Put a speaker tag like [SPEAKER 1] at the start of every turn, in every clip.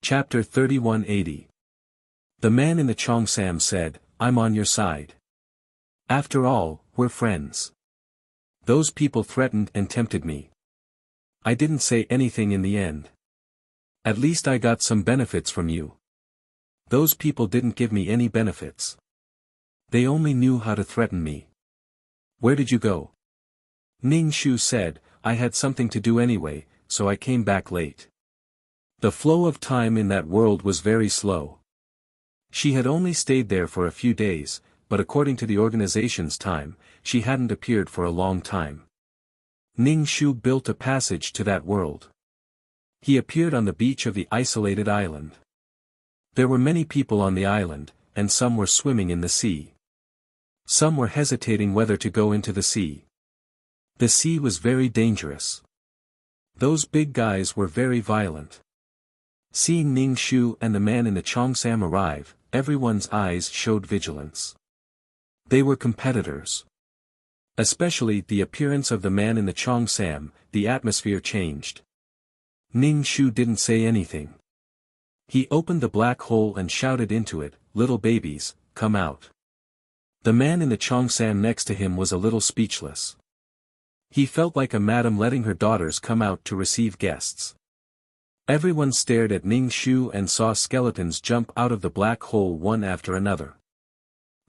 [SPEAKER 1] Chapter 3180. The man in the Cheongsam said, "I'm on your side. After all, we're friends. Those people threatened and tempted me. I didn't say anything in the end. At least I got some benefits from you. Those people didn't give me any benefits. They only knew how to threaten me. Where did you go?" Ning Shu said, "I had something to do anyway, so I came back late." The flow of time in that world was very slow. She had only stayed there for a few days, but according to the organization's time, she hadn't appeared for a long time. Ning Shu built a passage to that world. He appeared on the beach of the isolated island. There were many people on the island, and some were swimming in the sea. Some were hesitating whether to go into the sea. The sea was very dangerous. Those big guys were very violent. Seeing Ning Shu and the man in the Cheongsam arrive, everyone's eyes showed vigilance. They were competitors. Especially the appearance of the man in the Cheongsam, the atmosphere changed. Ning Shu didn't say anything. He opened the black hole and shouted into it, "Little babies, come out." The man in the Cheongsam next to him was a little speechless. He felt like a madam letting her daughters come out to receive guests. Everyone stared at Ning Shu and saw skeletons jump out of the black hole one after another.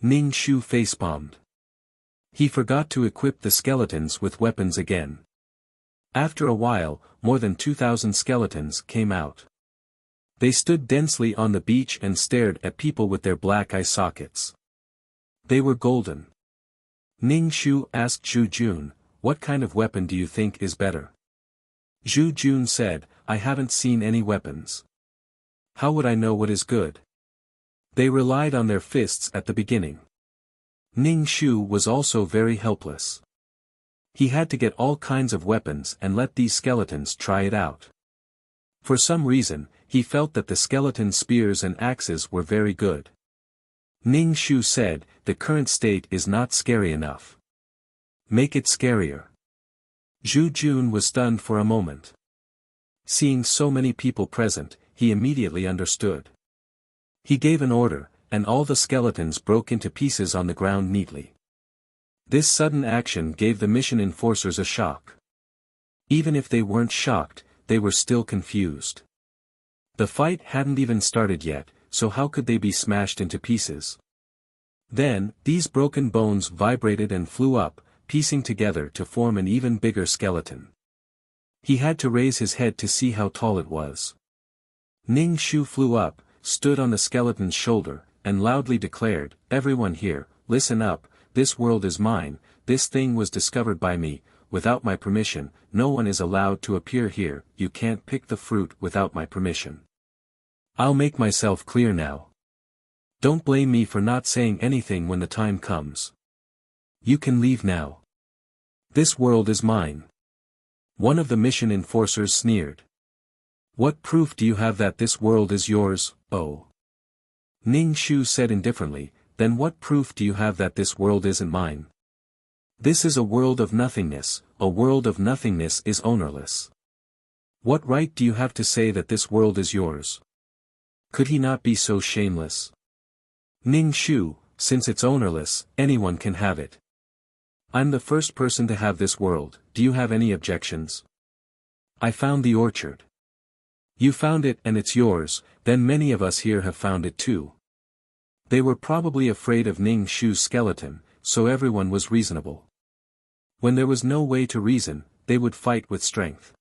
[SPEAKER 1] Ning Shu facepalmed. He forgot to equip the skeletons with weapons again. After a while, more than 2,000 skeletons came out. They stood densely on the beach and stared at people with their black eye sockets. They were golden. Ning Shu asked Zhu Jun, "What kind of weapon do you think is better?" Zhu Jun said, "I haven't seen any weapons. How would I know what is good?" They relied on their fists at the beginning. Ning Shu was also very helpless. He had to get all kinds of weapons and let these skeletons try it out. For some reason, he felt that the skeleton spears and axes were very good. Ning Shu said, "The current state is not scary enough. Make it scarier." Zhu Jun was stunned for a moment. Seeing so many people present, he immediately understood. He gave an order, and all the skeletons broke into pieces on the ground neatly. This sudden action gave the mission enforcers a shock. Even if they weren't shocked, they were still confused. The fight hadn't even started yet, so how could they be smashed into pieces? Then, these broken bones vibrated and flew up, piecing together to form an even bigger skeleton. He had to raise his head to see how tall it was. Ning Shu flew up, stood on the skeleton's shoulder, and loudly declared, "Everyone here, listen up, this world is mine, this thing was discovered by me, without my permission, no one is allowed to appear here, you can't pick the fruit without my permission. I'll make myself clear now. Don't blame me for not saying anything when the time comes. You can leave now. This world is mine." One of the mission enforcers sneered. "What proof do you have that this world is yours, oh?" Ning Shu said indifferently, "Then what proof do you have that this world isn't mine? This is a world of nothingness, a world of nothingness is ownerless. What right do you have to say that this world is yours? Could he not be so shameless? Ning Shu, since it's ownerless, anyone can have it. I'm the first person to have this world, do you have any objections? I found the orchard. You found it and it's yours, then many of us here have found it too." They were probably afraid of Ning Shu's skeleton, so everyone was reasonable. When there was no way to reason, they would fight with strength.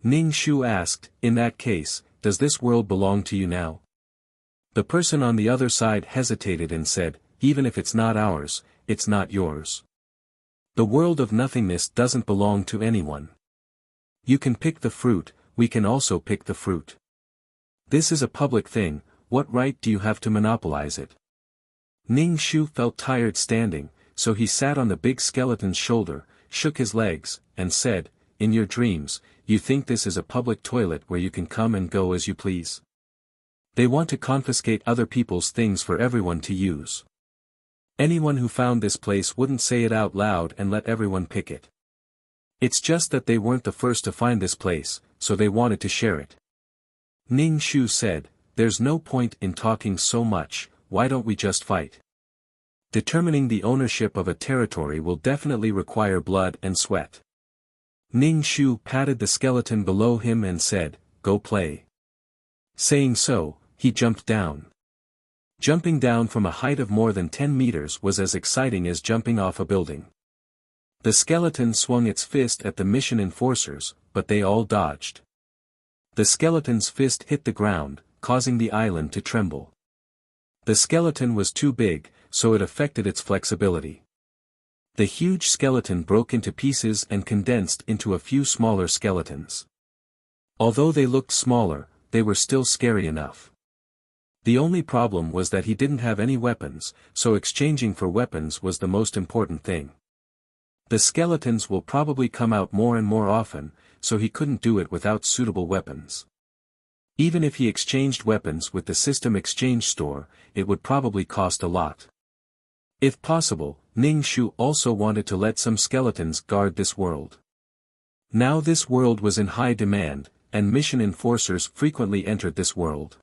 [SPEAKER 1] Ning Shu asked, "In that case, does this world belong to you now?" The person on the other side hesitated and said, "Even if it's not ours, it's not yours. The world of nothingness doesn't belong to anyone. You can pick the fruit, we can also pick the fruit. This is a public thing, what right do you have to monopolize it?" Ning Shu felt tired standing, so he sat on the big skeleton's shoulder, shook his legs, and said, "In your dreams, you think this is a public toilet where you can come and go as you please? They want to confiscate other people's things for everyone to use. Anyone who found this place wouldn't say it out loud and let everyone pick it. It's just that they weren't the first to find this place, so they wanted to share it. Ning Shu said, "There's no point in talking so much, why don't we just fight? Determining the ownership of a territory will definitely require blood and sweat." Ning Shu patted the skeleton below him and said, "Go play." Saying so, he jumped down. Jumping down from a height of more than 10 meters was as exciting as jumping off a building. The skeleton swung its fist at the mission enforcers, but they all dodged. The skeleton's fist hit the ground, causing the island to tremble. The skeleton was too big, so it affected its flexibility. The huge skeleton broke into pieces and condensed into a few smaller skeletons. Although they looked smaller, they were still scary enough. The only problem was that he didn't have any weapons, so exchanging for weapons was the most important thing. The skeletons will probably come out more and more often, so he couldn't do it without suitable weapons. Even if he exchanged weapons with the system exchange store, it would probably cost a lot. If possible, Ning Shu also wanted to let some skeletons guard this world. Now this world was in high demand, and mission enforcers frequently entered this world.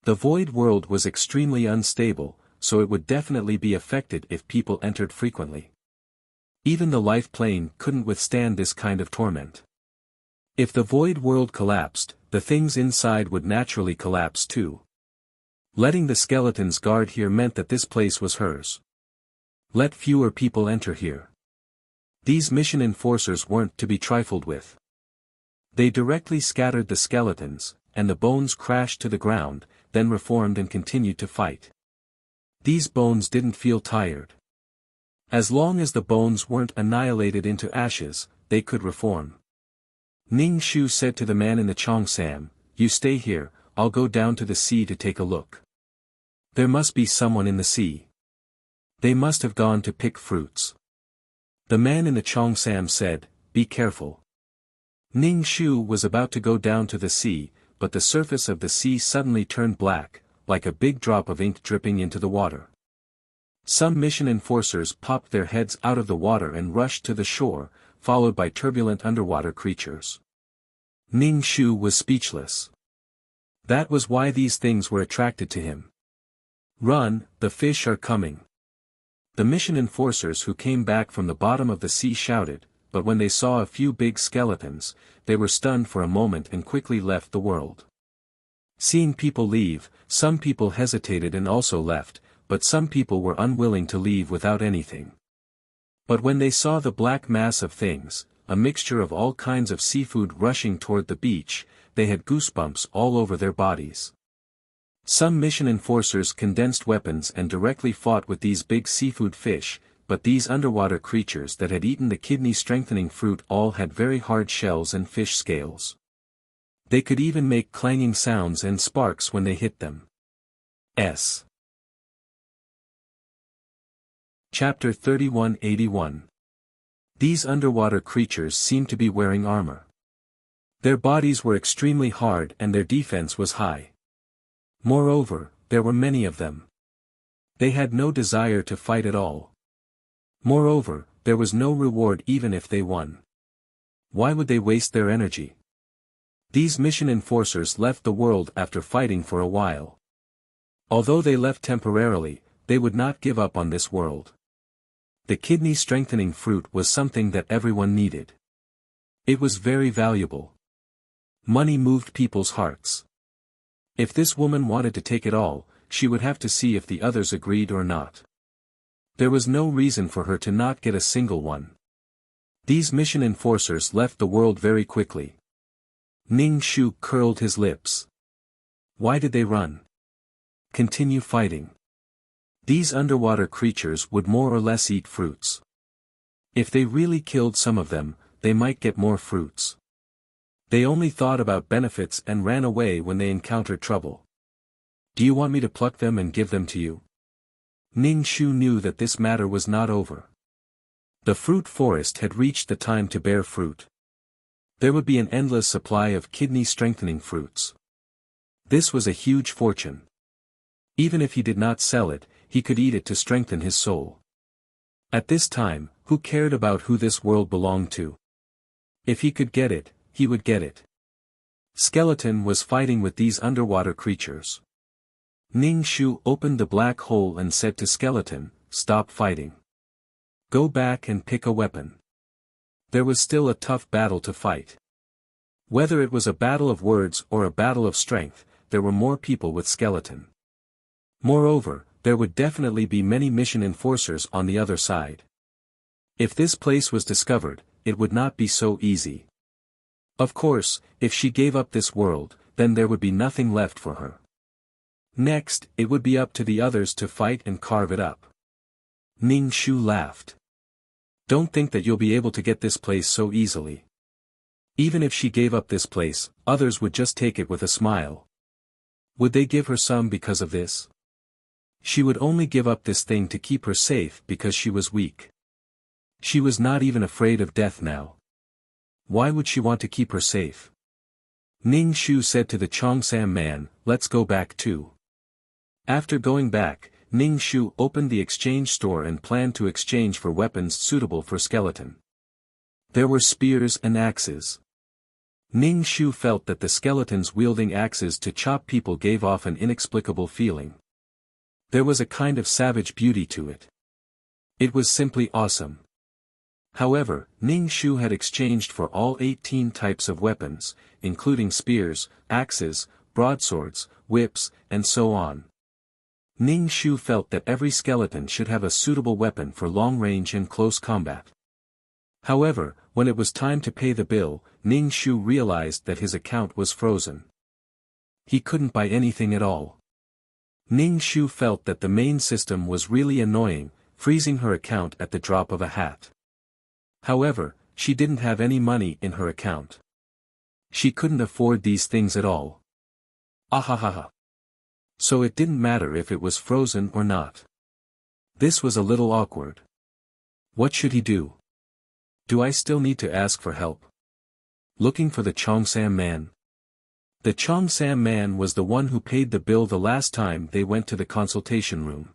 [SPEAKER 1] The void world was extremely unstable, so it would definitely be affected if people entered frequently. Even the life plane couldn't withstand this kind of torment. If the void world collapsed, the things inside would naturally collapse too. Letting the skeletons guard here meant that this place was hers. Let fewer people enter here. These mission enforcers weren't to be trifled with. They directly scattered the skeletons, and the bones crashed to the ground, then reformed and continued to fight. These bones didn't feel tired. As long as the bones weren't annihilated into ashes, they could reform. Ning Shu said to the man in the Cheongsam, "You stay here, I'll go down to the sea to take a look. There must be someone in the sea. They must have gone to pick fruits." The man in the Cheongsam said, "Be careful." Ning Shu was about to go down to the sea, but the surface of the sea suddenly turned black, like a big drop of ink dripping into the water. Some mission enforcers popped their heads out of the water and rushed to the shore, followed by turbulent underwater creatures. Ning Shu was speechless. That was why these things were attracted to him. "Run, the fish are coming." The mission enforcers who came back from the bottom of the sea shouted, but when they saw a few big skeletons, they were stunned for a moment and quickly left the world. Seeing people leave, some people hesitated and also left, but some people were unwilling to leave without anything. But when they saw the black mass of things, a mixture of all kinds of seafood rushing toward the beach, they had goosebumps all over their bodies. Some mission enforcers condensed weapons and directly fought with these big seafood fish, but these underwater creatures that had eaten the kidney-strengthening fruit all had very hard shells and fish scales. They could even make clanging sounds and sparks when they hit them. Chapter 3181. These underwater creatures seemed to be wearing armor. Their bodies were extremely hard and their defense was high. Moreover, there were many of them. They had no desire to fight at all. Moreover, there was no reward even if they won. Why would they waste their energy? These mission enforcers left the world after fighting for a while. Although they left temporarily, they would not give up on this world. The kidney-strengthening fruit was something that everyone needed. It was very valuable. Money moved people's hearts. If this woman wanted to take it all, she would have to see if the others agreed or not. There was no reason for her to not get a single one. These mission enforcers left the world very quickly. Ning Shu curled his lips. Why did they run? Continue fighting. These underwater creatures would more or less eat fruits. If they really killed some of them, they might get more fruits. They only thought about benefits and ran away when they encountered trouble. Do you want me to pluck them and give them to you? Ning Shu knew that this matter was not over. The fruit forest had reached the time to bear fruit. There would be an endless supply of kidney-strengthening fruits. This was a huge fortune. Even if he did not sell it, he could eat it to strengthen his soul. At this time, who cared about who this world belonged to? If he could get it, he would get it. Skeleton was fighting with these underwater creatures. Ning Shu opened the black hole and said to Skeleton, "Stop fighting. Go back and pick a weapon." There was still a tough battle to fight. Whether it was a battle of words or a battle of strength, there were more people with Skeleton. Moreover, there would definitely be many mission enforcers on the other side. If this place was discovered, it would not be so easy. Of course, if she gave up this world, then there would be nothing left for her. Next, it would be up to the others to fight and carve it up. Ning Shu laughed. Don't think that you'll be able to get this place so easily. Even if she gave up this place, others would just take it with a smile. Would they give her some because of this? She would only give up this thing to keep her safe because she was weak. She was not even afraid of death now. Why would she want to keep her safe? Ning Shu said to the Cheongsam man, "Let's go back too." After going back, Ning Shu opened the exchange store and planned to exchange for weapons suitable for Skeleton. There were spears and axes. Ning Shu felt that the skeletons wielding axes to chop people gave off an inexplicable feeling. There was a kind of savage beauty to it. It was simply awesome. However, Ning Shu had exchanged for all 18 types of weapons, including spears, axes, broadswords, whips, and so on. Ning Shu felt that every skeleton should have a suitable weapon for long-range and close combat. However, when it was time to pay the bill, Ning Shu realized that his account was frozen. He couldn't buy anything at all. Ning Shu felt that the main system was really annoying, freezing her account at the drop of a hat. However, she didn't have any money in her account. She couldn't afford these things at all. Ahahaha. So it didn't matter if it was frozen or not. This was a little awkward. What should he do? Do I still need to ask for help? Looking for the Cheongsam man. The Cheongsam man was the one who paid the bill the last time they went to the consultation room.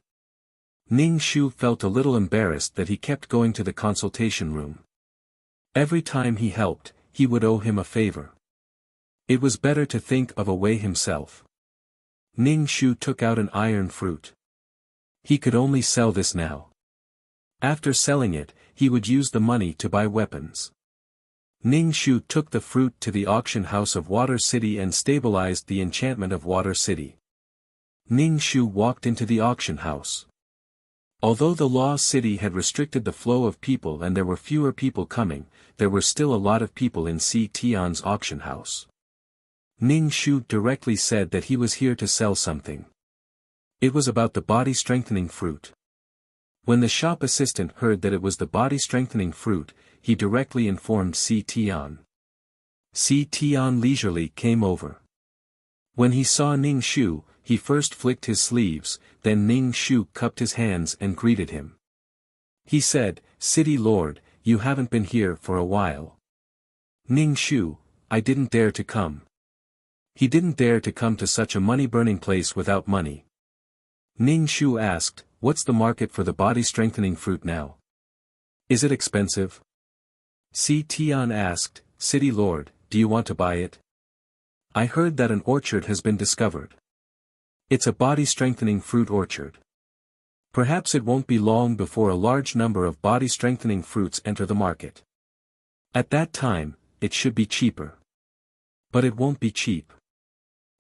[SPEAKER 1] Ning Shu felt a little embarrassed that he kept going to the consultation room. Every time he helped, he would owe him a favor. It was better to think of a way himself. Ning Shu took out an iron fruit. He could only sell this now. After selling it, he would use the money to buy weapons. Ning Shu took the fruit to the auction house of Water City and stabilized the enchantment of Water City. Ning Shu walked into the auction house. Although the Law City had restricted the flow of people and there were fewer people coming, there were still a lot of people in Si Tian's auction house. Ning Shu directly said that he was here to sell something. It was about the body-strengthening fruit. When the shop assistant heard that it was the body-strengthening fruit, he directly informed Si Tian. Si Tian leisurely came over. When he saw Ning Shu, he first flicked his sleeves, then Ning Shu cupped his hands and greeted him. He said, "City Lord, you haven't been here for a while." Ning Shu, "I didn't dare to come." He didn't dare to come to such a money-burning place without money. Ning Shu asked, "What's the market for the body-strengthening fruit now? Is it expensive?" Si Tian asked, "City Lord, do you want to buy it? I heard that an orchard has been discovered. It's a body-strengthening fruit orchard. Perhaps it won't be long before a large number of body-strengthening fruits enter the market. At that time, it should be cheaper. But it won't be cheap.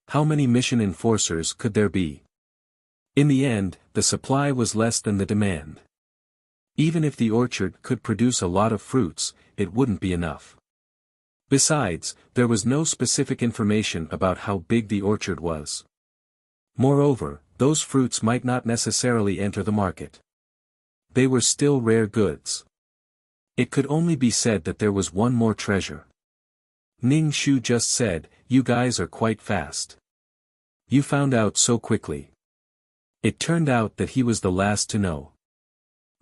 [SPEAKER 1] How many mission enforcers could there be? In the end, the supply was less than the demand. Even if the orchard could produce a lot of fruits, it wouldn't be enough. Besides, there was no specific information about how big the orchard was. Moreover, those fruits might not necessarily enter the market. They were still rare goods. It could only be said that there was one more treasure. Ning Shu just said, "You guys are quite fast. You found out so quickly." It turned out that he was the last to know.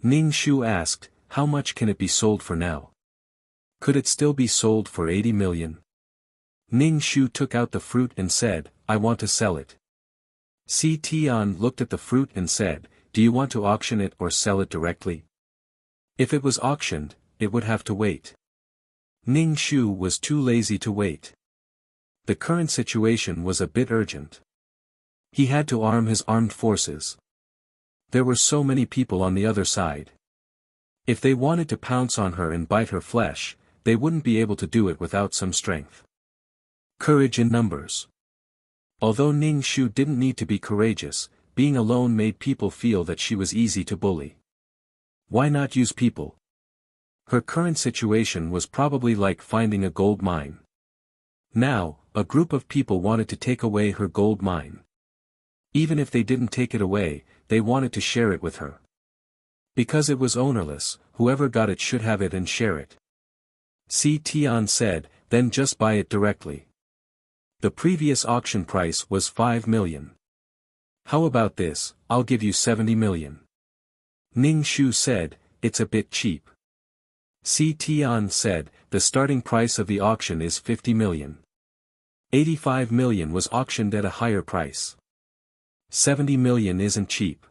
[SPEAKER 1] Ning Shu asked, "How much can it be sold for now? Could it still be sold for 80 million? Ning Shu took out the fruit and said, "I want to sell it." Si Tian looked at the fruit and said, "Do you want to auction it or sell it directly?" If it was auctioned, it would have to wait. Ning Shu was too lazy to wait. The current situation was a bit urgent. He had to arm his armed forces. There were so many people on the other side. If they wanted to pounce on her and bite her flesh, they wouldn't be able to do it without some strength. Courage in numbers. Although Ning Shu didn't need to be courageous, being alone made people feel that she was easy to bully. Why not use people? Her current situation was probably like finding a gold mine. Now, a group of people wanted to take away her gold mine. Even if they didn't take it away, they wanted to share it with her. Because it was ownerless, whoever got it should have it and share it. Si Tian said, then just buy it directly. The previous auction price was 5 million. How about this, I'll give you 70 million. Ning Shu said, it's a bit cheap. Si Tian said, the starting price of the auction is 50 million. 85 million was auctioned at a higher price. 70 million isn't cheap.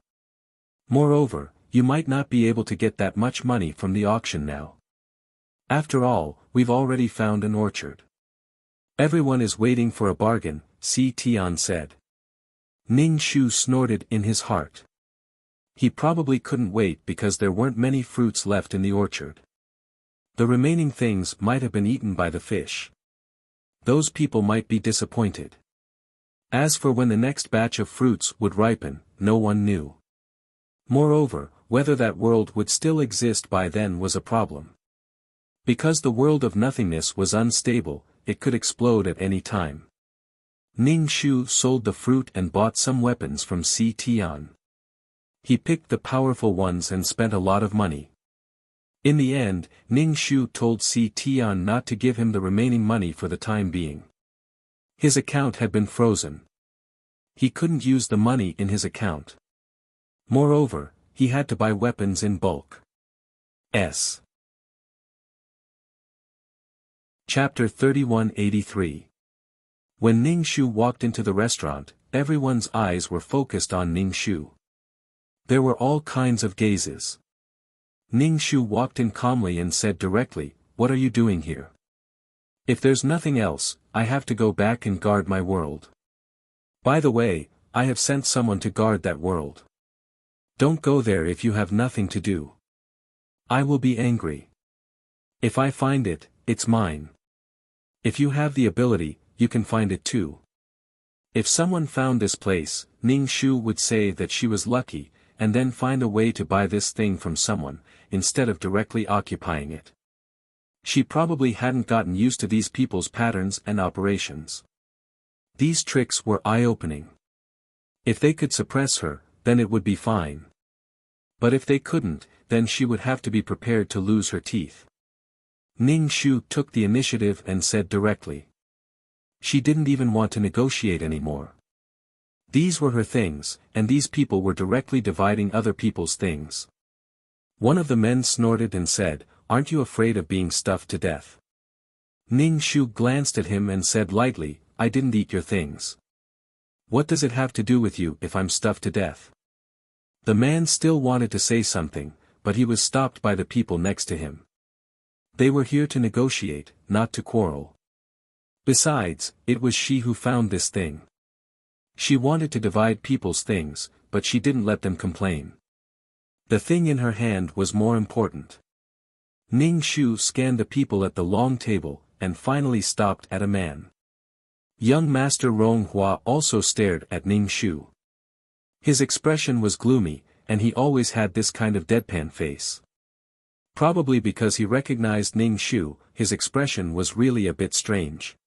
[SPEAKER 1] Moreover, you might not be able to get that much money from the auction now. After all, we've already found an orchard. Everyone is waiting for a bargain, Si Tian said. Ning Shu snorted in his heart. He probably couldn't wait because there weren't many fruits left in the orchard. The remaining things might have been eaten by the fish. Those people might be disappointed. As for when the next batch of fruits would ripen, no one knew. Moreover, whether that world would still exist by then was a problem. Because the world of nothingness was unstable, it could explode at any time. Ning Shu sold the fruit and bought some weapons from Si Tian. He picked the powerful ones and spent a lot of money. In the end, Ning Shu told Si Tian not to give him the remaining money for the time being. His account had been frozen. He couldn't use the money in his account. Moreover, he had to buy weapons in bulk. Chapter 3183. When Ning Shu walked into the restaurant, everyone's eyes were focused on Ning Shu. There were all kinds of gazes. Ning Shu walked in calmly and said directly, "What are you doing here? If there's nothing else, I have to go back and guard my world. By the way, I have sent someone to guard that world. Don't go there if you have nothing to do. I will be angry. If I find it, it's mine. If you have the ability, you can find it too." If someone found this place, Ning Shu would say that she was lucky, and then find a way to buy this thing from someone, instead of directly occupying it. She probably hadn't gotten used to these people's patterns and operations. These tricks were eye-opening. If they could suppress her, then it would be fine. But if they couldn't, then she would have to be prepared to lose her teeth. Ning Shu took the initiative and said directly. She didn't even want to negotiate anymore. These were her things, and these people were directly dividing other people's things. One of the men snorted and said, "Aren't you afraid of being stuffed to death?" Ning Shu glanced at him and said lightly, "I didn't eat your things. What does it have to do with you if I'm stuffed to death?" The man still wanted to say something, but he was stopped by the people next to him. They were here to negotiate, not to quarrel. Besides, it was she who found this thing. She wanted to divide people's things, but she didn't let them complain. The thing in her hand was more important. Ning Shu scanned the people at the long table, and finally stopped at a man. Young Master Rong Hua also stared at Ning Shu. His expression was gloomy, and he always had this kind of deadpan face. Probably because he recognized Ning Shu, his expression was really a bit strange.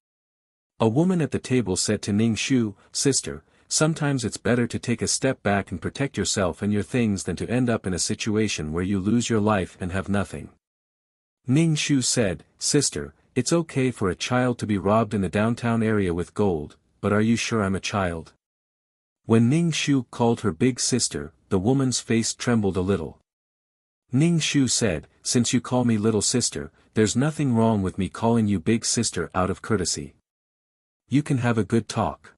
[SPEAKER 1] A woman at the table said to Ning Shu, "Sister, sometimes it's better to take a step back and protect yourself and your things than to end up in a situation where you lose your life and have nothing." Ning Shu said, "Sister, it's okay for a child to be robbed in the downtown area with gold, but are you sure I'm a child?" When Ning Shu called her big sister, the woman's face trembled a little. Ning Shu said, "Since you call me little sister, there's nothing wrong with me calling you big sister out of courtesy. You can have a good talk.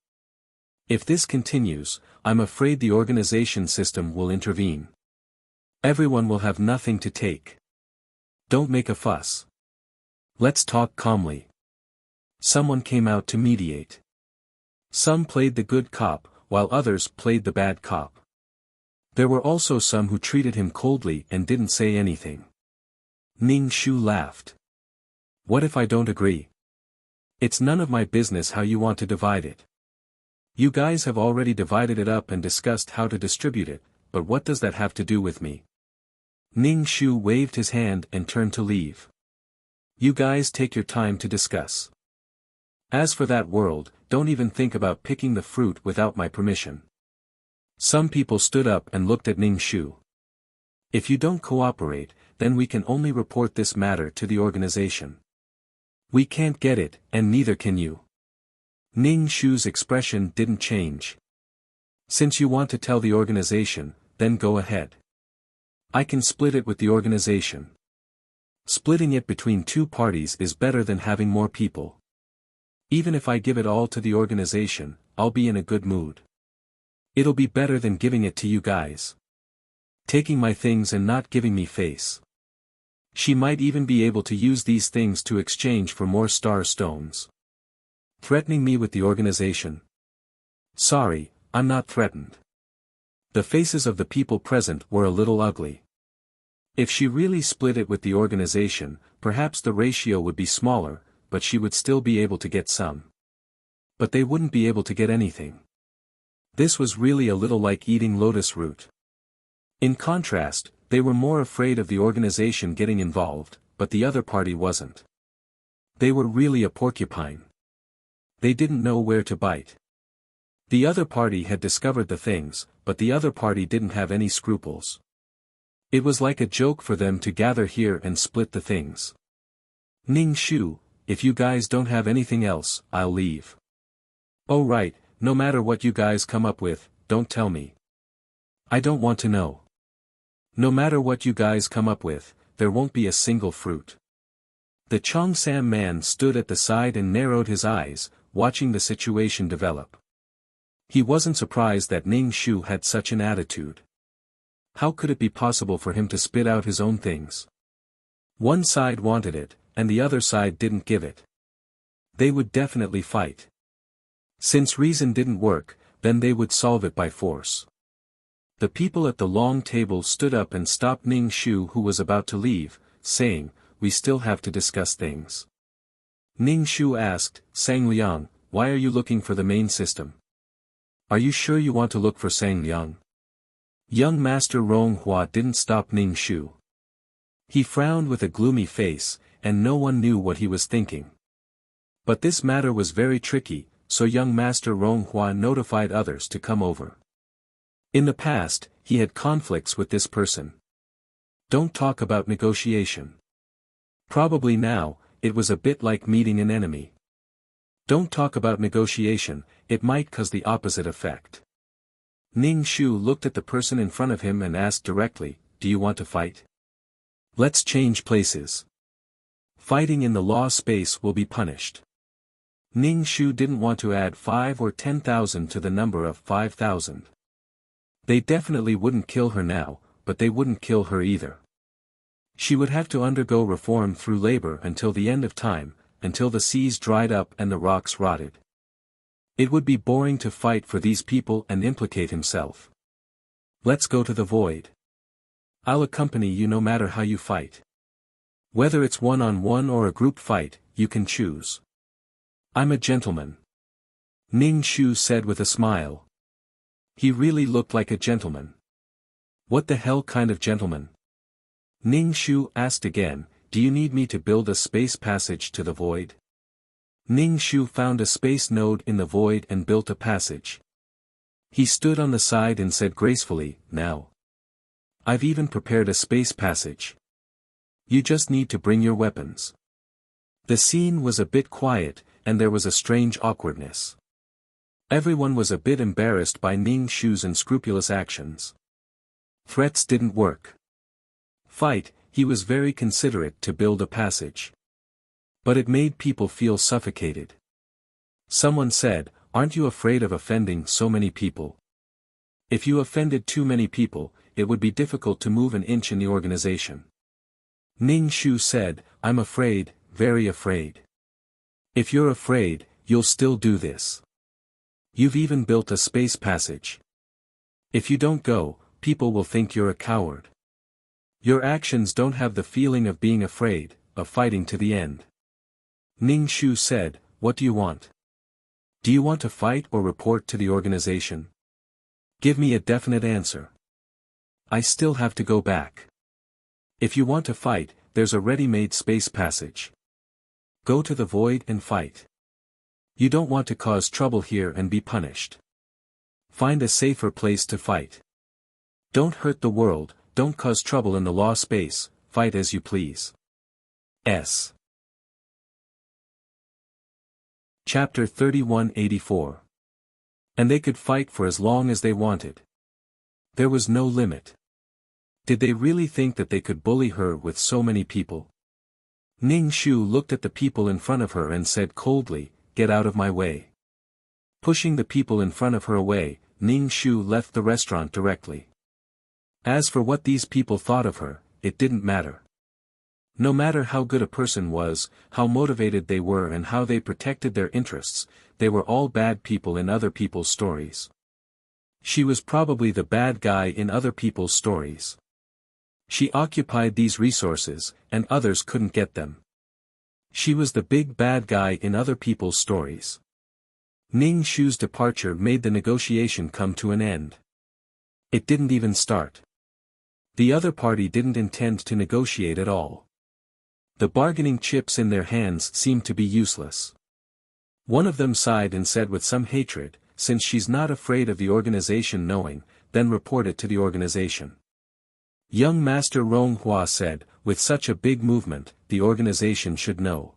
[SPEAKER 1] If this continues, I'm afraid the organization system will intervene. Everyone will have nothing to take. Don't make a fuss. Let's talk calmly." Someone came out to mediate. Some played the good cop, while others played the bad cop. There were also some who treated him coldly and didn't say anything. Ning Shu laughed. What if I don't agree? It's none of my business how you want to divide it. You guys have already divided it up and discussed how to distribute it, but what does that have to do with me? Ning Shu waved his hand and turned to leave. You guys take your time to discuss. As for that world, don't even think about picking the fruit without my permission. Some people stood up and looked at Ning Shu. If you don't cooperate, then we can only report this matter to the organization. We can't get it, and neither can you. Ning Shu's expression didn't change. Since you want to tell the organization, then go ahead. I can split it with the organization. Splitting it between two parties is better than having more people. Even if I give it all to the organization, I'll be in a good mood. It'll be better than giving it to you guys. Taking my things and not giving me face. She might even be able to use these things to exchange for more star stones. Threatening me with the organization? Sorry, I'm not threatened. The faces of the people present were a little ugly. If she really split it with the organization, perhaps the ratio would be smaller, but she would still be able to get some. But they wouldn't be able to get anything. This was really a little like eating lotus root. In contrast, they were more afraid of the organization getting involved, but the other party wasn't. They were really a porcupine. They didn't know where to bite. The other party had discovered the things, but the other party didn't have any scruples. It was like a joke for them to gather here and split the things. Ning Shu, if you guys don't have anything else, I'll leave. Oh right, no matter what you guys come up with, don't tell me. I don't want to know. No matter what you guys come up with, there won't be a single fruit. The Cheongsam man stood at the side and narrowed his eyes, watching the situation develop. He wasn't surprised that Ning Shu had such an attitude. How could it be possible for him to spit out his own things? One side wanted it, and the other side didn't give it. They would definitely fight. Since reason didn't work, then they would solve it by force. The people at the long table stood up and stopped Ning Shu, who was about to leave, saying, "We still have to discuss things." Ning Shu asked, "Sang Liang, why are you looking for the main system? Are you sure you want to look for Sang Liang?" Young Master Rong Hua didn't stop Ning Shu. He frowned with a gloomy face, and no one knew what he was thinking. But this matter was very tricky, so young Master Rong Hua notified others to come over. In the past, he had conflicts with this person. Don't talk about negotiation. Probably now, it was a bit like meeting an enemy. Don't talk about negotiation, it might cause the opposite effect. Ning Shu looked at the person in front of him and asked directly, "Do you want to fight? Let's change places. Fighting in the law space will be punished." Ning Shu didn't want to add 5 or 10,000 to the number of 5,000. They definitely wouldn't kill her now, but they wouldn't kill her either. She would have to undergo reform through labor until the end of time, until the seas dried up and the rocks rotted. It would be boring to fight for these people and implicate himself. Let's go to the void. I'll accompany you no matter how you fight. Whether it's one-on-one or a group fight, you can choose. I'm a gentleman. Ning Shu said with a smile. He really looked like a gentleman. What the hell kind of gentleman? Ning Shu asked again, "Do you need me to build a space passage to the void?" Ning Shu found a space node in the void and built a passage. He stood on the side and said gracefully, "Now. I've even prepared a space passage. You just need to bring your weapons." The scene was a bit quiet, and there was a strange awkwardness. Everyone was a bit embarrassed by Ning Shu's unscrupulous actions. Threats didn't work. Fight, he was very considerate to build a passage. But it made people feel suffocated. Someone said, "Aren't you afraid of offending so many people? If you offended too many people, it would be difficult to move an inch in the organization." Ning Shu said, "I'm afraid, very afraid. If you're afraid, you'll still do this. You've even built a space passage. If you don't go, people will think you're a coward. Your actions don't have the feeling of being afraid, of fighting to the end. Ning Shu said, what do you want? Do you want to fight or report to the organization? Give me a definite answer. I still have to go back. If you want to fight, there's a ready-made space passage. Go to the void and fight. You don't want to cause trouble here and be punished. Find a safer place to fight. Don't hurt the world, don't cause trouble in the law space, fight as you please. Chapter 3184. And they could fight for as long as they wanted. There was no limit. Did they really think that they could bully her with so many people? Ning Shu looked at the people in front of her and said coldly, get out of my way. Pushing the people in front of her away, Ning Shu left the restaurant directly. As for what these people thought of her, it didn't matter. No matter how good a person was, how motivated they were and how they protected their interests, they were all bad people in other people's stories. She was probably the bad guy in other people's stories. She occupied these resources, and others couldn't get them. She was the big bad guy in other people's stories. Ning Shu's departure made the negotiation come to an end. It didn't even start. The other party didn't intend to negotiate at all. The bargaining chips in their hands seemed to be useless. One of them sighed and said with some hatred, since she's not afraid of the organization knowing, then report it to the organization. Young Master Ronghua said, with such a big movement, the organization should know.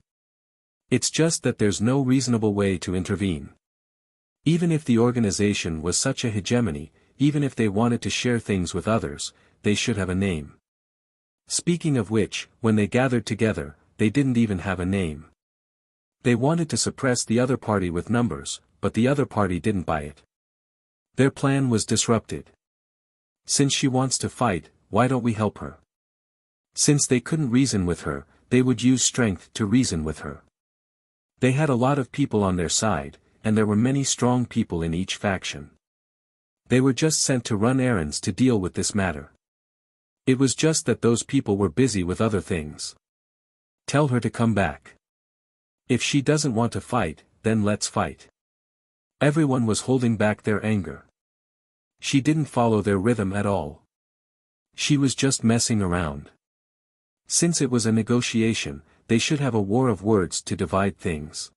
[SPEAKER 1] It's just that there's no reasonable way to intervene. Even if the organization was such a hegemony, even if they wanted to share things with others, they should have a name. Speaking of which, when they gathered together, they didn't even have a name. They wanted to suppress the other party with numbers, but the other party didn't buy it. Their plan was disrupted. Since she wants to fight, why don't we help her? Since they couldn't reason with her, they would use strength to reason with her. They had a lot of people on their side, and there were many strong people in each faction. They were just sent to run errands to deal with this matter. It was just that those people were busy with other things. Tell her to come back. If she doesn't want to fight, then let's fight. Everyone was holding back their anger. She didn't follow their rhythm at all. She was just messing around. Since it was a negotiation, they should have a war of words to divide things.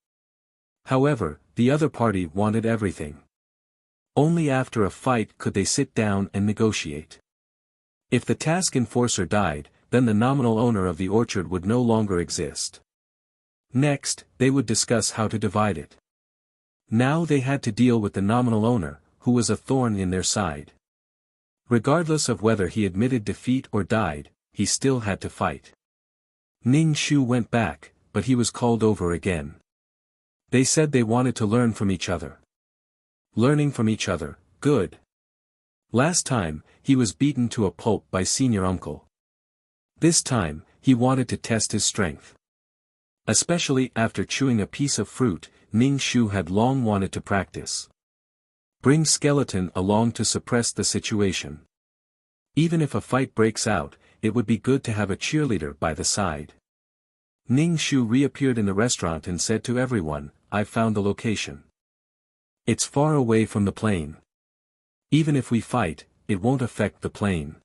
[SPEAKER 1] However, the other party wanted everything. Only after a fight could they sit down and negotiate. If the task enforcer died, then the nominal owner of the orchard would no longer exist. Next, they would discuss how to divide it. Now they had to deal with the nominal owner, who was a thorn in their side. Regardless of whether he admitted defeat or died, he still had to fight. Ning Shu went back, but he was called over again. They said they wanted to learn from each other. Learning from each other, good. Last time, he was beaten to a pulp by senior uncle. This time, he wanted to test his strength. Especially after chewing a piece of fruit, Ning Shu had long wanted to practice. Bring Skeleton along to suppress the situation. Even if a fight breaks out, it would be good to have a cheerleader by the side. Ning Shu reappeared in the restaurant and said to everyone, I've found the location. It's far away from the plane. Even if we fight, it won't affect the plane.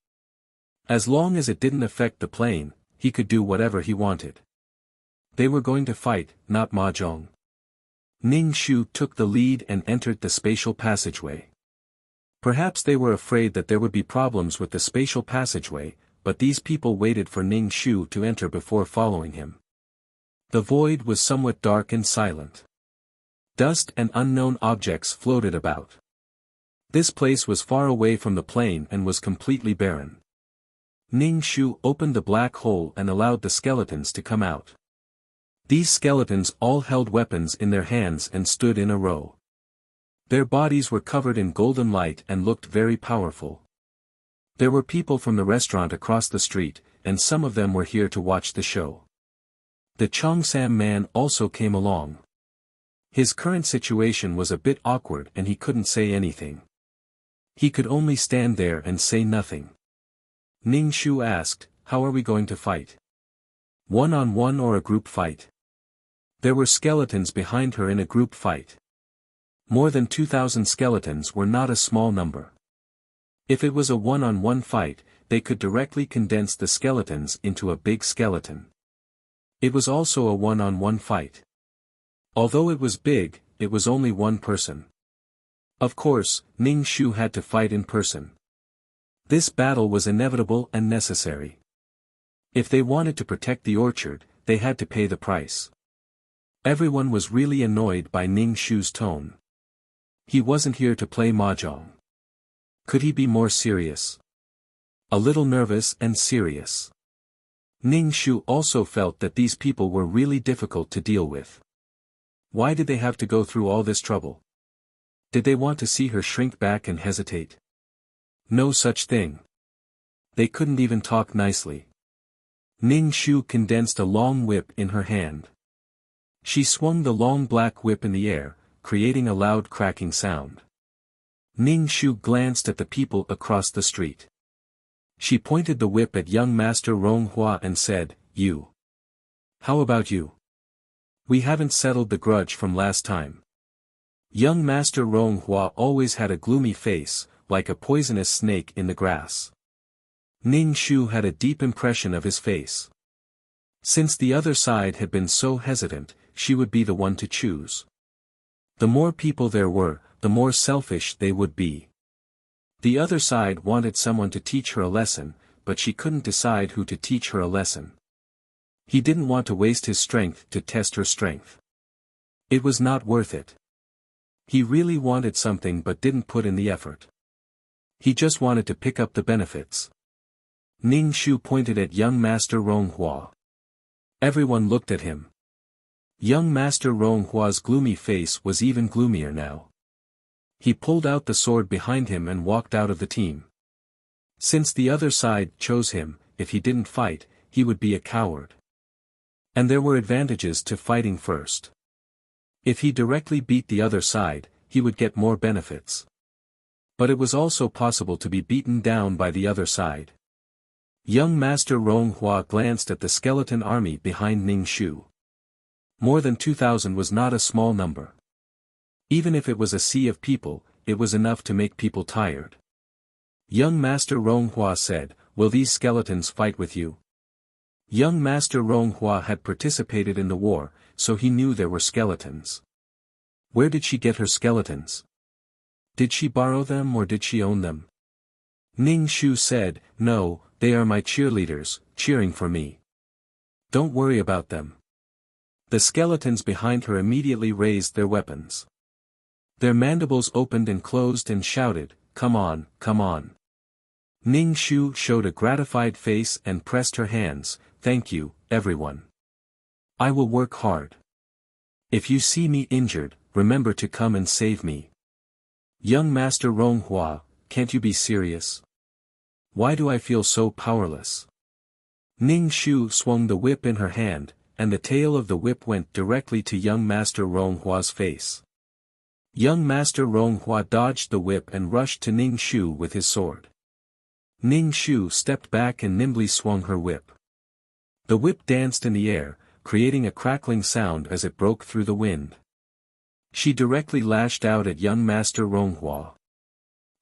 [SPEAKER 1] As long as it didn't affect the plane, he could do whatever he wanted. They were going to fight, not mahjong. Ning Shu took the lead and entered the spatial passageway. Perhaps they were afraid that there would be problems with the spatial passageway, but these people waited for Ning Shu to enter before following him. The void was somewhat dark and silent. Dust and unknown objects floated about. This place was far away from the plane and was completely barren. Ning Shu opened the black hole and allowed the skeletons to come out. These skeletons all held weapons in their hands and stood in a row. Their bodies were covered in golden light and looked very powerful. There were people from the restaurant across the street, and some of them were here to watch the show. The Cheongsam man also came along. His current situation was a bit awkward and he couldn't say anything. He could only stand there and say nothing. Ning Shu asked, "How are we going to fight? One-on-one or a group fight?" There were skeletons behind her in a group fight. More than 2,000 skeletons were not a small number. If it was a one-on-one fight, they could directly condense the skeletons into a big skeleton. It was also a one-on-one fight. Although it was big, it was only one person. Of course, Ning Shu had to fight in person. This battle was inevitable and necessary. If they wanted to protect the orchard, they had to pay the price. Everyone was really annoyed by Ning Shu's tone. He wasn't here to play mahjong. Could he be more serious? A little nervous and serious. Ning Shu also felt that these people were really difficult to deal with. Why did they have to go through all this trouble? Did they want to see her shrink back and hesitate? No such thing. They couldn't even talk nicely. Ning Shu condensed a long whip in her hand. She swung the long black whip in the air, creating a loud cracking sound. Ning Shu glanced at the people across the street. She pointed the whip at young Master Ronghua and said, "You. How about you? We haven't settled the grudge from last time." Young Master Ronghua always had a gloomy face, like a poisonous snake in the grass. Ning Shu had a deep impression of his face. Since the other side had been so hesitant, she would be the one to choose. The more people there were, the more selfish they would be. The other side wanted someone to teach her a lesson, but she couldn't decide who to teach her a lesson. He didn't want to waste his strength to test her strength. It was not worth it. He really wanted something but didn't put in the effort. He just wanted to pick up the benefits. Ning Shu pointed at young Master Ronghua. Everyone looked at him. Young Master Ronghua's gloomy face was even gloomier now. He pulled out the sword behind him and walked out of the team. Since the other side chose him, if he didn't fight, he would be a coward. And there were advantages to fighting first. If he directly beat the other side, he would get more benefits. But it was also possible to be beaten down by the other side. Young Master Ronghua glanced at the skeleton army behind Ning Shu. More than 2,000 was not a small number. Even if it was a sea of people, it was enough to make people tired. Young Master Ronghua said, "Will these skeletons fight with you?" Young Master Ronghua had participated in the war, so he knew there were skeletons. Where did she get her skeletons? Did she borrow them or did she own them? Ning Shu said, "No, they are my cheerleaders, cheering for me. Don't worry about them." The skeletons behind her immediately raised their weapons. Their mandibles opened and closed and shouted, "Come on, come on." Ning Shu showed a gratified face and pressed her hands, "Thank you, everyone. I will work hard. If you see me injured, remember to come and save me." Young Master Ronghua, can't you be serious? Why do I feel so powerless? Ning Shu swung the whip in her hand, and the tail of the whip went directly to young Master Ronghua's face. Young Master Ronghua dodged the whip and rushed to Ning Shu with his sword. Ning Shu stepped back and nimbly swung her whip. The whip danced in the air, creating a crackling sound as it broke through the wind. She directly lashed out at young Master Ronghua.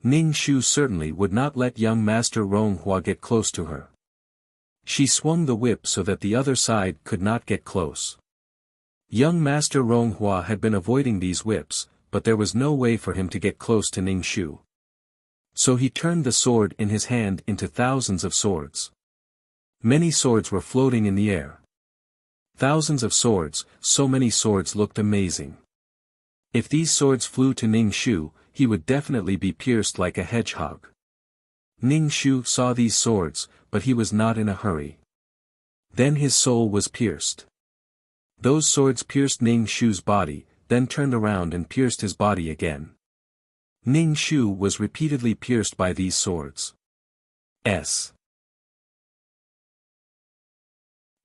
[SPEAKER 1] Ning Shu certainly would not let young Master Ronghua get close to her. She swung the whip so that the other side could not get close. Young Master Ronghua had been avoiding these whips, but there was no way for him to get close to Ning Shu. So he turned the sword in his hand into thousands of swords. Many swords were floating in the air. Thousands of swords, so many swords looked amazing. If these swords flew to Ning Shu, he would definitely be pierced like a hedgehog. Ning Shu saw these swords, but he was not in a hurry. Then his soul was pierced. Those swords pierced Ning Shu's body, then turned around and pierced his body again. Ning Shu was repeatedly pierced by these swords.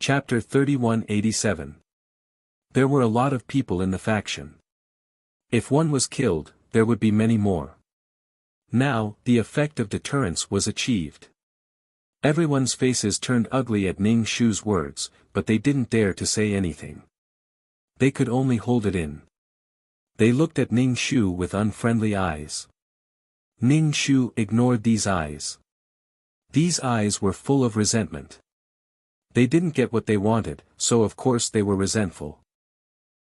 [SPEAKER 1] Chapter 3187. There were a lot of people in the faction. If one was killed, there would be many more. Now, the effect of deterrence was achieved. Everyone's faces turned ugly at Ning Shu's words, but they didn't dare to say anything. They could only hold it in. They looked at Ning Shu with unfriendly eyes. Ning Shu ignored these eyes. These eyes were full of resentment. They didn't get what they wanted, so of course they were resentful.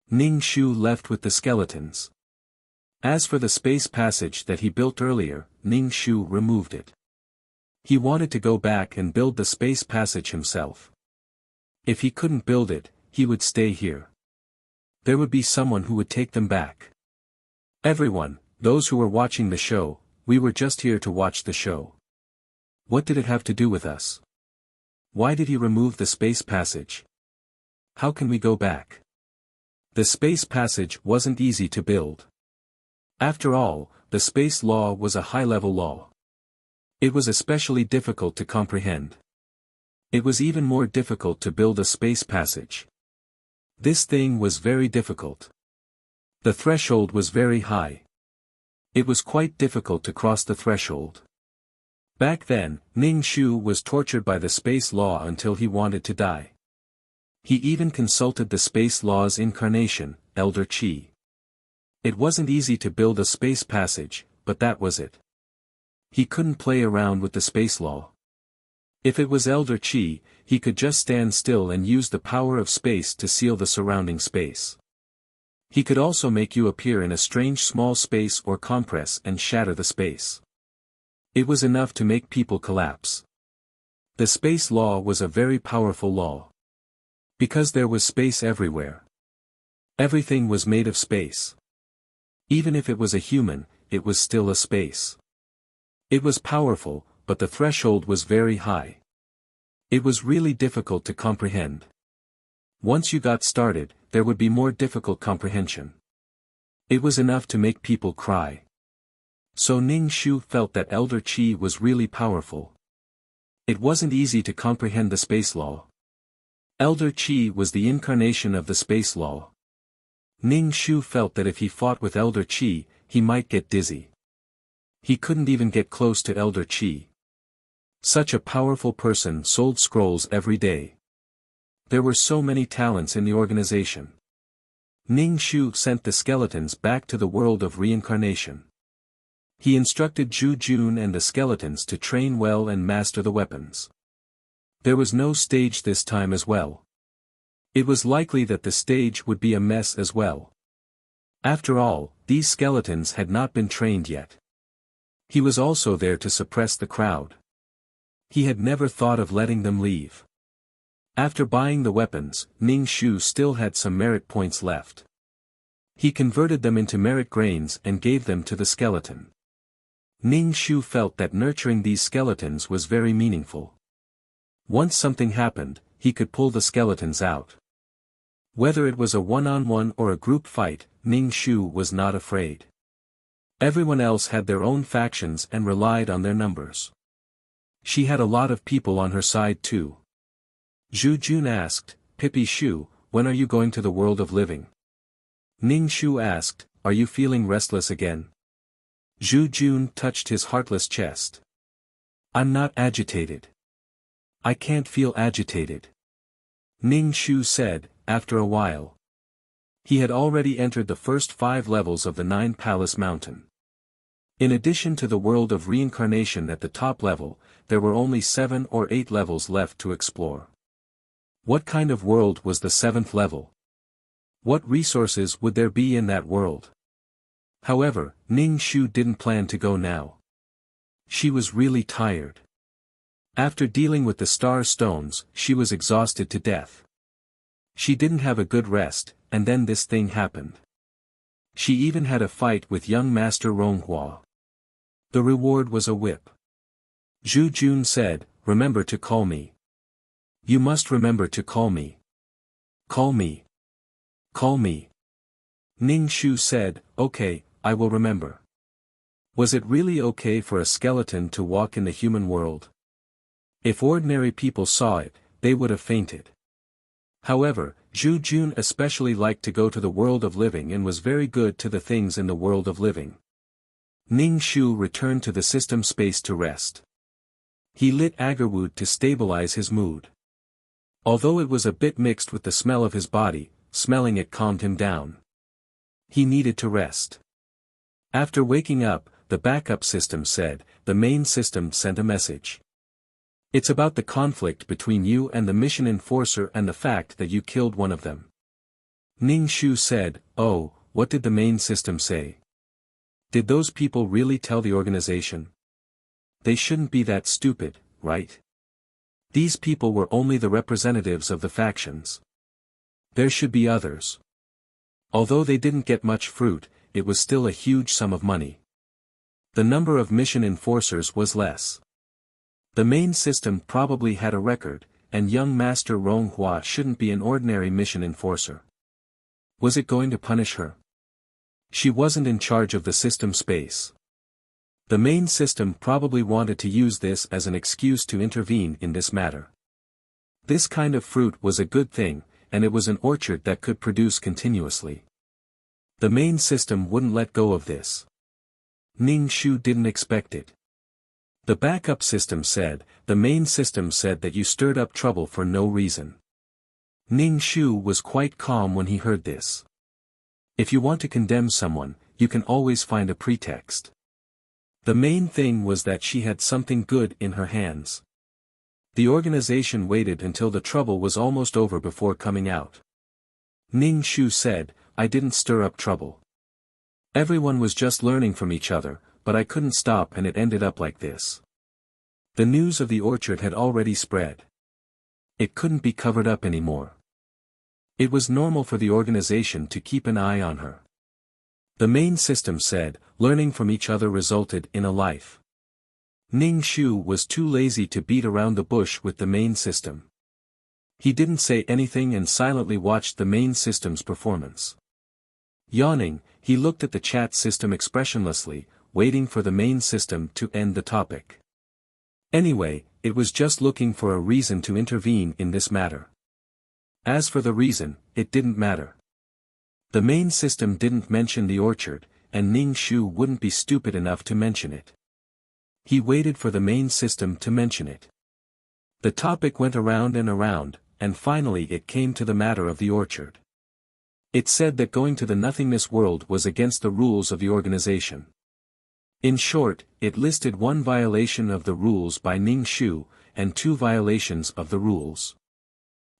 [SPEAKER 1] Ning Shu left with the skeletons. As for the space passage that he built earlier, Ning Shu removed it. He wanted to go back and build the space passage himself. If he couldn't build it, he would stay here. There would be someone who would take them back. Everyone, those who were watching the show, we were just here to watch the show. What did it have to do with us? Why did he remove the space passage? How can we go back? The space passage wasn't easy to build. After all, the space law was a high-level law. It was especially difficult to comprehend. It was even more difficult to build a space passage. This thing was very difficult. The threshold was very high. It was quite difficult to cross the threshold. Back then, Ning Shu was tortured by the space law until he wanted to die. He even consulted the space law's incarnation, Elder Qi. It wasn't easy to build a space passage, but that was it. He couldn't play around with the space law. If it was Elder Qi, he could just stand still and use the power of space to seal the surrounding space. He could also make you appear in a strange small space or compress and shatter the space. It was enough to make people collapse. The space law was a very powerful law. Because there was space everywhere. Everything was made of space. Even if it was a human, it was still a space. It was powerful, but the threshold was very high. It was really difficult to comprehend. Once you got started, there would be more difficult comprehension. It was enough to make people cry. So Ning Shu felt that Elder Qi was really powerful. It wasn't easy to comprehend the space law. Elder Qi was the incarnation of the space law. Ning Shu felt that if he fought with Elder Qi, he might get dizzy. He couldn't even get close to Elder Qi. Such a powerful person sold scrolls every day. There were so many talents in the organization. Ning Shu sent the skeletons back to the world of reincarnation. He instructed Zhu Jun and the skeletons to train well and master the weapons. There was no stage this time as well. It was likely that the stage would be a mess as well. After all, these skeletons had not been trained yet. He was also there to suppress the crowd. He had never thought of letting them leave. After buying the weapons, Ning Shu still had some merit points left. He converted them into merit grains and gave them to the skeleton. Ning Shu felt that nurturing these skeletons was very meaningful. Once something happened, he could pull the skeletons out. Whether it was a one-on-one or a group fight, Ning Shu was not afraid. Everyone else had their own factions and relied on their numbers. She had a lot of people on her side too. Zhu Jun asked, Pippi Shu, when are you going to the world of living? Ning Shu asked, are you feeling restless again? Zhu Jun touched his heartless chest. I'm not agitated. I can't feel agitated. Ning Shu said, after a while. He had already entered the first 5 levels of the 9 Palace Mountain. In addition to the world of reincarnation at the top level, there were only 7 or 8 levels left to explore. What kind of world was the 7th level? What resources would there be in that world? However, Ning Shu didn't plan to go now. She was really tired. After dealing with the star stones, she was exhausted to death. She didn't have a good rest, and then this thing happened. She even had a fight with young Master Ronghua. The reward was a whip. Zhu Jun said, remember to call me. You must remember to call me. Call me. Call me. Ning Shu said, okay, I will remember. Was it really okay for a skeleton to walk in the human world? If ordinary people saw it, they would have fainted. However, Zhu Jun especially liked to go to the world of living and was very good to the things in the world of living. Ning Shu returned to the system space to rest. He lit agarwood to stabilize his mood. Although it was a bit mixed with the smell of his body, smelling it calmed him down. He needed to rest. After waking up, the backup system said, the main system sent a message. It's about the conflict between you and the mission enforcer and the fact that you killed one of them. Ning Shu said, oh, what did the main system say? Did those people really tell the organization? They shouldn't be that stupid, right? These people were only the representatives of the factions. There should be others. Although they didn't get much fruit, it was still a huge sum of money. The number of mission enforcers was less. The main system probably had a record, and young Master Ronghua shouldn't be an ordinary mission enforcer. Was it going to punish her? She wasn't in charge of the system space. The main system probably wanted to use this as an excuse to intervene in this matter. This kind of fruit was a good thing, and it was an orchard that could produce continuously. The main system wouldn't let go of this. Ning Shu didn't expect it. The backup system said, the main system said that you stirred up trouble for no reason. Ning Shu was quite calm when he heard this. If you want to condemn someone, you can always find a pretext. The main thing was that she had something good in her hands. The organization waited until the trouble was almost over before coming out. Ning Shu said, I didn't stir up trouble. Everyone was just learning from each other, but I couldn't stop and it ended up like this. The news of the orchard had already spread. It couldn't be covered up anymore. It was normal for the organization to keep an eye on her. The main system said, learning from each other resulted in a life. Ning Shu was too lazy to beat around the bush with the main system. He didn't say anything and silently watched the main system's performance. Yawning, he looked at the chat system expressionlessly, waiting for the main system to end the topic. Anyway, it was just looking for a reason to intervene in this matter. As for the reason, it didn't matter. The main system didn't mention the orchard, and Ning Shu wouldn't be stupid enough to mention it. He waited for the main system to mention it. The topic went around, and finally it came to the matter of the orchard. It said that going to the nothingness world was against the rules of the organization. In short, it listed one violation of the rules by Ning Shu, and two violations of the rules.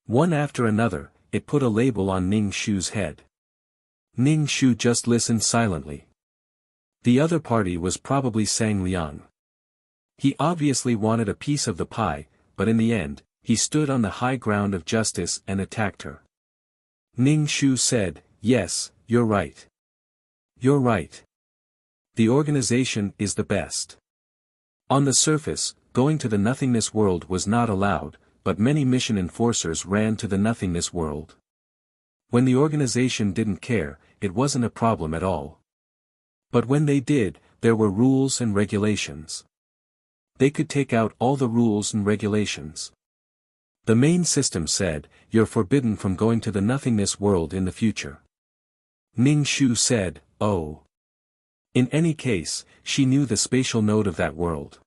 [SPEAKER 1] One after another, it put a label on Ning Shu's head. Ning Shu just listened silently. The other party was probably Sang Liang. He obviously wanted a piece of the pie, but in the end, he stood on the high ground of justice and attacked her. Ning Shu said, yes, you're right. You're right. The organization is the best. On the surface, going to the nothingness world was not allowed, but many mission enforcers ran to the nothingness world. When the organization didn't care, it wasn't a problem at all. But when they did, there were rules and regulations. They could take out all the rules and regulations. The main system said, you're forbidden from going to the nothingness world in the future. Ning Shu said, oh. In any case, she knew the spatial node of that world.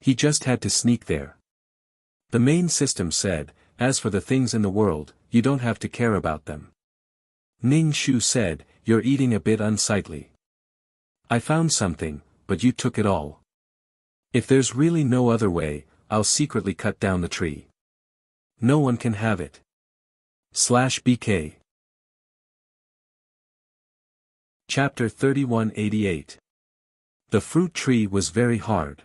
[SPEAKER 1] He just had to sneak there. The main system said, as for the things in the world, you don't have to care about them. Ning Shu said, you're eating a bit unsightly. I found something, but you took it all. If there's really no other way, I'll secretly cut down the tree. No one can have it. /BK. Chapter 3188. The fruit tree was very hard.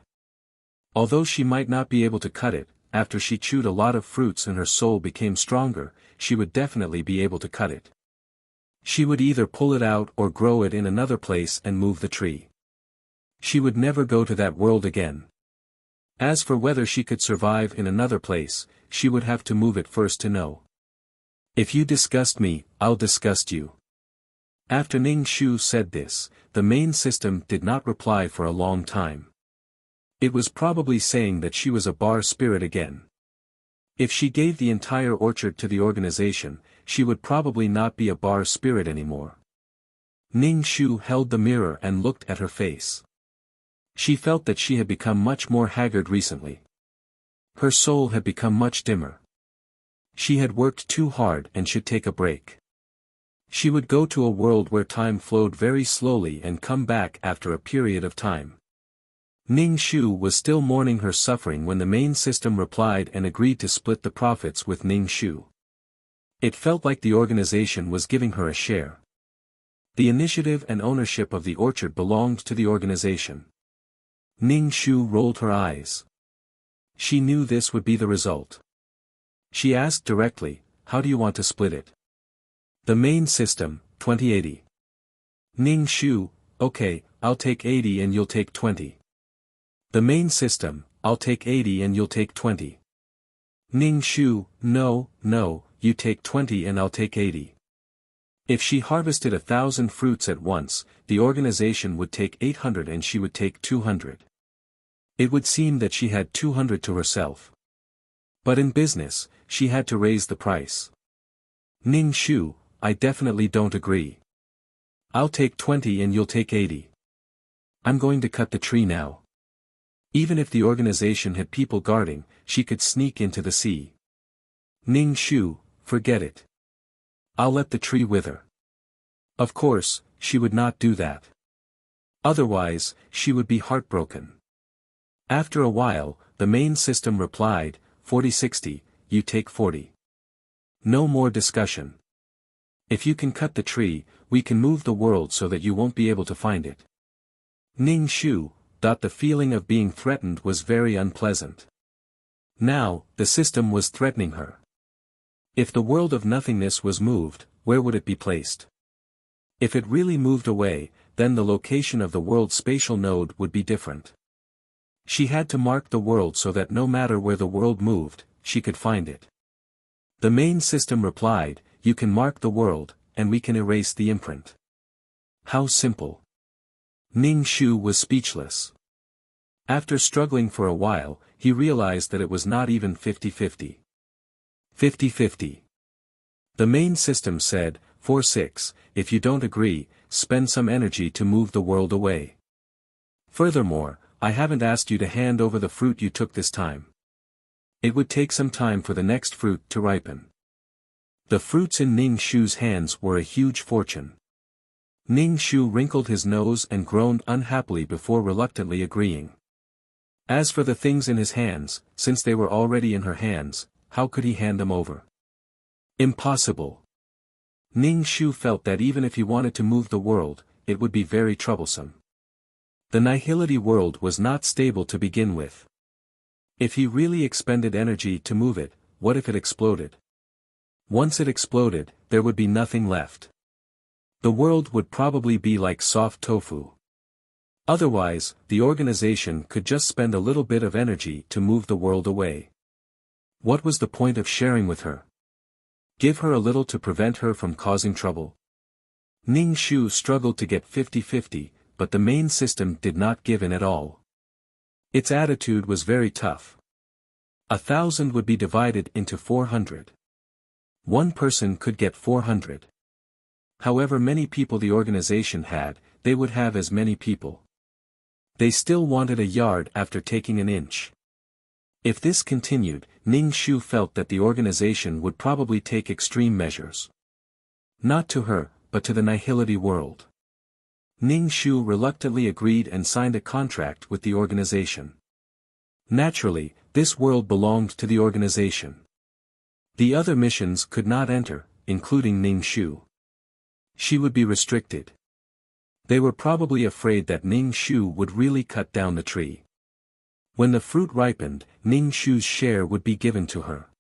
[SPEAKER 1] Although she might not be able to cut it, after she chewed a lot of fruits and her soul became stronger, she would definitely be able to cut it. She would either pull it out or grow it in another place and move the tree. She would never go to that world again. As for whether she could survive in another place, she would have to move it first to know. If you disgust me, I'll disgust you. After Ning Shu said this, the main system did not reply for a long time. It was probably saying that she was a bar spirit again. If she gave the entire orchard to the organization, she would probably not be a bar spirit anymore. Ning Shu held the mirror and looked at her face. She felt that she had become much more haggard recently. Her soul had become much dimmer. She had worked too hard and should take a break. She would go to a world where time flowed very slowly and come back after a period of time. Ning Shu was still mourning her suffering when the main system replied and agreed to split the profits with Ning Shu. It felt like the organization was giving her a share. The initiative and ownership of the orchard belonged to the organization. Ning Shu rolled her eyes. She knew this would be the result. She asked directly, "How do you want to split it?" The main system, 20/80. Ning Shu, "Okay, I'll take 80 and you'll take 20. The main system, "I'll take 80 and you'll take 20. Ning Shu, "No, you take 20 and I'll take 80. If she harvested 1,000 fruits at once, the organization would take 800 and she would take 200. It would seem that she had 200 to herself. But in business, she had to raise the price. Ning Shu, "I definitely don't agree. I'll take 20 and you'll take 80. I'm going to cut the tree now." Even if the organization had people guarding, she could sneak into the sea. Ning Shu, "Forget it. I'll let the tree wither." Of course, she would not do that. Otherwise, she would be heartbroken. After a while, the main system replied, 40/60, you take 40. No more discussion. If you can cut the tree, we can move the world so that you won't be able to find it. Ning Shu thought the feeling of being threatened was very unpleasant. Now, the system was threatening her. If the world of nothingness was moved, where would it be placed? If it really moved away, then the location of the world's spatial node would be different. She had to mark the world so that no matter where the world moved, she could find it. The main system replied, "You can mark the world, and we can erase the imprint." How simple. Ning Shu was speechless. After struggling for a while, he realized that it was not even 50/50. 50/50. The main system said, 4/6, if you don't agree, spend some energy to move the world away. Furthermore, I haven't asked you to hand over the fruit you took this time. It would take some time for the next fruit to ripen. The fruits in Ning Shu's hands were a huge fortune. Ning Shu wrinkled his nose and groaned unhappily before reluctantly agreeing. As for the things in his hands, since they were already in her hands, how could he hand them over? Impossible. Ning Shu felt that even if he wanted to move the world, it would be very troublesome. The nihility world was not stable to begin with. If he really expended energy to move it, what if it exploded? Once it exploded, there would be nothing left. The world would probably be like soft tofu. Otherwise, the organization could just spend a little bit of energy to move the world away. What was the point of sharing with her? Give her a little to prevent her from causing trouble? Ning Shu struggled to get 50/50, but the main system did not give in at all. Its attitude was very tough. 1,000 would be divided into 400. One person could get 400. However many people the organization had, they would have as many people. They still wanted a yard after taking an inch. If this continued, Ning Shu felt that the organization would probably take extreme measures. Not to her, but to the nihility world. Ning Shu reluctantly agreed and signed a contract with the organization. Naturally, this world belonged to the organization. The other missions could not enter, including Ning Shu. She would be restricted. They were probably afraid that Ning Shu would really cut down the tree. When the fruit ripened, Ning Shu's share would be given to her.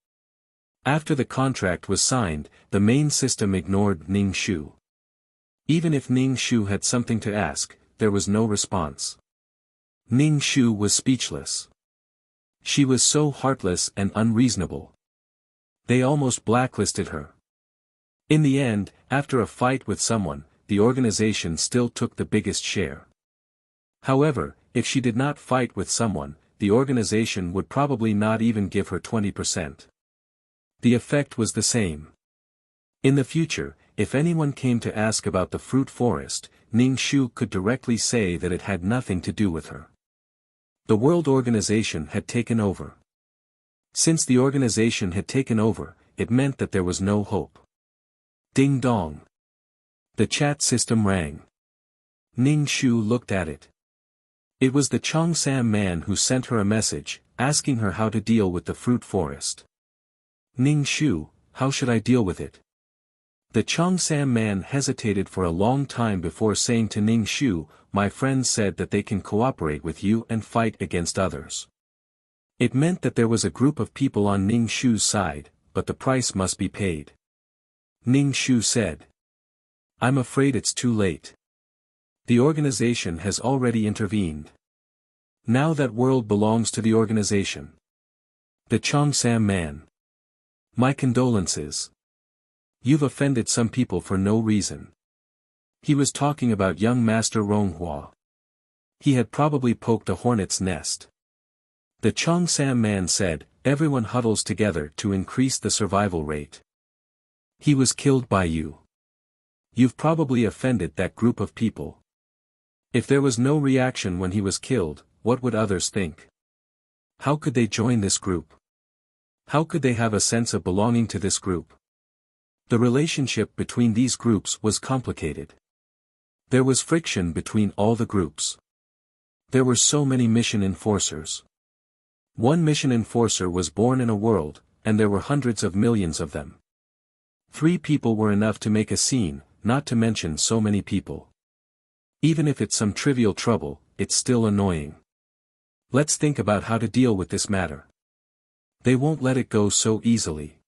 [SPEAKER 1] After the contract was signed, the main system ignored Ning Shu. Even if Ning Shu had something to ask, there was no response. Ning Shu was speechless. She was so heartless and unreasonable. They almost blacklisted her. In the end, after a fight with someone, the organization still took the biggest share. However, if she did not fight with someone, the organization would probably not even give her 20%. The effect was the same. In the future, if anyone came to ask about the fruit forest, Ning Shu could directly say that it had nothing to do with her. The World Organization had taken over. Since the organization had taken over, it meant that there was no hope. Ding dong. The chat system rang. Ning Shu looked at it. It was the Cheongsam man who sent her a message, asking her how to deal with the fruit forest. Ning Shu, how should I deal with it? The Cheongsam man hesitated for a long time before saying to Ning Shu, my friends said that they can cooperate with you and fight against others. It meant that there was a group of people on Ning Shu's side, but the price must be paid. Ning Shu said. I'm afraid it's too late. The organization has already intervened. Now that world belongs to the organization. The Cheongsam man. My condolences. You've offended some people for no reason. He was talking about young Master Ronghua. He had probably poked a hornet's nest. The Cheongsam man said, everyone huddles together to increase the survival rate. He was killed by you. You've probably offended that group of people. If there was no reaction when he was killed, what would others think? How could they join this group? How could they have a sense of belonging to this group? The relationship between these groups was complicated. There was friction between all the groups. There were so many mission enforcers. One mission enforcer was born in a world, and there were hundreds of millions of them. 3 people were enough to make a scene, not to mention so many people. Even if it's some trivial trouble, it's still annoying. Let's think about how to deal with this matter. They won't let it go so easily.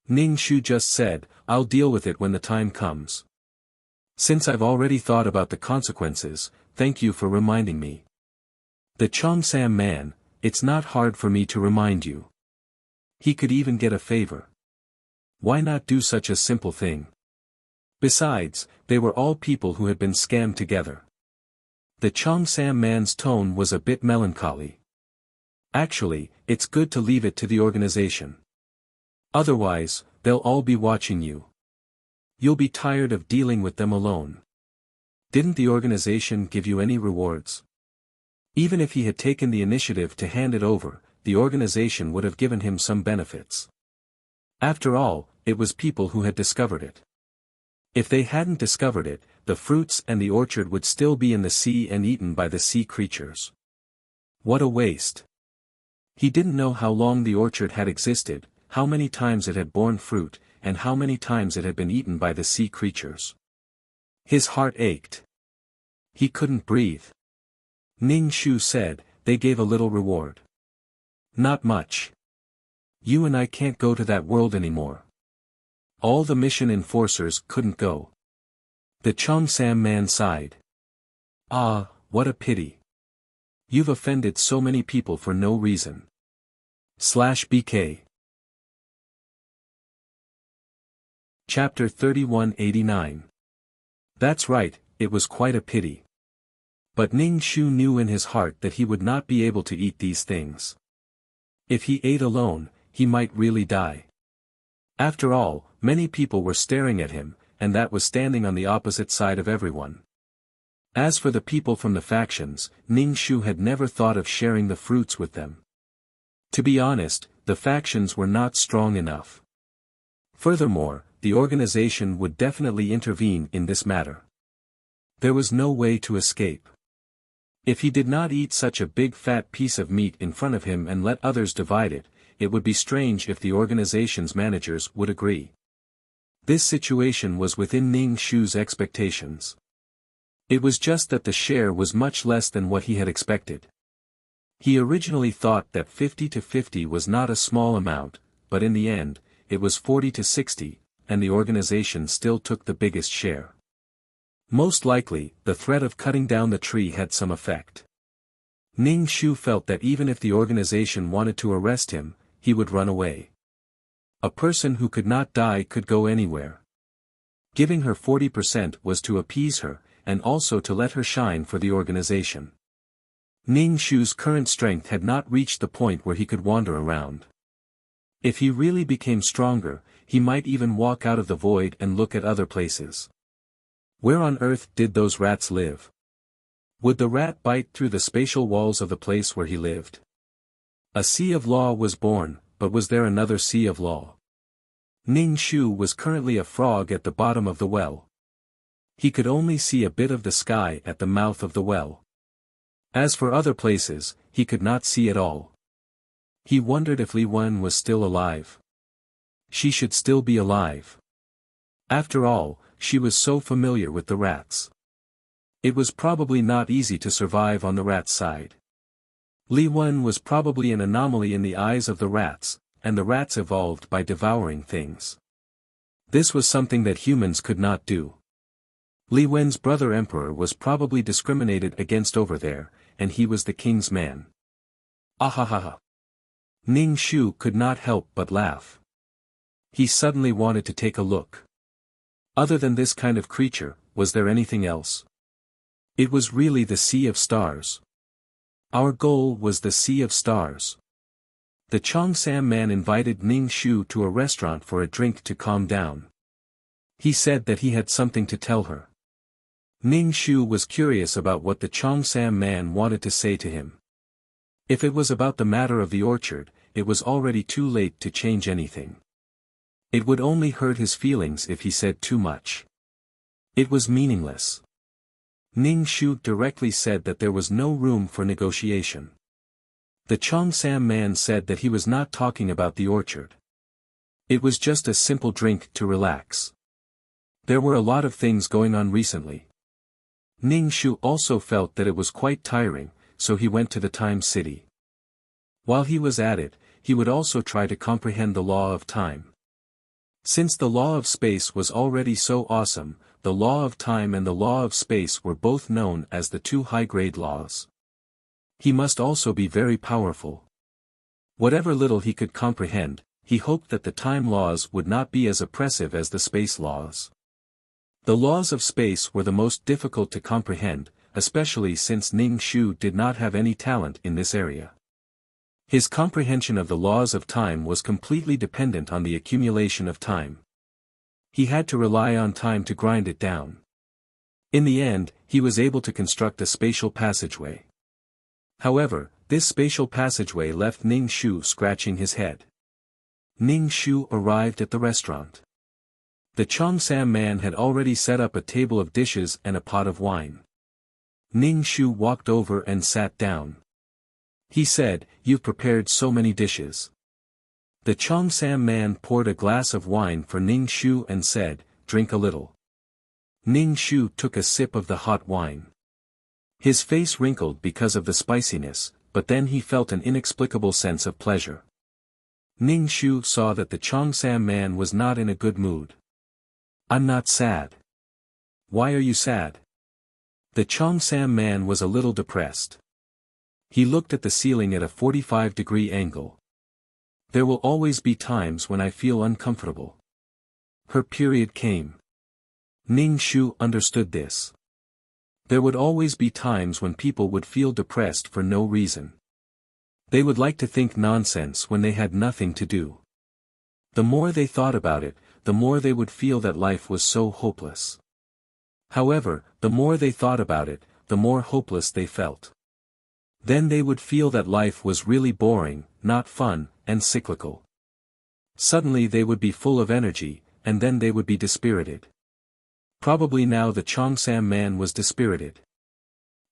[SPEAKER 1] Ning Shu just said, I'll deal with it when the time comes. Since I've already thought about the consequences, thank you for reminding me. The Cheongsam man, it's not hard for me to remind you. He could even get a favor. Why not do such a simple thing? Besides, they were all people who had been scammed together. The Cheongsam man's tone was a bit melancholy. Actually, it's good to leave it to the organization. Otherwise, they'll all be watching you. You'll be tired of dealing with them alone. Didn't the organization give you any rewards? Even if he had taken the initiative to hand it over, the organization would have given him some benefits. After all, it was people who had discovered it. If they hadn't discovered it, the fruits and the orchard would still be in the sea and eaten by the sea creatures. What a waste. He didn't know how long the orchard had existed, how many times it had borne fruit, and how many times it had been eaten by the sea creatures. His heart ached. He couldn't breathe. Ning Shu said, they gave a little reward. Not much. You and I can't go to that world anymore. All the mission enforcers couldn't go. The Cheongsam man sighed. Ah, what a pity. You've offended so many people for no reason. /BK. Chapter 3189. That's right, it was quite a pity. But Ning Shu knew in his heart that he would not be able to eat these things. If he ate alone, he might really die. After all, many people were staring at him, and that was standing on the opposite side of everyone. As for the people from the factions, Ning Shu had never thought of sharing the fruits with them. To be honest, the factions were not strong enough. Furthermore, the organization would definitely intervene in this matter. There was no way to escape. If he did not eat such a big fat piece of meat in front of him and let others divide it, it would be strange if the organization's managers would agree. This situation was within Ning Shu's expectations. It was just that the share was much less than what he had expected. He originally thought that 50-50 was not a small amount, but in the end, it was 40-60, and the organization still took the biggest share. Most likely, the threat of cutting down the tree had some effect. Ning Shu felt that even if the organization wanted to arrest him, he would run away. A person who could not die could go anywhere. Giving her 40% was to appease her, and also to let her shine for the organization. Ning Shu's current strength had not reached the point where he could wander around. If he really became stronger, he might even walk out of the void and look at other places. Where on earth did those rats live? Would the rat bite through the spatial walls of the place where he lived? A sea of law was born, but was there another sea of law? Ning Shu was currently a frog at the bottom of the well. He could only see a bit of the sky at the mouth of the well. As for other places, he could not see at all. He wondered if Li Wen was still alive. She should still be alive. After all, she was so familiar with the rats. It was probably not easy to survive on the rat side. Li Wen was probably an anomaly in the eyes of the rats, and the rats evolved by devouring things. This was something that humans could not do. Li Wen's brother emperor was probably discriminated against over there, and he was the king's man. Ahahaha. Ning Shu could not help but laugh. He suddenly wanted to take a look. Other than this kind of creature, was there anything else? It was really the Sea of Stars. Our goal was the Sea of Stars. The Cheongsam man invited Ning Shu to a restaurant for a drink to calm down. He said that he had something to tell her. Ning Shu was curious about what the Cheongsam man wanted to say to him. If it was about the matter of the orchard, it was already too late to change anything. It would only hurt his feelings if he said too much. It was meaningless. Ning Shu directly said that there was no room for negotiation. The Cheongsam man said that he was not talking about the orchard. It was just a simple drink to relax. There were a lot of things going on recently. Ning Shu also felt that it was quite tiring, so he went to the time city. While he was at it, he would also try to comprehend the law of time. Since the law of space was already so awesome, the law of time and the law of space were both known as the two high-grade laws. He must also be very powerful. Whatever little he could comprehend, he hoped that the time laws would not be as oppressive as the space laws. The laws of space were the most difficult to comprehend, especially since Ning Shu did not have any talent in this area. His comprehension of the laws of time was completely dependent on the accumulation of time. He had to rely on time to grind it down. In the end, he was able to construct a spatial passageway. However, this spatial passageway left Ning Shu scratching his head. Ning Shu arrived at the restaurant. The Cheongsam man had already set up a table of dishes and a pot of wine. Ning Shu walked over and sat down. He said, "You've prepared so many dishes." The Cheongsam man poured a glass of wine for Ning Shu and said, "Drink a little." Ning Shu took a sip of the hot wine. His face wrinkled because of the spiciness, but then he felt an inexplicable sense of pleasure. Ning Shu saw that the Cheongsam man was not in a good mood. "I'm not sad." "Why are you sad?" The Cheongsam man was a little depressed. He looked at the ceiling at a 45-degree angle. "There will always be times when I feel uncomfortable." Her period came. Ning Shu understood this. There would always be times when people would feel depressed for no reason. They would like to think nonsense when they had nothing to do. The more they thought about it, the more they would feel that life was so hopeless. However, the more they thought about it, the more hopeless they felt. Then they would feel that life was really boring, not fun, and cyclical. Suddenly they would be full of energy, and then they would be dispirited. Probably now the Cheongsam man was dispirited.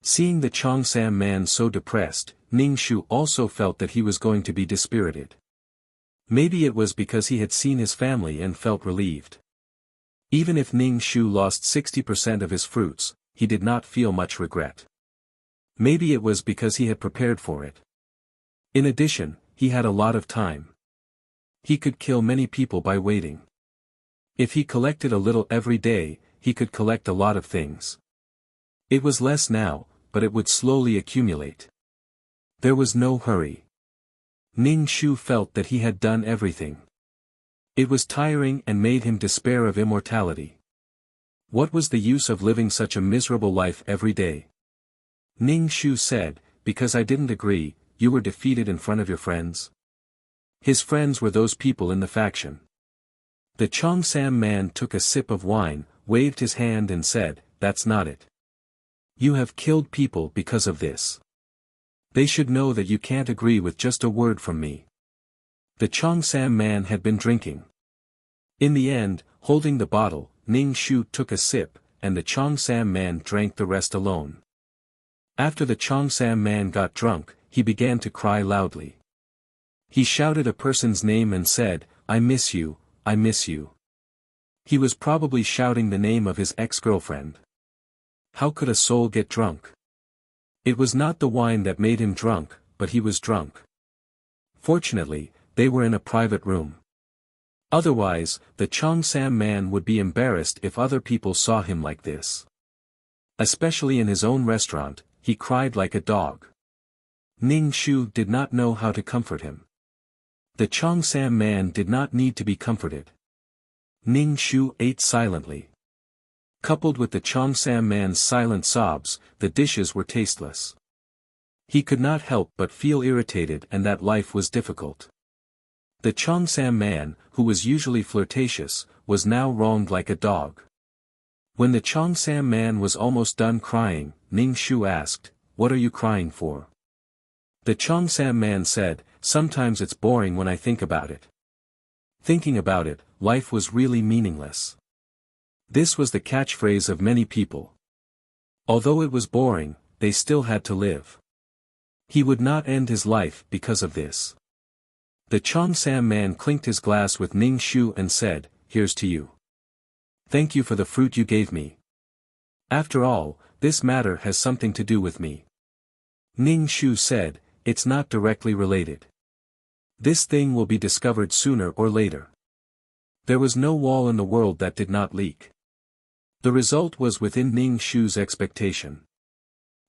[SPEAKER 1] Seeing the Cheongsam man so depressed, Ning Shu also felt that he was going to be dispirited. Maybe it was because he had seen his family and felt relieved. Even if Ning Shu lost 60% of his fruits, he did not feel much regret. Maybe it was because he had prepared for it. In addition, he had a lot of time. He could kill many people by waiting. If he collected a little every day, he could collect a lot of things. It was less now, but it would slowly accumulate. There was no hurry. Ning Shu felt that he had done everything. It was tiring and made him despair of immortality. What was the use of living such a miserable life every day? Ning Shu said, "Because I didn't agree, you were defeated in front of your friends." His friends were those people in the faction. The Cheongsam man took a sip of wine, waved his hand and said, "That's not it. You have killed people because of this. They should know that you can't agree with just a word from me." The Cheongsam man had been drinking. In the end, holding the bottle, Ning Shu took a sip, and the Cheongsam man drank the rest alone. After the Cheongsam man got drunk, he began to cry loudly. He shouted a person's name and said, "I miss you, I miss you." He was probably shouting the name of his ex-girlfriend. How could a soul get drunk? It was not the wine that made him drunk, but he was drunk. Fortunately, they were in a private room. Otherwise, the Cheongsam man would be embarrassed if other people saw him like this. Especially in his own restaurant, he cried like a dog. Ning Shu did not know how to comfort him. The Cheongsam man did not need to be comforted. Ning Shu ate silently. Coupled with the Cheongsam man's silent sobs, the dishes were tasteless. He could not help but feel irritated and that life was difficult. The Cheongsam man, who was usually flirtatious, was now wronged like a dog. When the Cheongsam man was almost done crying, Ning Shu asked, "What are you crying for?" The Cheongsam man said, "Sometimes it's boring when I think about it." Thinking about it, life was really meaningless. This was the catchphrase of many people. Although it was boring, they still had to live. He would not end his life because of this. The Cheongsam man clinked his glass with Ning Shu and said, "Here's to you. Thank you for the fruit you gave me. After all, this matter has something to do with me." Ning Shu said, "It's not directly related. This thing will be discovered sooner or later." There was no wall in the world that did not leak. The result was within Ning Shu's expectation.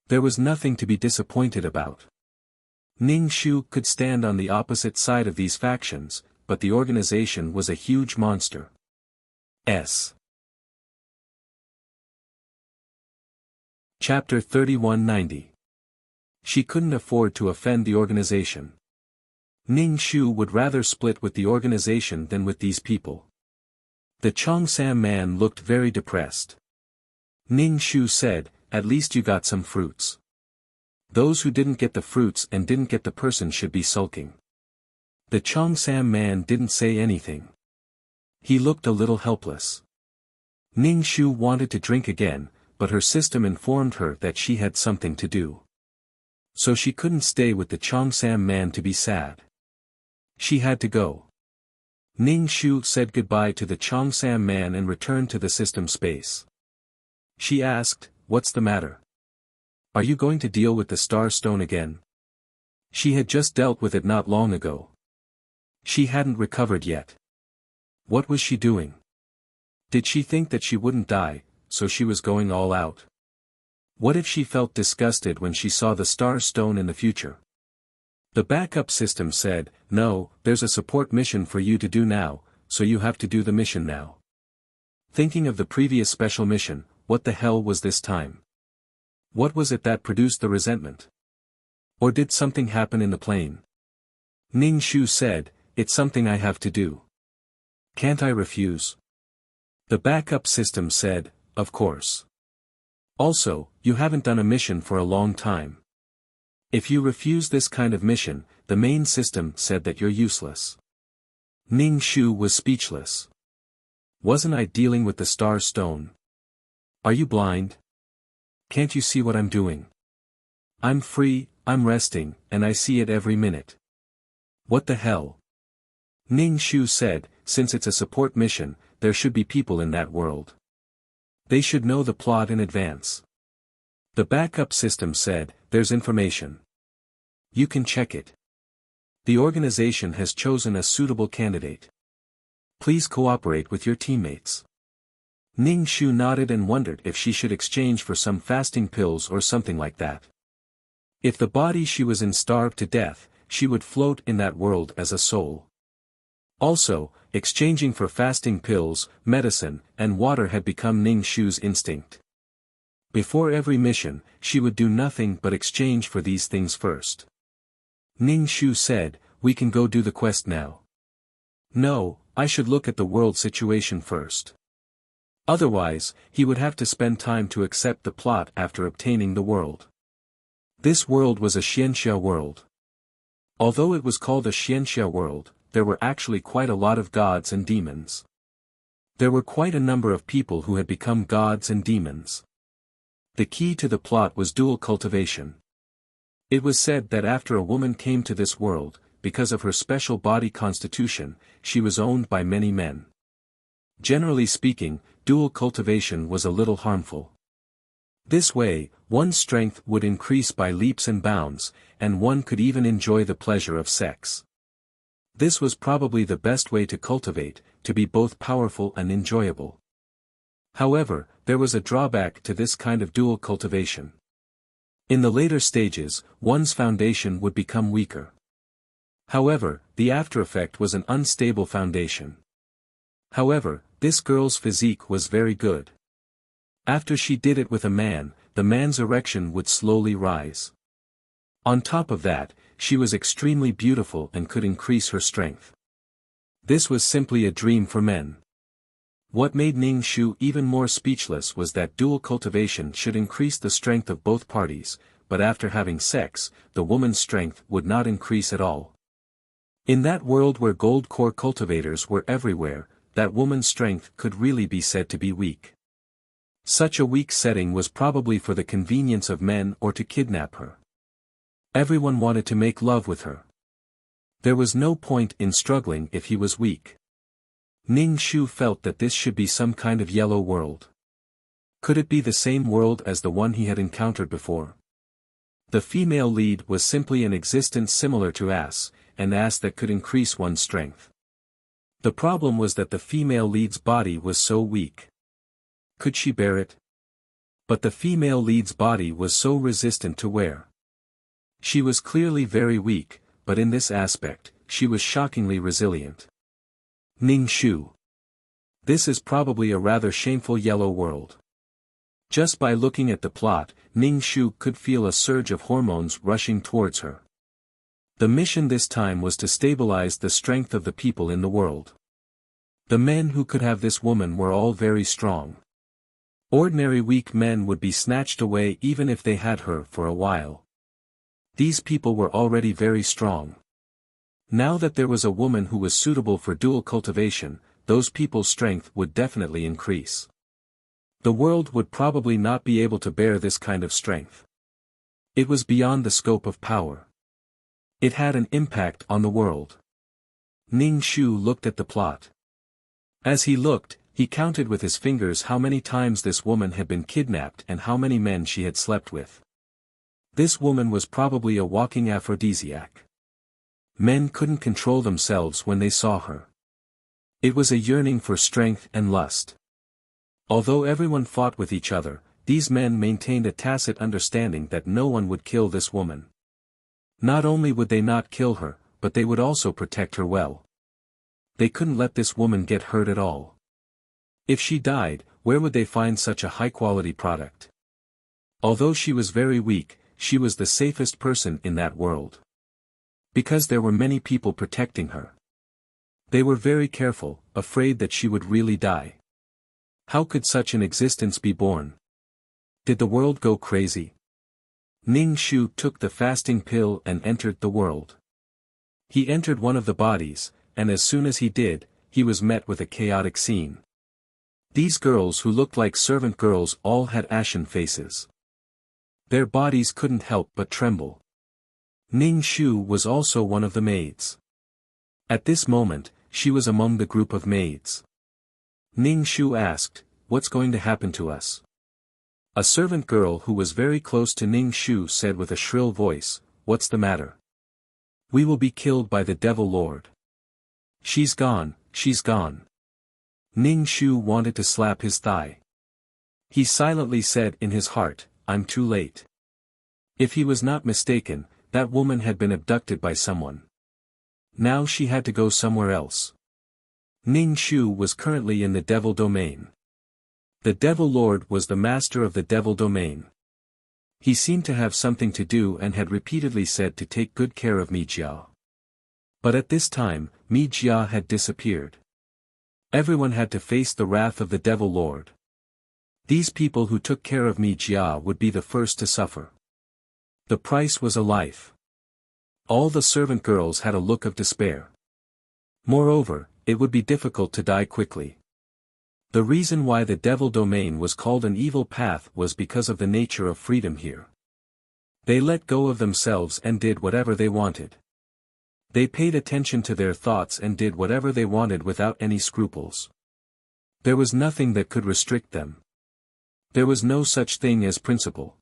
[SPEAKER 1] There was nothing to be disappointed about. Ning Shu could stand on the opposite side of these factions, but the organization was a huge monster. Chapter 3190. She couldn't afford to offend the organization. Ning Shu would rather split with the organization than with these people. The Cheongsam man looked very depressed. Ning Shu said, "At least you got some fruits. Those who didn't get the fruits and didn't get the person should be sulking." The Cheongsam man didn't say anything. He looked a little helpless. Ning Shu wanted to drink again, but her system informed her that she had something to do. So she couldn't stay with the Cheongsam man to be sad. She had to go. Ning Shu said goodbye to the Cheongsam man and returned to the system space. She asked, "What's the matter? Are you going to deal with the Star Stone again?" She had just dealt with it not long ago. She hadn't recovered yet. What was she doing? Did she think that she wouldn't die, so she was going all out? What if she felt disgusted when she saw the Star Stone in the future? The backup system said, "No, there's a support mission for you to do now, so you have to do the mission now." Thinking of the previous special mission, what the hell was this time? What was it that produced the resentment? Or did something happen in the plane? Ning Shu said, "It's something I have to do. Can't I refuse?" The backup system said, "Of course. Also, you haven't done a mission for a long time. If you refuse this kind of mission, the main system said that you're useless." Ning Shu was speechless. Wasn't I dealing with the Star Stone? Are you blind? Can't you see what I'm doing? I'm free, I'm resting, and I see it every minute. What the hell? Ning Shu said, "Since it's a support mission, there should be people in that world. They should know the plot in advance." The backup system said, "There's information. You can check it. The organization has chosen a suitable candidate. Please cooperate with your teammates." Ning Shu nodded and wondered if she should exchange for some fasting pills or something like that. If the body she was in starved to death, she would float in that world as a soul. Also, exchanging for fasting pills, medicine, and water had become Ning Shu's instinct. Before every mission, she would do nothing but exchange for these things first. Ning Shu said, "We can go do the quest now." "No, I should look at the world situation first. Otherwise, he would have to spend time to accept the plot after obtaining the world. This world was a Xianxia world. Although it was called a Xianxia world, there were actually quite a lot of gods and demons. There were quite a number of people who had become gods and demons. The key to the plot was dual cultivation. It was said that after a woman came to this world, because of her special body constitution, she was owned by many men. Generally speaking, dual cultivation was a little harmful. This way, one's strength would increase by leaps and bounds, and one could even enjoy the pleasure of sex. This was probably the best way to cultivate, to be both powerful and enjoyable. However, there was a drawback to this kind of dual cultivation. In the later stages, one's foundation would become weaker. However, the after effect was an unstable foundation. However, this girl's physique was very good. After she did it with a man, the man's erection would slowly rise. On top of that, she was extremely beautiful and could increase her strength. This was simply a dream for men. What made Ning Shu even more speechless was that dual cultivation should increase the strength of both parties, but after having sex, the woman's strength would not increase at all. In that world where gold core cultivators were everywhere, that woman's strength could really be said to be weak. Such a weak setting was probably for the convenience of men or to kidnap her. Everyone wanted to make love with her. There was no point in struggling if he was weak. Ning Shu felt that this should be some kind of yellow world. Could it be the same world as the one he had encountered before? The female lead was simply an existence similar to an ass that could increase one's strength. The problem was that the female lead's body was so weak. Could she bear it? But the female lead's body was so resistant to wear. She was clearly very weak, but in this aspect, she was shockingly resilient. Ning Shu. This is probably a rather shameful yellow world. Just by looking at the plot, Ning Shu could feel a surge of hormones rushing towards her. The mission this time was to stabilize the strength of the people in the world. The men who could have this woman were all very strong. Ordinary weak men would be snatched away even if they had her for a while. These people were already very strong. Now that there was a woman who was suitable for dual cultivation, those people's strength would definitely increase. The world would probably not be able to bear this kind of strength. It was beyond the scope of power. It had an impact on the world. Ning Shu looked at the plot. As he looked, he counted with his fingers how many times this woman had been kidnapped and how many men she had slept with. This woman was probably a walking aphrodisiac. Men couldn't control themselves when they saw her. It was a yearning for strength and lust. Although everyone fought with each other, these men maintained a tacit understanding that no one would kill this woman. Not only would they not kill her, but they would also protect her well. They couldn't let this woman get hurt at all. If she died, where would they find such a high-quality product? Although she was very weak, she was the safest person in that world. Because there were many people protecting her. They were very careful, afraid that she would really die. How could such an existence be born? Did the world go crazy? Ning Shu took the fasting pill and entered the world. He entered one of the bodies, and as soon as he did, he was met with a chaotic scene. These girls who looked like servant girls all had ashen faces. Their bodies couldn't help but tremble. Ning Shu was also one of the maids. At this moment, she was among the group of maids. Ning Shu asked, "What's going to happen to us?" A servant girl who was very close to Ning Shu said with a shrill voice, "What's the matter?" "We will be killed by the Devil Lord." "She's gone, she's gone." Ning Shu wanted to slap his thigh. He silently said in his heart, "I'm too late." If he was not mistaken, that woman had been abducted by someone. Now she had to go somewhere else. Ning Shu was currently in the Devil Domain. The Devil Lord was the master of the Devil Domain. He seemed to have something to do and had repeatedly said to take good care of Mi Jia. But at this time, Mi Jia had disappeared. Everyone had to face the wrath of the Devil Lord. These people who took care of me Jia would be the first to suffer. The price was a life. All the servant girls had a look of despair. Moreover, it would be difficult to die quickly. The reason why the Devil Domain was called an evil path was because of the nature of freedom here. They let go of themselves and did whatever they wanted. They paid attention to their thoughts and did whatever they wanted without any scruples. There was nothing that could restrict them. There was no such thing as principle.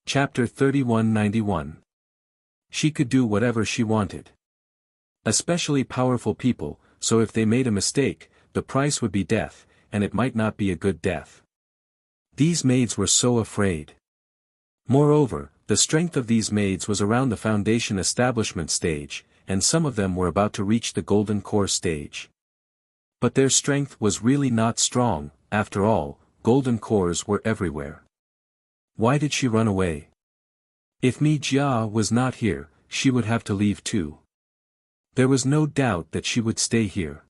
[SPEAKER 1] Chapter 3191. She could do whatever she wanted. Especially powerful people, so if they made a mistake, the price would be death, and it might not be a good death. These maids were so afraid. Moreover, the strength of these maids was around the foundation establishment stage, and some of them were about to reach the golden core stage. But their strength was really not strong. After all, golden cores were everywhere. Why did she run away? If Mi Jia was not here, she would have to leave too. There was no doubt that she would stay here.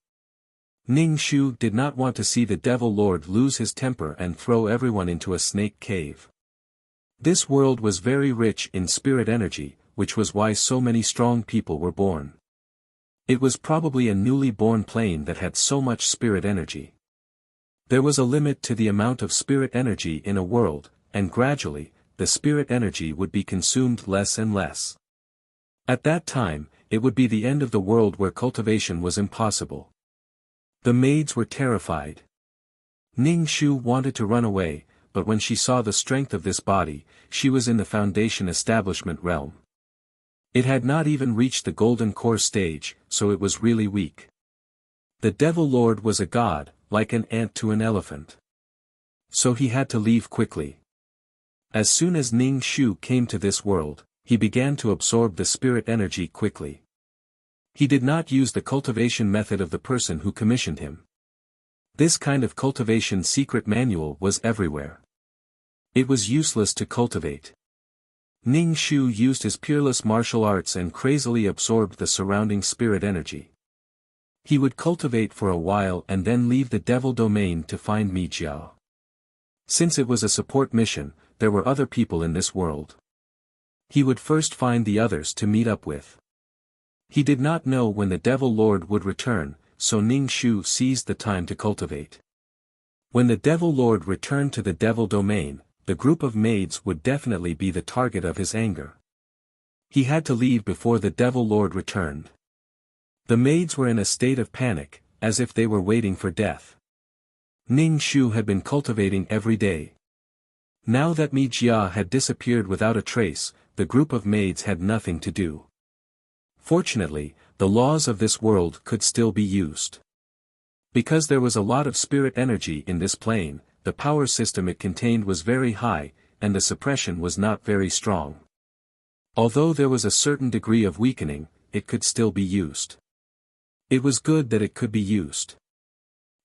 [SPEAKER 1] Ning Shu did not want to see the Devil Lord lose his temper and throw everyone into a snake cave. This world was very rich in spirit energy, which was why so many strong people were born. It was probably a newly born plane that had so much spirit energy. There was a limit to the amount of spirit energy in a world, and gradually, the spirit energy would be consumed less and less. At that time, it would be the end of the world where cultivation was impossible. The maids were terrified. Ning Shu wanted to run away, but when she saw the strength of this body, she was in the foundation establishment realm. It had not even reached the golden core stage, so it was really weak. The Devil Lord was a god, like an ant to an elephant. So he had to leave quickly. As soon as Ning Shu came to this world, he began to absorb the spirit energy quickly. He did not use the cultivation method of the person who commissioned him. This kind of cultivation secret manual was everywhere. It was useless to cultivate. Ning Shu used his peerless martial arts and crazily absorbed the surrounding spirit energy. He would cultivate for a while and then leave the Devil Domain to find Mi Jiao. Since it was a support mission, there were other people in this world. He would first find the others to meet up with. He did not know when the Devil Lord would return, so Ning Shu seized the time to cultivate. When the Devil Lord returned to the Devil Domain, the group of maids would definitely be the target of his anger. He had to leave before the Devil Lord returned. The maids were in a state of panic, as if they were waiting for death. Ning Shu had been cultivating every day. Now that Mi Jia had disappeared without a trace, the group of maids had nothing to do. Fortunately, the laws of this world could still be used. Because there was a lot of spirit energy in this plane, the power system it contained was very high, and the suppression was not very strong. Although there was a certain degree of weakening, it could still be used. It was good that it could be used.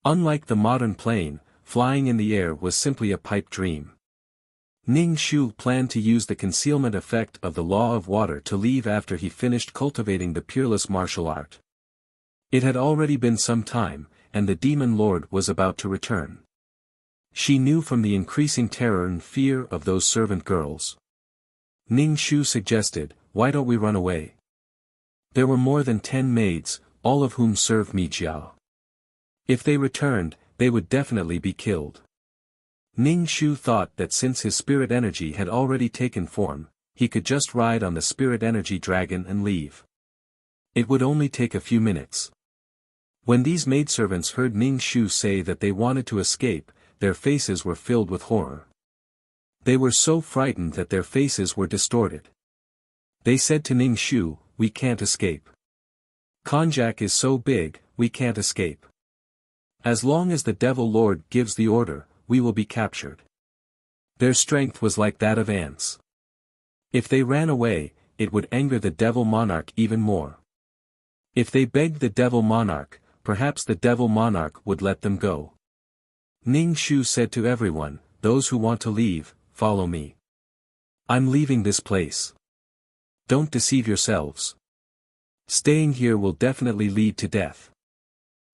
[SPEAKER 1] Unlike the modern plane, flying in the air was simply a pipe dream. Ning Shu planned to use the concealment effect of the law of water to leave after he finished cultivating the peerless martial art. It had already been some time, and the Demon Lord was about to return. She knew from the increasing terror and fear of those servant girls. Ning Shu suggested, "Why don't we run away?" There were more than 10 maids, all of whom served Mi Jiao. If they returned, they would definitely be killed. Ning Shu thought that since his spirit energy had already taken form, he could just ride on the spirit energy dragon and leave. It would only take a few minutes. When these maidservants heard Ning Shu say that they wanted to escape, their faces were filled with horror. They were so frightened that their faces were distorted. They said to Ning Shu, "We can't escape. Konjac is so big, we can't escape. As long as the Devil Lord gives the order, we will be captured." Their strength was like that of ants. If they ran away, it would anger the Devil Monarch even more. If they begged the Devil Monarch, perhaps the Devil Monarch would let them go. Ning Shu said to everyone, "Those who want to leave, follow me. I'm leaving this place. Don't deceive yourselves. Staying here will definitely lead to death.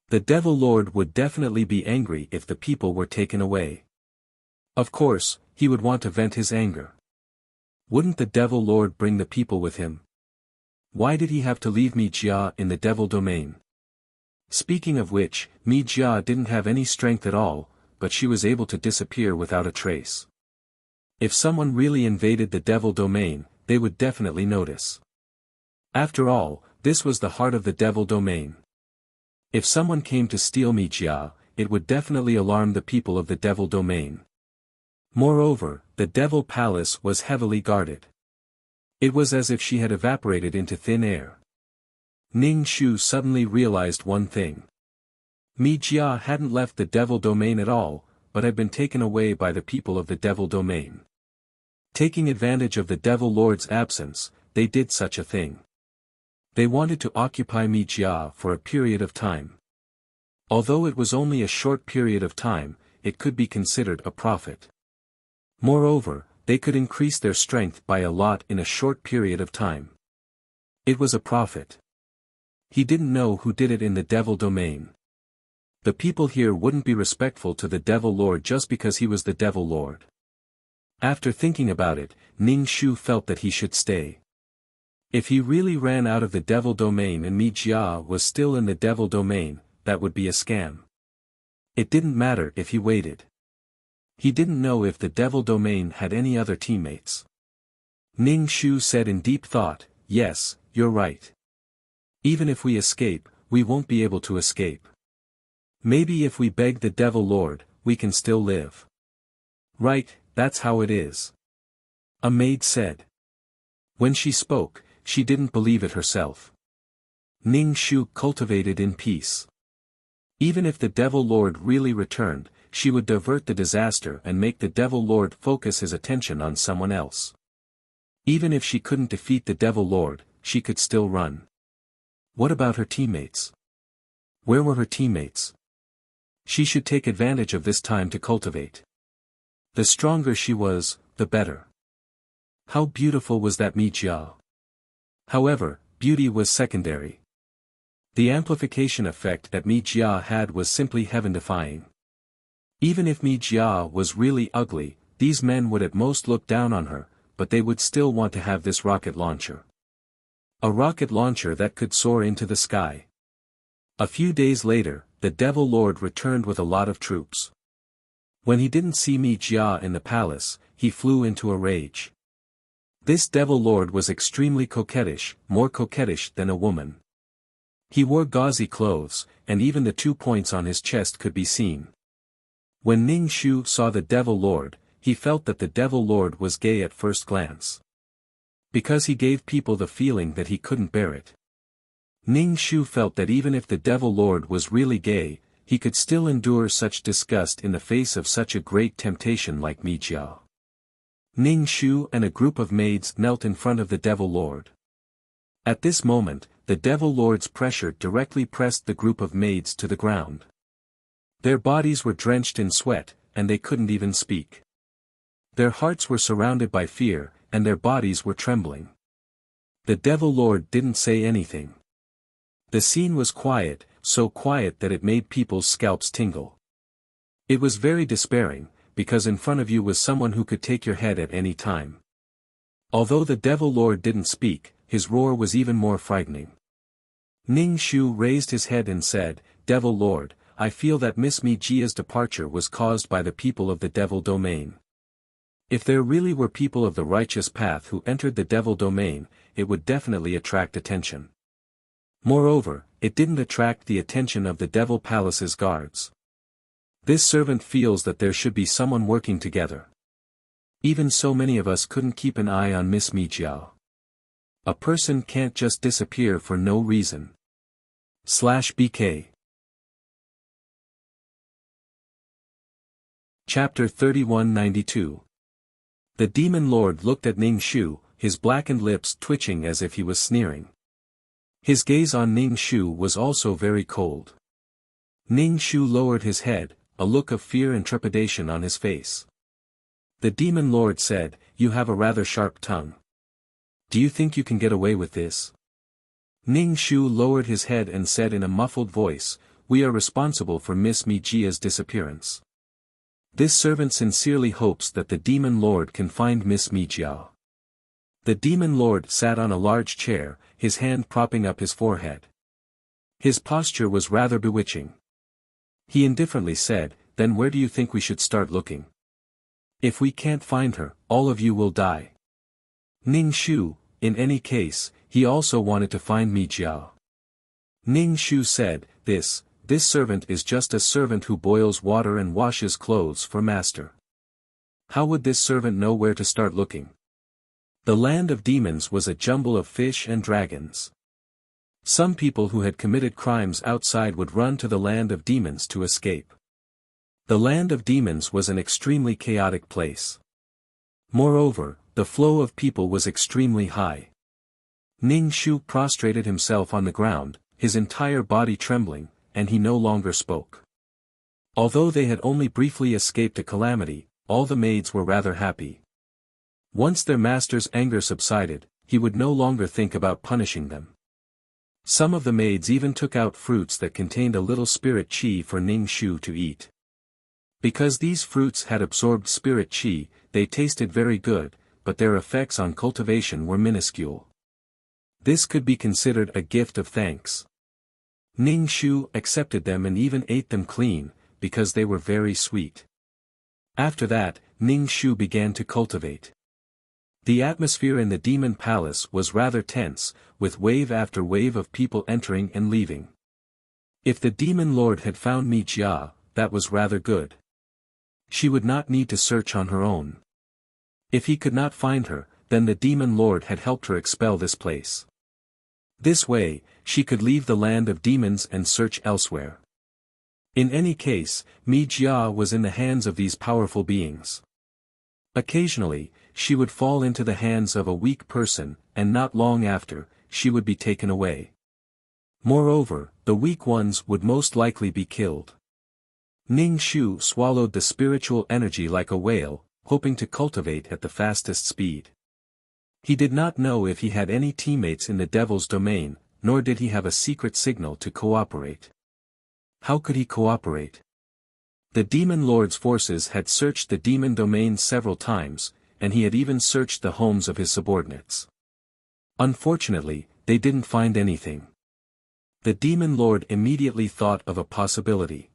[SPEAKER 1] The Devil Lord would definitely be angry if the people were taken away. Of course, he would want to vent his anger. Wouldn't the Devil Lord bring the people with him? Why did he have to leave Mi Jia in the Devil Domain? Speaking of which, Mi Jia didn't have any strength at all, but she was able to disappear without a trace. If someone really invaded the Devil Domain, they would definitely notice. After all, this was the heart of the Devil Domain. If someone came to steal Mi Jia, it would definitely alarm the people of the Devil Domain. Moreover, the Devil Palace was heavily guarded. It was as if she had evaporated into thin air. Ning Shu suddenly realized one thing. Mi Jia hadn't left the Devil Domain at all, but had been taken away by the people of the Devil Domain. Taking advantage of the Devil Lord's absence, they did such a thing. They wanted to occupy Mi Jia for a period of time. Although it was only a short period of time, it could be considered a profit. Moreover, they could increase their strength by a lot in a short period of time. It was a profit. He didn't know who did it in the Devil Domain. The people here wouldn't be respectful to the Devil Lord just because he was the Devil Lord. After thinking about it, Ning Shu felt that he should stay. If he really ran out of the Devil Domain and Mi Jia was still in the Devil Domain, that would be a scam. It didn't matter if he waited. He didn't know if the Devil Domain had any other teammates. Ning Shu said in deep thought, "Yes, you're right. Even if we escape, we won't be able to escape. Maybe if we beg the Devil Lord, we can still live." "Right, that's how it is," a maid said. When she spoke, she didn't believe it herself. Ning Shu cultivated in peace. Even if the Devil Lord really returned, she would divert the disaster and make the Devil Lord focus his attention on someone else. Even if she couldn't defeat the Devil Lord, she could still run. What about her teammates? Where were her teammates? She should take advantage of this time to cultivate. The stronger she was, the better. How beautiful was that Mi Jia? However, beauty was secondary. The amplification effect that Mi Jia had was simply heaven-defying. Even if Mi Jia was really ugly, these men would at most look down on her, but they would still want to have this rocket launcher. A rocket launcher that could soar into the sky. A few days later, the Devil Lord returned with a lot of troops. When he didn't see Mi Jia in the palace, he flew into a rage. This Devil Lord was extremely coquettish, more coquettish than a woman. He wore gauzy clothes, and even the 2 points on his chest could be seen. When Ning Shu saw the Devil Lord, he felt that the Devil Lord was gay at first glance. Because he gave people the feeling that he couldn't bear it. Ning Shu felt that even if the Devil Lord was really gay, he could still endure such disgust in the face of such a great temptation like Mi Jia. Ning Shu and a group of maids knelt in front of the Devil Lord. At this moment, the Devil Lord's pressure directly pressed the group of maids to the ground. Their bodies were drenched in sweat, and they couldn't even speak. Their hearts were surrounded by fear, and their bodies were trembling. The Devil Lord didn't say anything. The scene was quiet, so quiet that it made people's scalps tingle. It was very despairing, because in front of you was someone who could take your head at any time. Although the Devil Lord didn't speak, his roar was even more frightening. Ning Shu raised his head and said, "Devil Lord, I feel that Miss Mi Jia's departure was caused by the people of the Devil Domain. If there really were people of the righteous path who entered the Devil Domain, it would definitely attract attention. Moreover, it didn't attract the attention of the Devil Palace's guards. This servant feels that there should be someone working together. Even so many of us couldn't keep an eye on Miss Mi Jia. A person can't just disappear for no reason. /BK Chapter 3192. The Demon Lord looked at Ning Shu, his blackened lips twitching as if he was sneering. His gaze on Ning Shu was also very cold. Ning Shu lowered his head, a look of fear and trepidation on his face. The Demon Lord said, "You have a rather sharp tongue. Do you think you can get away with this?" Ning Shu lowered his head and said in a muffled voice, "We are responsible for Miss Mijia's disappearance. This servant sincerely hopes that the Demon Lord can find Miss Mijia." The Demon Lord sat on a large chair, his hand propping up his forehead. His posture was rather bewitching. He indifferently said, "Then where do you think we should start looking? If we can't find her, all of you will die." Ning Shu, in any case, he also wanted to find Mijia. Ning Shu said, This servant is just a servant who boils water and washes clothes for master. How would this servant know where to start looking? The land of demons was a jumble of fish and dragons. Some people who had committed crimes outside would run to the land of demons to escape. The land of demons was an extremely chaotic place. Moreover, the flow of people was extremely high. Ning Shu prostrated himself on the ground, his entire body trembling, and he no longer spoke. Although they had only briefly escaped a calamity, all the maids were rather happy. Once their master's anger subsided, he would no longer think about punishing them. Some of the maids even took out fruits that contained a little spirit qi for Ning Shu to eat. Because these fruits had absorbed spirit qi, they tasted very good, but their effects on cultivation were minuscule. This could be considered a gift of thanks. Ning Shu accepted them and even ate them clean, because they were very sweet. After that, Ning Shu began to cultivate. The atmosphere in the demon palace was rather tense, with wave after wave of people entering and leaving. If the demon lord had found Mijia, that was rather good. She would not need to search on her own. If he could not find her, then the demon lord had helped her expel this place. This way, she could leave the land of demons and search elsewhere. In any case, Mijia was in the hands of these powerful beings. Occasionally, she would fall into the hands of a weak person, and not long after, she would be taken away. Moreover, the weak ones would most likely be killed. Ning Shu swallowed the spiritual energy like a whale, hoping to cultivate at the fastest speed. He did not know if he had any teammates in the devil's domain, nor did he have a secret signal to cooperate. How could he cooperate? The demon lord's forces had searched the demon domain several times, and he had even searched the homes of his subordinates. Unfortunately, they didn't find anything. The demon lord immediately thought of a possibility.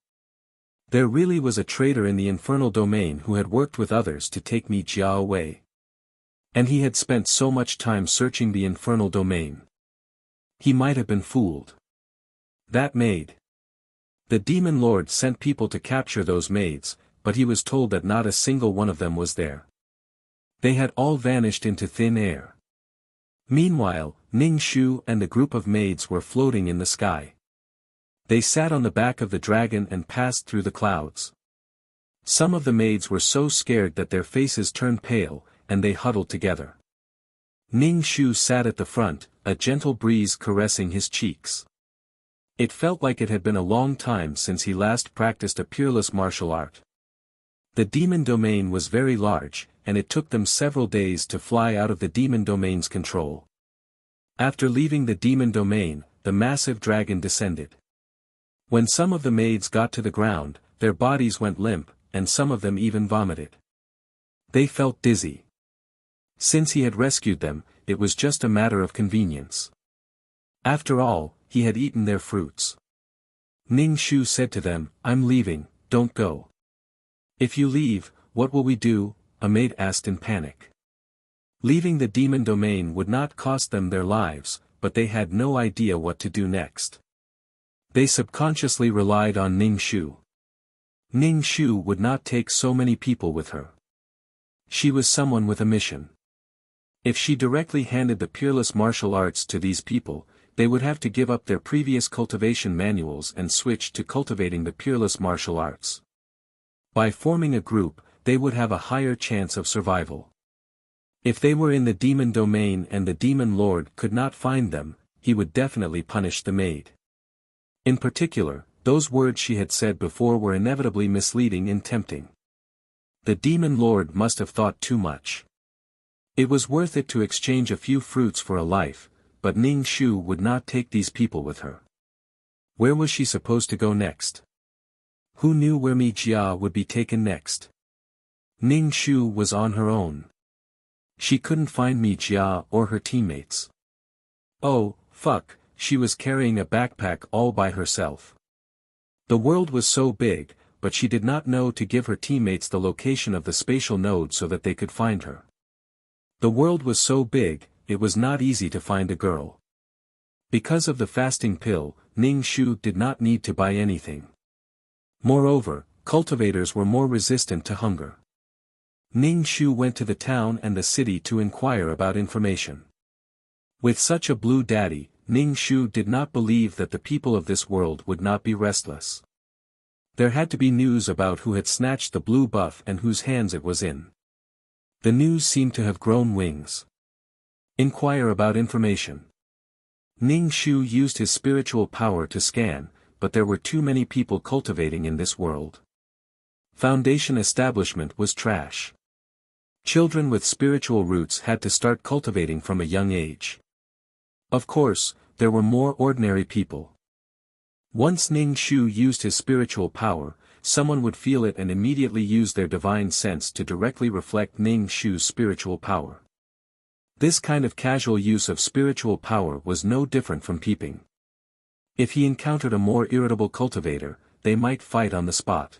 [SPEAKER 1] There really was a traitor in the infernal domain who had worked with others to take Mijia away. And he had spent so much time searching the infernal domain. He might have been fooled. That maid. The demon lord sent people to capture those maids, but he was told that not a single one of them was there. They had all vanished into thin air. Meanwhile, Ning Shu and the group of maids were floating in the sky. They sat on the back of the dragon and passed through the clouds. Some of the maids were so scared that their faces turned pale, and they huddled together. Ning Shu sat at the front, a gentle breeze caressing his cheeks. It felt like it had been a long time since he last practiced a peerless martial art. The demon domain was very large, and it took them several days to fly out of the demon domain's control. After leaving the demon domain, the massive dragon descended. When some of the maids got to the ground, their bodies went limp, and some of them even vomited. They felt dizzy. Since he had rescued them, it was just a matter of convenience. After all, he had eaten their fruits. Ning Shu said to them, "I'm leaving, don't go." "If you leave, what will we do?" a maid asked in panic. Leaving the demon domain would not cost them their lives, but they had no idea what to do next. They subconsciously relied on Ning Shu. Ning Shu would not take so many people with her. She was someone with a mission. If she directly handed the peerless martial arts to these people, they would have to give up their previous cultivation manuals and switch to cultivating the peerless martial arts. By forming a group, they would have a higher chance of survival. If they were in the demon domain and the demon lord could not find them, he would definitely punish the maid. In particular, those words she had said before were inevitably misleading and tempting. The demon lord must have thought too much. It was worth it to exchange a few fruits for a life, but Ning Shu would not take these people with her. Where was she supposed to go next? Who knew where Mi Jia would be taken next? Ning Shu was on her own. She couldn't find Mi Jia or her teammates. Oh, fuck, she was carrying a backpack all by herself. The world was so big, but she did not know to give her teammates the location of the spatial node so that they could find her. The world was so big, it was not easy to find a girl. Because of the fasting pill, Ning Shu did not need to buy anything. Moreover, cultivators were more resistant to hunger. Ning Shu went to the town and the city to inquire about information. With such a blue daddy, Ning Shu did not believe that the people of this world would not be restless. There had to be news about who had snatched the blue buff and whose hands it was in. The news seemed to have grown wings. Inquire about information. Ning Shu used his spiritual power to scan, but there were too many people cultivating in this world. Foundation establishment was trash. Children with spiritual roots had to start cultivating from a young age. Of course, there were more ordinary people. Once Ning Shu used his spiritual power, someone would feel it and immediately use their divine sense to directly reflect Ning Shu's spiritual power. This kind of casual use of spiritual power was no different from peeping. If he encountered a more irritable cultivator, they might fight on the spot.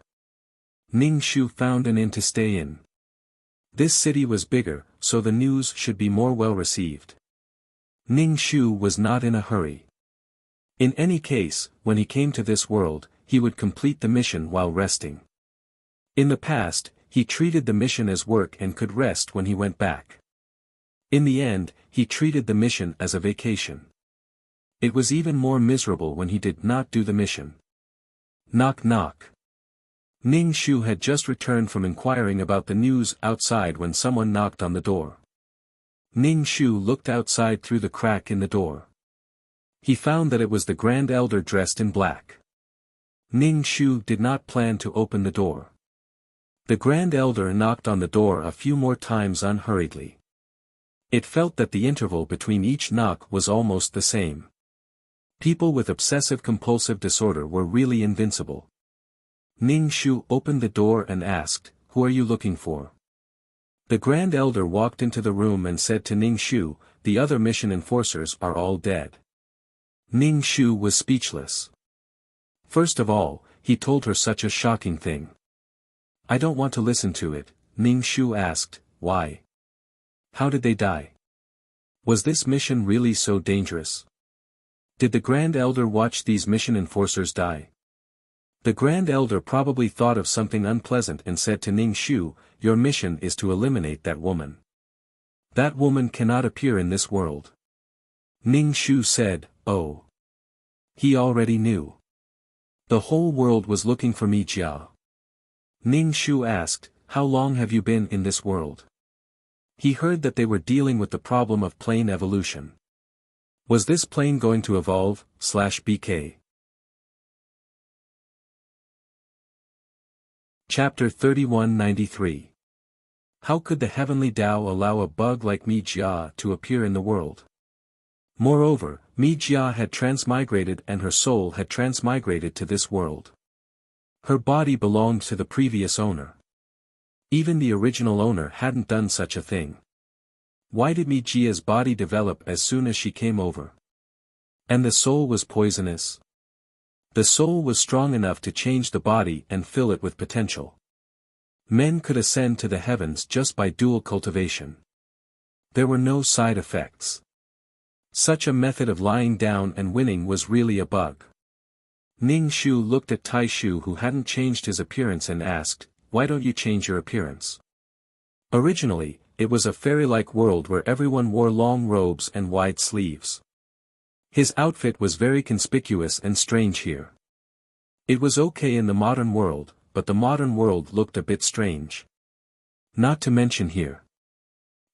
[SPEAKER 1] Ning Shu found an inn to stay in. This city was bigger, so the news should be more well received. Ning Shu was not in a hurry. In any case, when he came to this world, he would complete the mission while resting. In the past, he treated the mission as work and could rest when he went back. In the end, he treated the mission as a vacation. It was even more miserable when he did not do the mission. Knock knock. Ning Shu had just returned from inquiring about the news outside when someone knocked on the door. Ning Shu looked outside through the crack in the door. He found that it was the Grand Elder dressed in black. Ning Shu did not plan to open the door. The Grand Elder knocked on the door a few more times unhurriedly. It felt that the interval between each knock was almost the same. People with obsessive-compulsive disorder were really invincible. Ning Shu opened the door and asked, "Who are you looking for?" The Grand Elder walked into the room and said to Ning Shu, "The other mission enforcers are all dead." Ning Shu was speechless. First of all, he told her such a shocking thing. "I don't want to listen to it," Ning Shu asked, "Why? How did they die? Was this mission really so dangerous? Did the Grand Elder watch these mission enforcers die?" The Grand Elder probably thought of something unpleasant and said to Ning Shu, "Your mission is to eliminate that woman. That woman cannot appear in this world." Ning Shu said, "Oh." He already knew. The whole world was looking for Mi Jia. Ning Shu asked, "How long have you been in this world?" He heard that they were dealing with the problem of plane evolution. Was this plane going to evolve/BK? Chapter 3193. How could the heavenly Tao allow a bug like Mi Jia to appear in the world? Moreover, Mi Jia had transmigrated and her soul had transmigrated to this world. Her body belonged to the previous owner. Even the original owner hadn't done such a thing. Why did Mi Jia's body develop as soon as she came over? And the soul was poisonous? The soul was strong enough to change the body and fill it with potential. Men could ascend to the heavens just by dual cultivation. There were no side effects. Such a method of lying down and winning was really a bug. Ning Shu looked at Tai Shu, who hadn't changed his appearance, and asked, "Why don't you change your appearance?" Originally, it was a fairy-like world where everyone wore long robes and wide sleeves. His outfit was very conspicuous and strange here. It was okay in the modern world, but the modern world looked a bit strange. Not to mention here.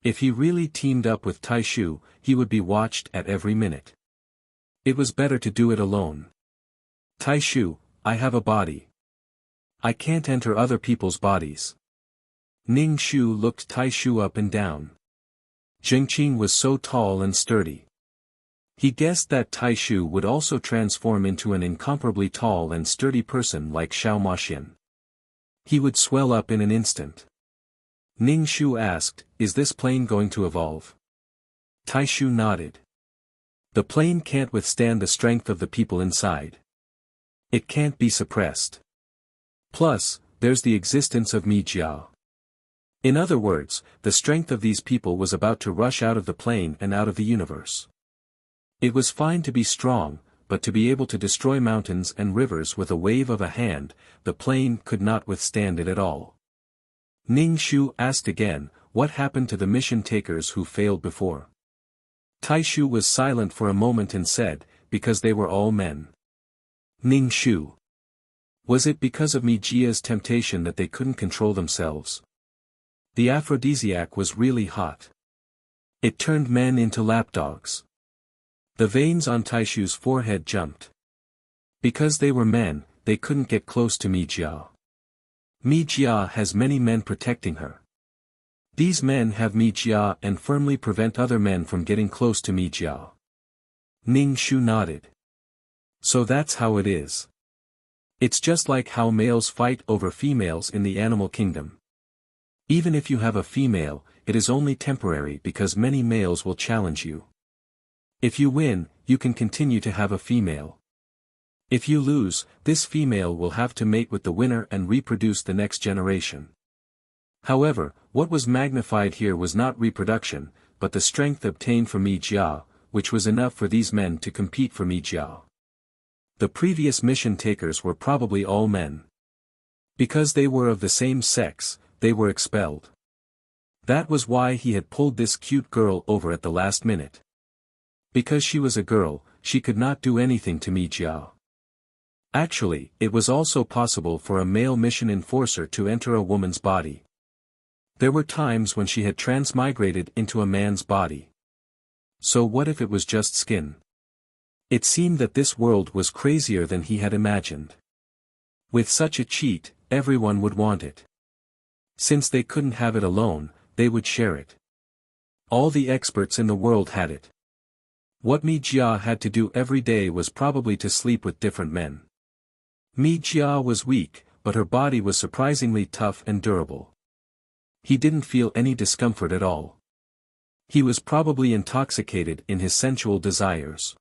[SPEAKER 1] If he really teamed up with Tai Shu, he would be watched at every minute. It was better to do it alone. Tai Shu, I have a body. I can't enter other people's bodies. Ning Shu looked Tai Shu up and down. Zhengqing was so tall and sturdy. He guessed that Taishu would also transform into an incomparably tall and sturdy person like Xiao Maxian. He would swell up in an instant. Ning Shu asked, "Is this plane going to evolve?" Taishu nodded. "The plane can't withstand the strength of the people inside. It can't be suppressed. Plus, there's the existence of Mi Jia." In other words, the strength of these people was about to rush out of the plane and out of the universe. It was fine to be strong, but to be able to destroy mountains and rivers with a wave of a hand, the plane could not withstand it at all. Ning Shu asked again, "What happened to the mission takers who failed before?" Taishu was silent for a moment and said, "Because they were all men." Ning Shu. Was it because of Mi Jia's temptation that they couldn't control themselves? The aphrodisiac was really hot. It turned men into lapdogs. The veins on Taishu's forehead jumped. Because they were men, they couldn't get close to Mi Jia. Mi Jia has many men protecting her. These men have Mi Jia and firmly prevent other men from getting close to Mi Jia. Ning Shu nodded. So that's how it is. It's just like how males fight over females in the animal kingdom. Even if you have a female, it is only temporary because many males will challenge you. If you win, you can continue to have a female. If you lose, this female will have to mate with the winner and reproduce the next generation. However, what was magnified here was not reproduction, but the strength obtained from Mi Jia, which was enough for these men to compete for Mi Jia. The previous mission takers were probably all men. Because they were of the same sex, they were expelled. That was why he had pulled this cute girl over at the last minute. Because she was a girl, she could not do anything to Mi Jia. Actually, it was also possible for a male mission enforcer to enter a woman's body. There were times when she had transmigrated into a man's body. So what if it was just skin? It seemed that this world was crazier than he had imagined. With such a cheat, everyone would want it. Since they couldn't have it alone, they would share it. All the experts in the world had it. What Mi Jia had to do every day was probably to sleep with different men. Mi Jia was weak, but her body was surprisingly tough and durable. He didn't feel any discomfort at all. He was probably intoxicated in his sensual desires.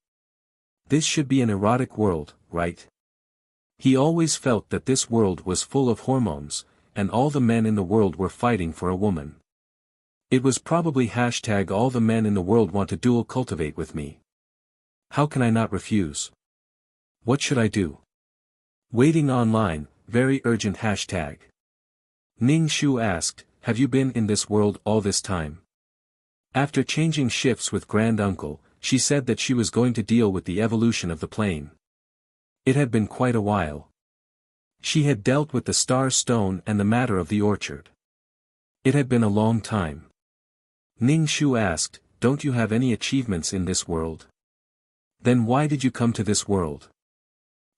[SPEAKER 1] This should be an erotic world, right? He always felt that this world was full of hormones, and all the men in the world were fighting for a woman. It was probably #all the men in the world want to dual cultivate with me. How can I not refuse? What should I do? Waiting online, very urgent #. Ning Shu asked, "Have you been in this world all this time?" After changing shifts with Grand Uncle, she said that she was going to deal with the evolution of the plane. It had been quite a while. She had dealt with the star stone and the matter of the orchard. It had been a long time. Ning Shu asked, "Don't you have any achievements in this world? Then why did you come to this world?"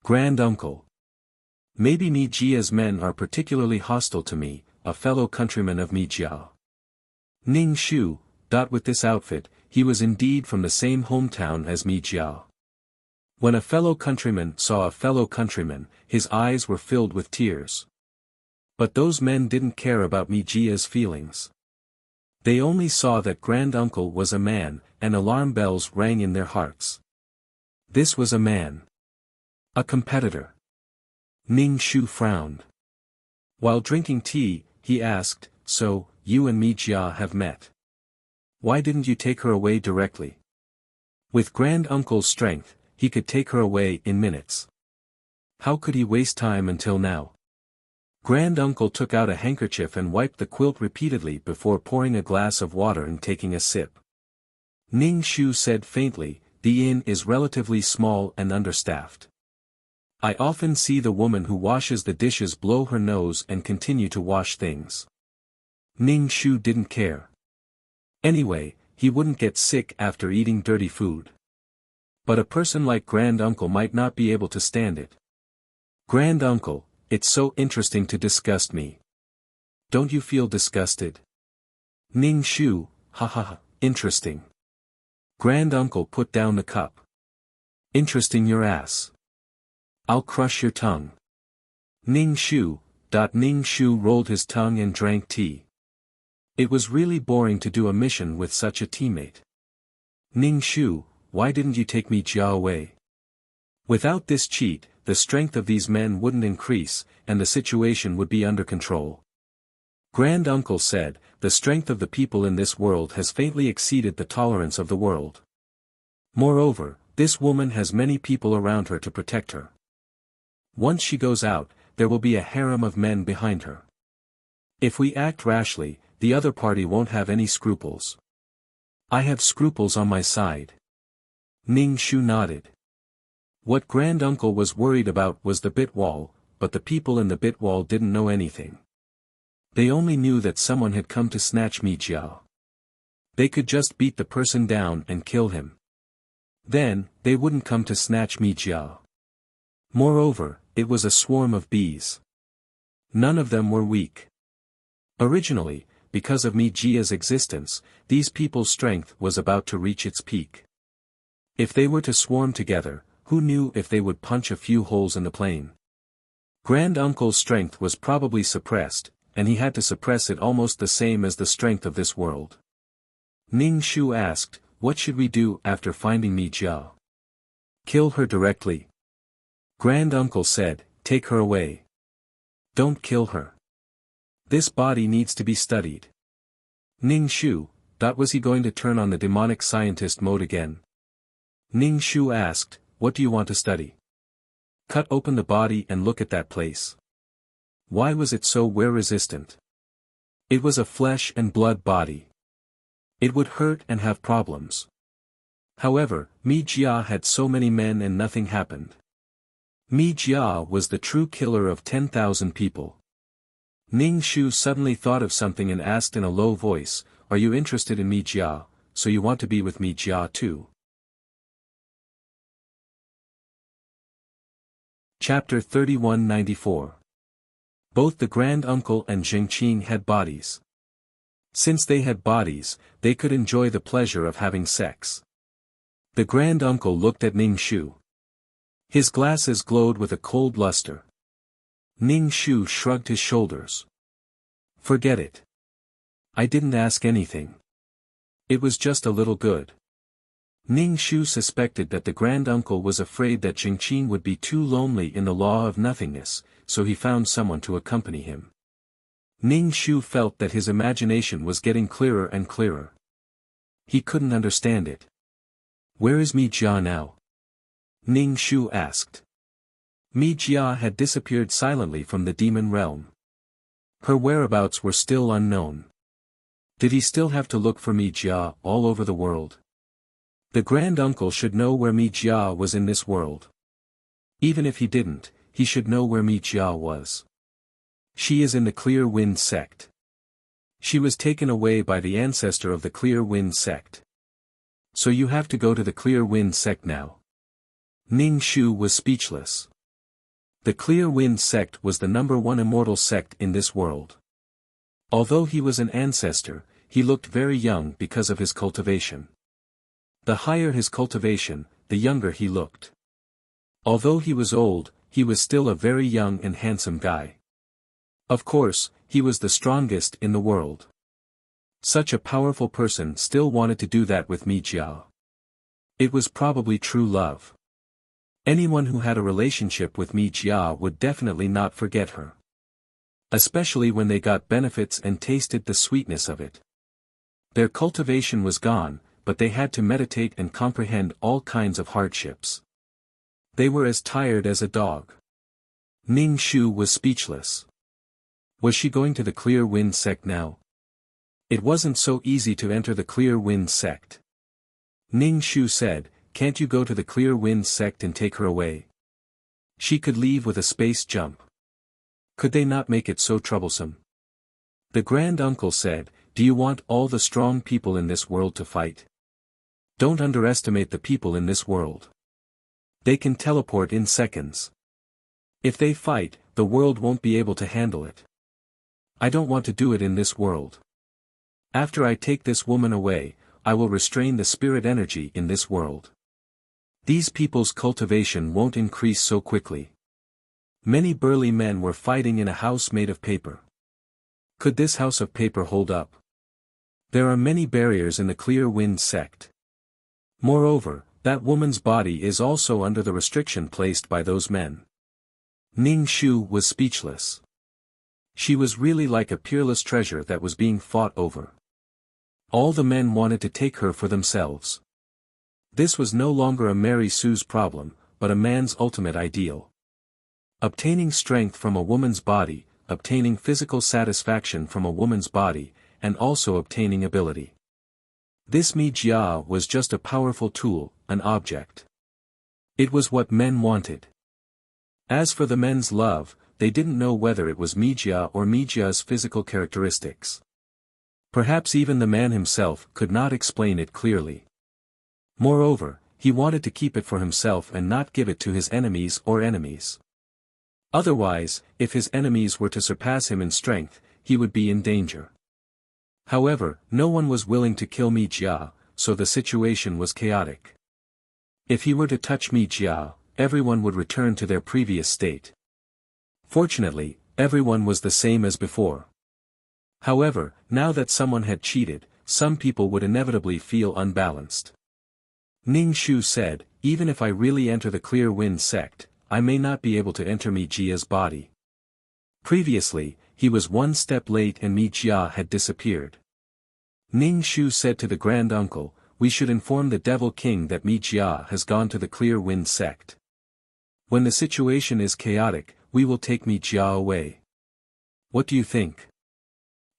[SPEAKER 1] Grand Uncle. Maybe Mi Jia's men are particularly hostile to me, a fellow countryman of Mi Jia. Ning Shu, with this outfit, he was indeed from the same hometown as Mi Jia. When a fellow countryman saw a fellow countryman, his eyes were filled with tears. But those men didn't care about Mi Jia's feelings. They only saw that Grand Uncle was a man, and alarm bells rang in their hearts. This was a man. A competitor. Ning Shu frowned. While drinking tea, he asked, "So, you and Mi Jia have met. Why didn't you take her away directly?" With Grand Uncle's strength, he could take her away in minutes. How could he waste time until now? Grand Uncle took out a handkerchief and wiped the quilt repeatedly before pouring a glass of water and taking a sip. Ning Shu said faintly, "The inn is relatively small and understaffed. I often see the woman who washes the dishes blow her nose and continue to wash things." Ning Shu didn't care. Anyway, he wouldn't get sick after eating dirty food. But a person like Grand Uncle might not be able to stand it. "Grand Uncle, it's so interesting to disgust me. Don't you feel disgusted?" Ning Shu, ha ha ha, interesting. Grand Uncle put down the cup. Interesting your ass. I'll crush your tongue. Ning Shu rolled his tongue and drank tea. It was really boring to do a mission with such a teammate. Ning Shu, why didn't you take me Jia away? Without this cheat, the strength of these men wouldn't increase, and the situation would be under control. Grand Uncle said, the strength of the people in this world has faintly exceeded the tolerance of the world. Moreover, this woman has many people around her to protect her. Once she goes out, there will be a harem of men behind her. If we act rashly, the other party won't have any scruples. I have scruples on my side. Ning Shu nodded. What Grand Uncle was worried about was the bit wall, but the people in the bit wall didn't know anything. They only knew that someone had come to snatch Mi Jia. They could just beat the person down and kill him. Then, they wouldn't come to snatch Mi Jia. Moreover, it was a swarm of bees. None of them were weak. Originally, because of Mi Jia's existence, these people's strength was about to reach its peak. If they were to swarm together, who knew if they would punch a few holes in the plane? Grand Uncle's strength was probably suppressed, and he had to suppress it almost the same as the strength of this world. Ning Shu asked, what should we do after finding Mi Jia? Kill her directly. Grand Uncle said, take her away. Don't kill her. This body needs to be studied. Ning Shu, was he going to turn on the demonic scientist mode again? Ning Shu asked, what do you want to study? Cut open the body and look at that place. Why was it so wear-resistant? It was a flesh and blood body. It would hurt and have problems. However, Mi Jia had so many men and nothing happened. Mi Jia was the true killer of 10,000 people. Ning Shu suddenly thought of something and asked in a low voice, are you interested in Mi Jia, so you want to be with Mi Jia too? Chapter 3194. Both the Grand Uncle and Zhengqin had bodies. Since they had bodies, they could enjoy the pleasure of having sex. The Grand Uncle looked at Ning Shu. His glasses glowed with a cold luster. Ning Shu shrugged his shoulders. Forget it. I didn't ask anything. It was just a little good. Ning Shu suspected that the Grand Uncle was afraid that Zhengqin would be too lonely in the law of nothingness, so he found someone to accompany him. Ning Shu felt that his imagination was getting clearer and clearer. He couldn't understand it. Where is Mi Jia now? Ning Shu asked. Mi Jia had disappeared silently from the demon realm. Her whereabouts were still unknown. Did he still have to look for Mi Jia all over the world? The Grand Uncle should know where Mi Jia was in this world. Even if he didn't, he should know where Mi Jia was. She is in the Clear Wind sect. She was taken away by the ancestor of the Clear Wind sect. So you have to go to the Clear Wind sect now. Ning Shu was speechless. The Clear Wind sect was the #1 immortal sect in this world. Although he was an ancestor, he looked very young because of his cultivation. The higher his cultivation, the younger he looked. Although he was old, he was still a very young and handsome guy. Of course, he was the strongest in the world. Such a powerful person still wanted to do that with Mi Jia. It was probably true love. Anyone who had a relationship with Mi Jia would definitely not forget her. Especially when they got benefits and tasted the sweetness of it. Their cultivation was gone, but they had to meditate and comprehend all kinds of hardships. They were as tired as a dog. Ning Shu was speechless. Was she going to the Clear Wind sect now? It wasn't so easy to enter the Clear Wind sect. Ning Shu said, can't you go to the Clear Wind sect and take her away? She could leave with a space jump. Could they not make it so troublesome? The Grand Uncle said, do you want all the strong people in this world to fight? Don't underestimate the people in this world. They can teleport in seconds. If they fight, the world won't be able to handle it. I don't want to do it in this world. After I take this woman away, I will restrain the spirit energy in this world. These people's cultivation won't increase so quickly. Many burly men were fighting in a house made of paper. Could this house of paper hold up? There are many barriers in the Clear Wind sect. Moreover, that woman's body is also under the restriction placed by those men. Ning Shu was speechless. She was really like a peerless treasure that was being fought over. All the men wanted to take her for themselves. This was no longer a Mary Sue's problem, but a man's ultimate ideal. Obtaining strength from a woman's body, obtaining physical satisfaction from a woman's body, and also obtaining ability. This Mi Jia was just a powerful tool, an object. It was what men wanted. As for the men's love, they didn't know whether it was Mi Jia or Mi Jia's physical characteristics. Perhaps even the man himself could not explain it clearly. Moreover, he wanted to keep it for himself and not give it to his enemies or enemies. Otherwise, if his enemies were to surpass him in strength, he would be in danger. However, no one was willing to kill Mi Jia, so the situation was chaotic. If he were to touch Mi Jia, everyone would return to their previous state. Fortunately, everyone was the same as before. However, now that someone had cheated, some people would inevitably feel unbalanced. Ning Shu said, even if I really enter the Clear Wind sect, I may not be able to enter Mi Jia's body. Previously, he was one step late and Mi Jia had disappeared. Ning Shu said to the Grand Uncle, we should inform the Devil King that Mi Jia has gone to the Clear Wind sect. When the situation is chaotic, we will take Mi Jia away. What do you think?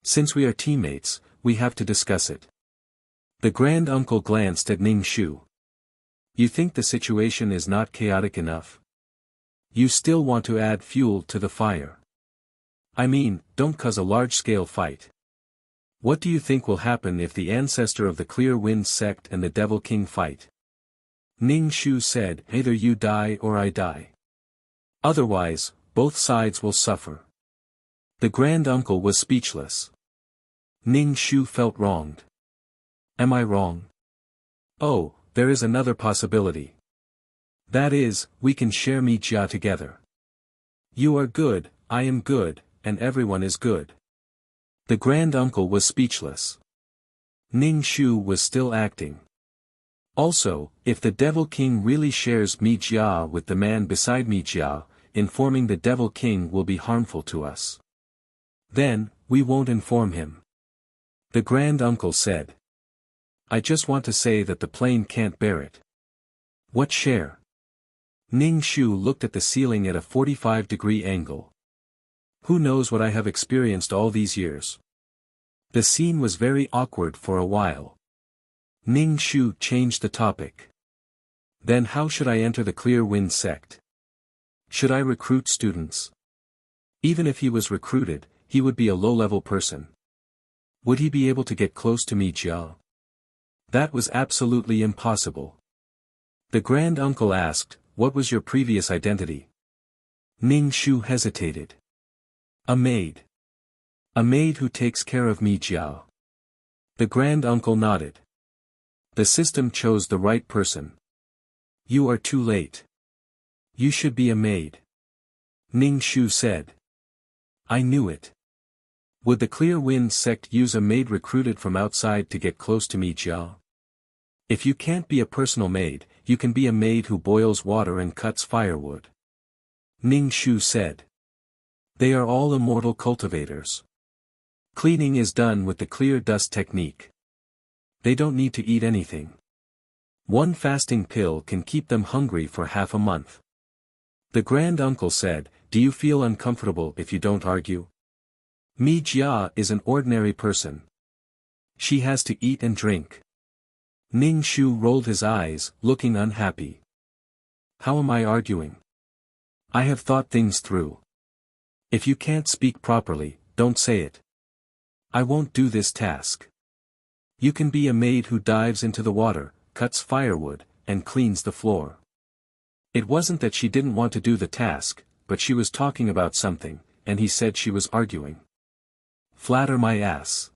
[SPEAKER 1] Since we are teammates, we have to discuss it. The Grand Uncle glanced at Ning Shu. You think the situation is not chaotic enough? You still want to add fuel to the fire. I mean, don't cause a large-scale fight. What do you think will happen if the ancestor of the Clear Wind sect and the Devil King fight? Ning Shu said, either you die or I die. Otherwise, both sides will suffer. The Grand Uncle was speechless. Ning Shu felt wronged. Am I wrong? Oh, there is another possibility. That is, we can share Mi Jia together. You are good, I am good, and everyone is good. The Grand Uncle was speechless. Ning Shu was still acting. Also, if the Devil King really shares Mi Jia with the man beside Mi Jia, informing the Devil King will be harmful to us. Then, we won't inform him. The Grand Uncle said. I just want to say that the plane can't bear it. What share? Ning Shu looked at the ceiling at a 45-degree angle. Who knows what I have experienced all these years? The scene was very awkward for a while. Ning Shu changed the topic. Then how should I enter the Clear Wind sect? Should I recruit students? Even if he was recruited, he would be a low-level person. Would he be able to get close to Mi Jia? That was absolutely impossible. The Grand Uncle asked, what was your previous identity? Ning Shu hesitated. A maid. A maid who takes care of Mi Jia. The Grand Uncle nodded. The system chose the right person. You are too late. You should be a maid. Ning Shu said. I knew it. Would the Clear Wind sect use a maid recruited from outside to get close to Mi Jia? If you can't be a personal maid, you can be a maid who boils water and cuts firewood. Ning Shu said. They are all immortal cultivators. Cleaning is done with the clear dust technique. They don't need to eat anything. One fasting pill can keep them hungry for half a month. The Grand Uncle said, do you feel uncomfortable if you don't argue? Mi Jia is an ordinary person. She has to eat and drink. Ning Shu rolled his eyes, looking unhappy. How am I arguing? I have thought things through. If you can't speak properly, don't say it. I won't do this task. You can be a maid who dives into the water, cuts firewood, and cleans the floor. It wasn't that she didn't want to do the task, but she was talking about something, and he said she was arguing. Flatter my ass.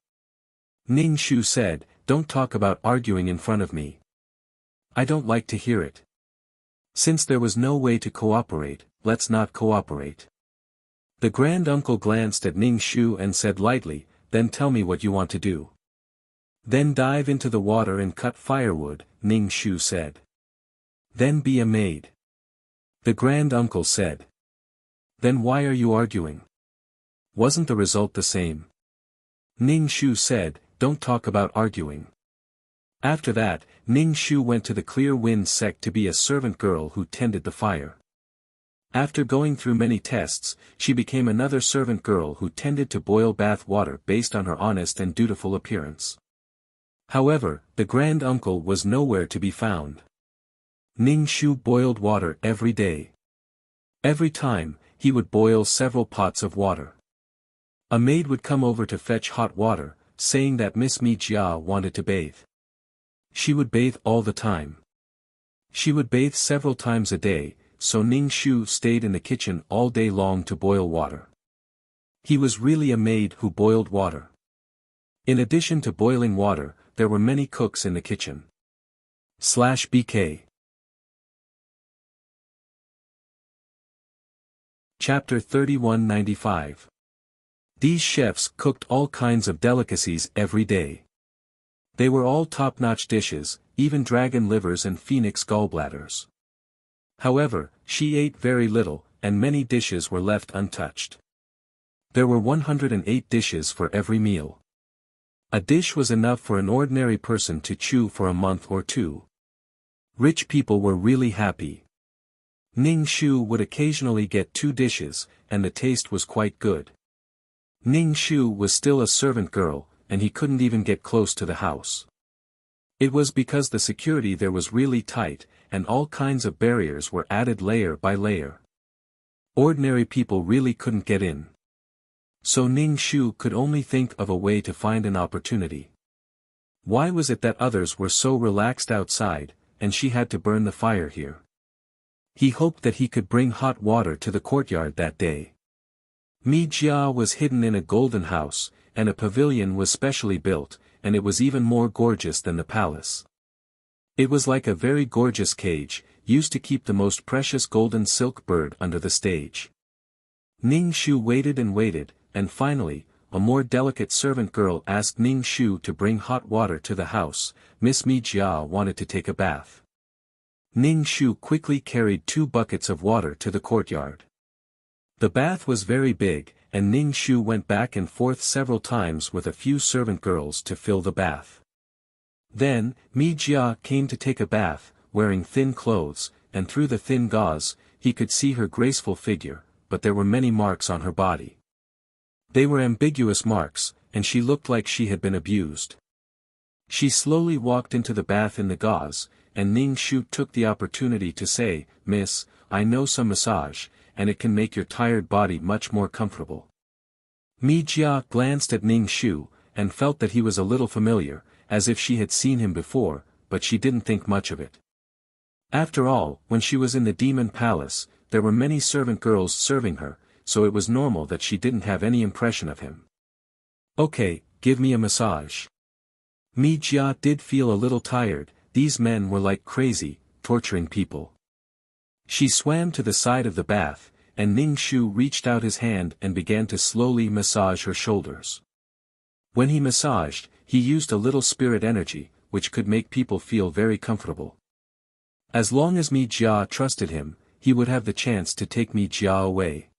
[SPEAKER 1] Ning Shu said, don't talk about arguing in front of me. I don't like to hear it. Since there was no way to cooperate, let's not cooperate. The grand uncle glanced at Ning Shu and said lightly, then tell me what you want to do. Then dive into the water and cut firewood, Ning Shu said. Then be a maid. The grand uncle said. Then why are you arguing? Wasn't the result the same? Ning Shu said, don't talk about arguing. After that, Ning Shu went to the Clear Wind sect to be a servant girl who tended the fire. After going through many tests, she became another servant girl who tended to boil bath water based on her honest and dutiful appearance. However, the grand uncle was nowhere to be found. Ning Shu boiled water every day. Every time, he would boil several pots of water. A maid would come over to fetch hot water, saying that Miss Mi Jia wanted to bathe. She would bathe all the time. She would bathe several times a day, so Ning Shu stayed in the kitchen all day long to boil water. He was really a maid who boiled water. In addition to boiling water, there were many cooks in the kitchen. /BK Chapter 3195. These chefs cooked all kinds of delicacies every day. They were all top-notch dishes, even dragon livers and phoenix gallbladders. However, she ate very little, and many dishes were left untouched. There were 108 dishes for every meal. A dish was enough for an ordinary person to chew for a month or two. Rich people were really happy. Ning Shu would occasionally get 2 dishes, and the taste was quite good. Ning Shu was still a servant girl, and he couldn't even get close to the house. It was because the security there was really tight, and all kinds of barriers were added layer by layer. Ordinary people really couldn't get in. So Ning Shu could only think of a way to find an opportunity. Why was it that others were so relaxed outside, and she had to burn the fire here? He hoped that he could bring hot water to the courtyard that day. Mi Jia was hidden in a golden house, and a pavilion was specially built, and it was even more gorgeous than the palace. It was like a very gorgeous cage, used to keep the most precious golden silk bird under the stage. Ning Shu waited, and finally, a more delicate servant girl asked Ning Shu to bring hot water to the house. Miss Mi Jia wanted to take a bath. Ning Shu quickly carried 2 buckets of water to the courtyard. The bath was very big, and Ning Shu went back and forth several times with a few servant girls to fill the bath. Then, Mi Jia came to take a bath, wearing thin clothes, and through the thin gauze, he could see her graceful figure, but there were many marks on her body. They were ambiguous marks, and she looked like she had been abused. She slowly walked into the bath in the gauze, and Ning Shu took the opportunity to say, "Miss, I know some massage, and it can make your tired body much more comfortable." Mi Jia glanced at Ning Shu, and felt that he was a little familiar, as if she had seen him before, but she didn't think much of it. After all, when she was in the demon palace, there were many servant girls serving her, so it was normal that she didn't have any impression of him. "Okay, give me a massage." Mi Jia did feel a little tired. These men were like crazy, torturing people. She swam to the side of the bath, and Ning Shu reached out his hand and began to slowly massage her shoulders. When he massaged, he used a little spirit energy, which could make people feel very comfortable. As long as Mi Jia trusted him, he would have the chance to take Mi Jia away.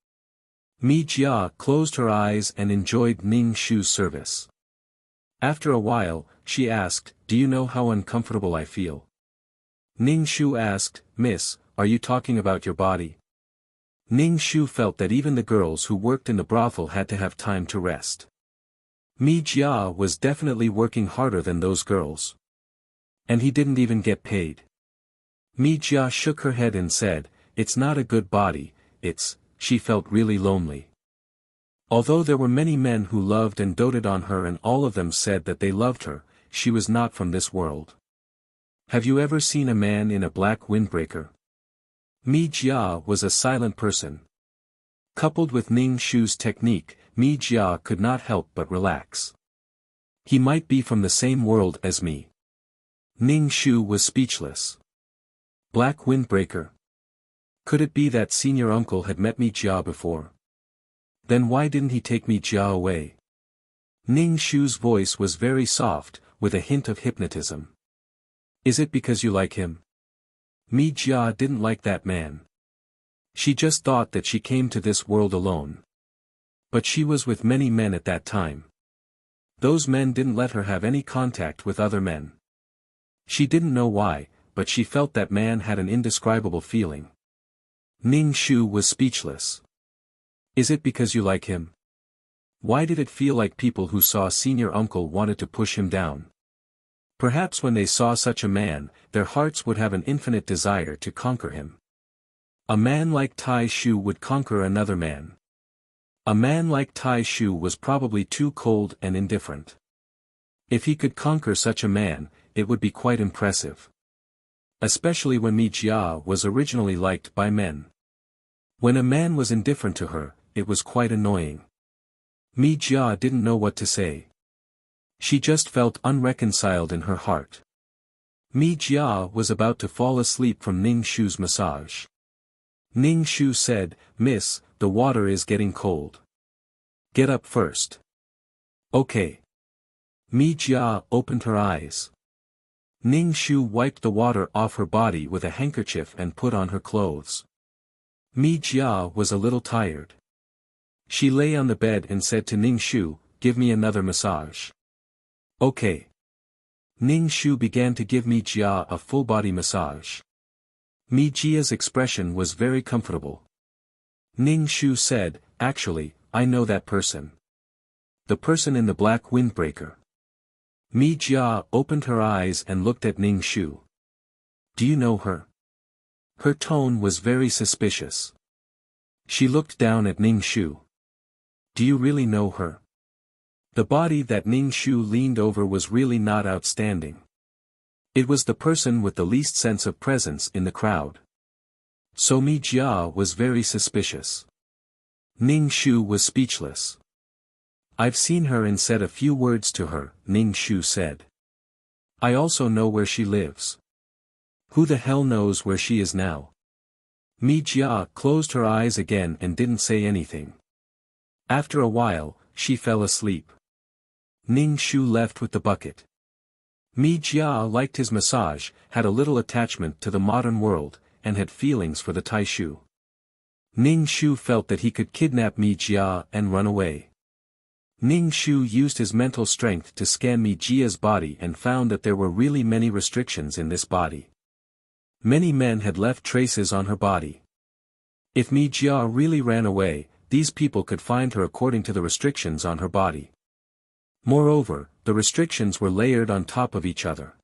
[SPEAKER 1] Mi Jia closed her eyes and enjoyed Ning Shu's service. After a while, she asked, "Do you know how uncomfortable I feel?" Ning Shu asked, "Miss, are you talking about your body?" Ning Shu felt that even the girls who worked in the brothel had to have time to rest. Mi Jia was definitely working harder than those girls. And he didn't even get paid. Mi Jia shook her head and said, "It's not a good body, she felt really lonely." Although there were many men who loved and doted on her and all of them said that they loved her, she was not from this world. Have you ever seen a man in a black windbreaker? Mi Jia was a silent person. Coupled with Ning Shu's technique, Mi Jia could not help but relax. He might be from the same world as me. Ning Shu was speechless. Black Windbreaker. Could it be that senior uncle had met Mi Jia before? Then why didn't he take Mi Jia away? Ning Shu's voice was very soft, with a hint of hypnotism. Is it because you like him? Mi Jia didn't like that man. She just thought that she came to this world alone. But she was with many men at that time. Those men didn't let her have any contact with other men. She didn't know why, but she felt that man had an indescribable feeling. Ning Shu was speechless. Is it because you like him? Why did it feel like people who saw senior uncle wanted to push him down? Perhaps when they saw such a man, their hearts would have an infinite desire to conquer him. A man like Tai Shu would conquer another man. A man like Tai Shu was probably too cold and indifferent. If he could conquer such a man, it would be quite impressive. Especially when Mi Jia was originally liked by men. When a man was indifferent to her, it was quite annoying. Mi Jia didn't know what to say. She just felt unreconciled in her heart. Mi Jia was about to fall asleep from Ning Shu's massage. Ning Shu said, "Miss, the water is getting cold. Get up first." Okay. Mi Jia opened her eyes. Ning Shu wiped the water off her body with a handkerchief and put on her clothes. Mi Jia was a little tired. She lay on the bed and said to Ning Shu, "Give me another massage." Okay. Ning Shu began to give Mi Jia a full-body massage. Mi Jia's expression was very comfortable. Ning Shu said, "Actually, I know that person. The person in the black windbreaker." Mi Jia opened her eyes and looked at Ning Shu. "Do you know her?" Her tone was very suspicious. She looked down at Ning Shu. "Do you really know her?" The body that Ning Shu leaned over was really not outstanding. It was the person with the least sense of presence in the crowd. So Mi Jia was very suspicious. Ning Shu was speechless. "I've seen her and said a few words to her," Ning Shu said. "I also know where she lives. Who the hell knows where she is now?" Mi Jia closed her eyes again and didn't say anything. After a while, she fell asleep. Ning Shu left with the bucket. Mi Jia liked his massage, had a little attachment to the modern world, and had feelings for the Tai Shu. Ning Shu felt that he could kidnap Mi Jia and run away. Ning Shu used his mental strength to scan Mi Jia's body and found that there were really many restrictions in this body. Many men had left traces on her body. If Mi Jia really ran away, these people could find her according to the restrictions on her body. Moreover, the restrictions were layered on top of each other.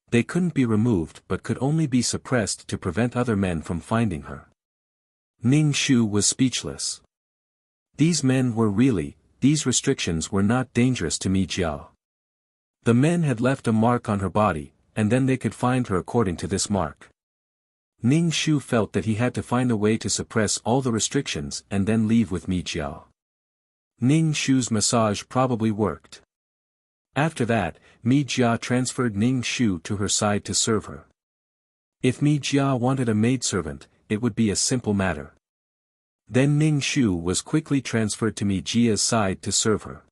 [SPEAKER 1] They couldn't be removed but could only be suppressed to prevent other men from finding her. Ning Shu was speechless. These restrictions were not dangerous to Mi Jia. The men had left a mark on her body, and then they could find her according to this mark. Ning Shu felt that he had to find a way to suppress all the restrictions and then leave with Mi Jia. Ning Shu's massage probably worked. After that, Mi Jia transferred Ning Shu to her side to serve her. If Mi Jia wanted a maidservant, it would be a simple matter. Then Ning Shu was quickly transferred to Mi Jia's side to serve her.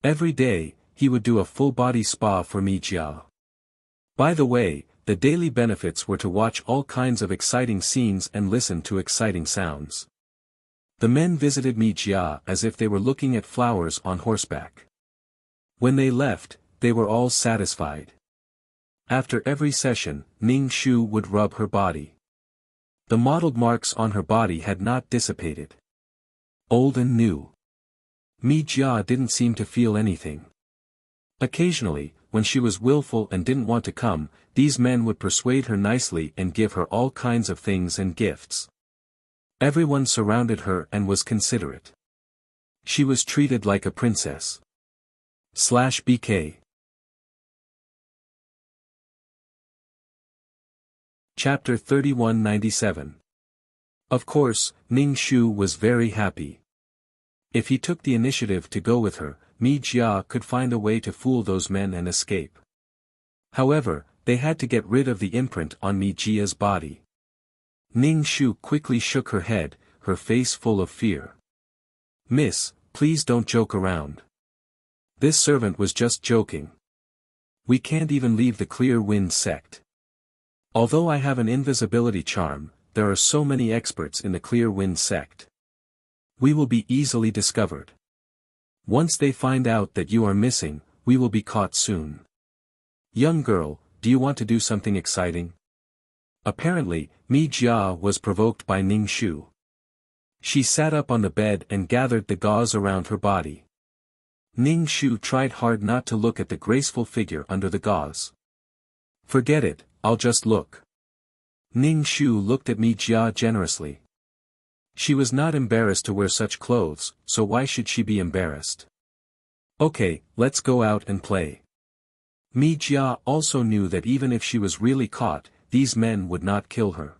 [SPEAKER 1] Every day, he would do a full-body spa for Mi Jia. By the way, the daily benefits were to watch all kinds of exciting scenes and listen to exciting sounds. The men visited Mi Jia as if they were looking at flowers on horseback. When they left, they were all satisfied. After every session, Ning Shu would rub her body. The mottled marks on her body had not dissipated. Old and new. Mi Jia didn't seem to feel anything. Occasionally, when she was willful and didn't want to come, these men would persuade her nicely and give her all kinds of things and gifts. Everyone surrounded her and was considerate. She was treated like a princess. /BK Chapter 3197. Of course, Ning Shu was very happy. If he took the initiative to go with her, Mi Jia could find a way to fool those men and escape. However, they had to get rid of the imprint on Mi Jia's body. Ning Shu quickly shook her head, her face full of fear. "Miss, please don't joke around. This servant was just joking. We can't even leave the Clear Wind sect. Although I have an invisibility charm, there are so many experts in the Clear Wind sect. We will be easily discovered. Once they find out that you are missing, we will be caught soon. Young girl, do you want to do something exciting?" Apparently, Mi Jia was provoked by Ning Shu. She sat up on the bed and gathered the gauze around her body. Ning Shu tried hard not to look at the graceful figure under the gauze. "Forget it, I'll just look." Ning Shu looked at Mi Jia generously. She was not embarrassed to wear such clothes, so why should she be embarrassed? "Okay, let's go out and play." Mi Jia also knew that even if she was really caught, these men would not kill her.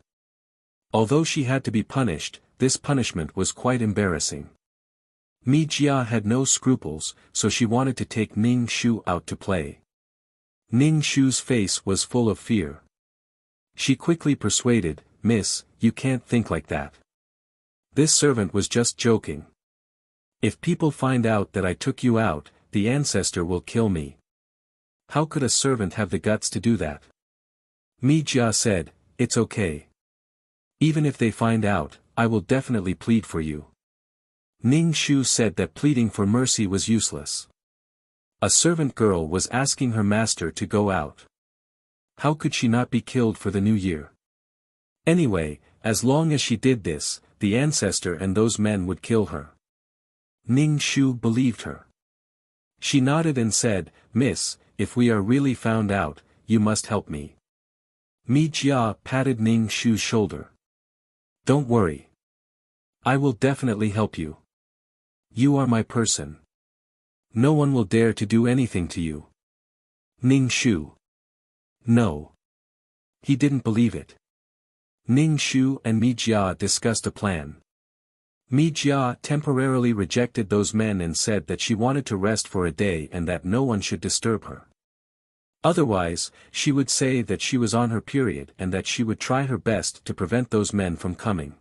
[SPEAKER 1] Although she had to be punished, this punishment was quite embarrassing. Mi Jia had no scruples, so she wanted to take Ning Shu out to play. Ning Shu's face was full of fear. She quickly persuaded, "Miss, you can't think like that. This servant was just joking. If people find out that I took you out, the ancestor will kill me. How could a servant have the guts to do that?" Mi Jia said, "It's okay. Even if they find out, I will definitely plead for you." Ning Shu said that pleading for mercy was useless. A servant girl was asking her master to go out. How could she not be killed for the new year? Anyway, as long as she did this, the ancestor and those men would kill her. Ning Shu believed her. She nodded and said, "Miss, if we are really found out, you must help me." Mi Jia patted Ning Shu's shoulder. "Don't worry. I will definitely help you. You are my person. No one will dare to do anything to you." Ning Shu. No. He didn't believe it. Ning Shu and Mi Jia discussed a plan. Mi Jia temporarily rejected those men and said that she wanted to rest for a day and that no one should disturb her. Otherwise, she would say that she was on her period and that she would try her best to prevent those men from coming.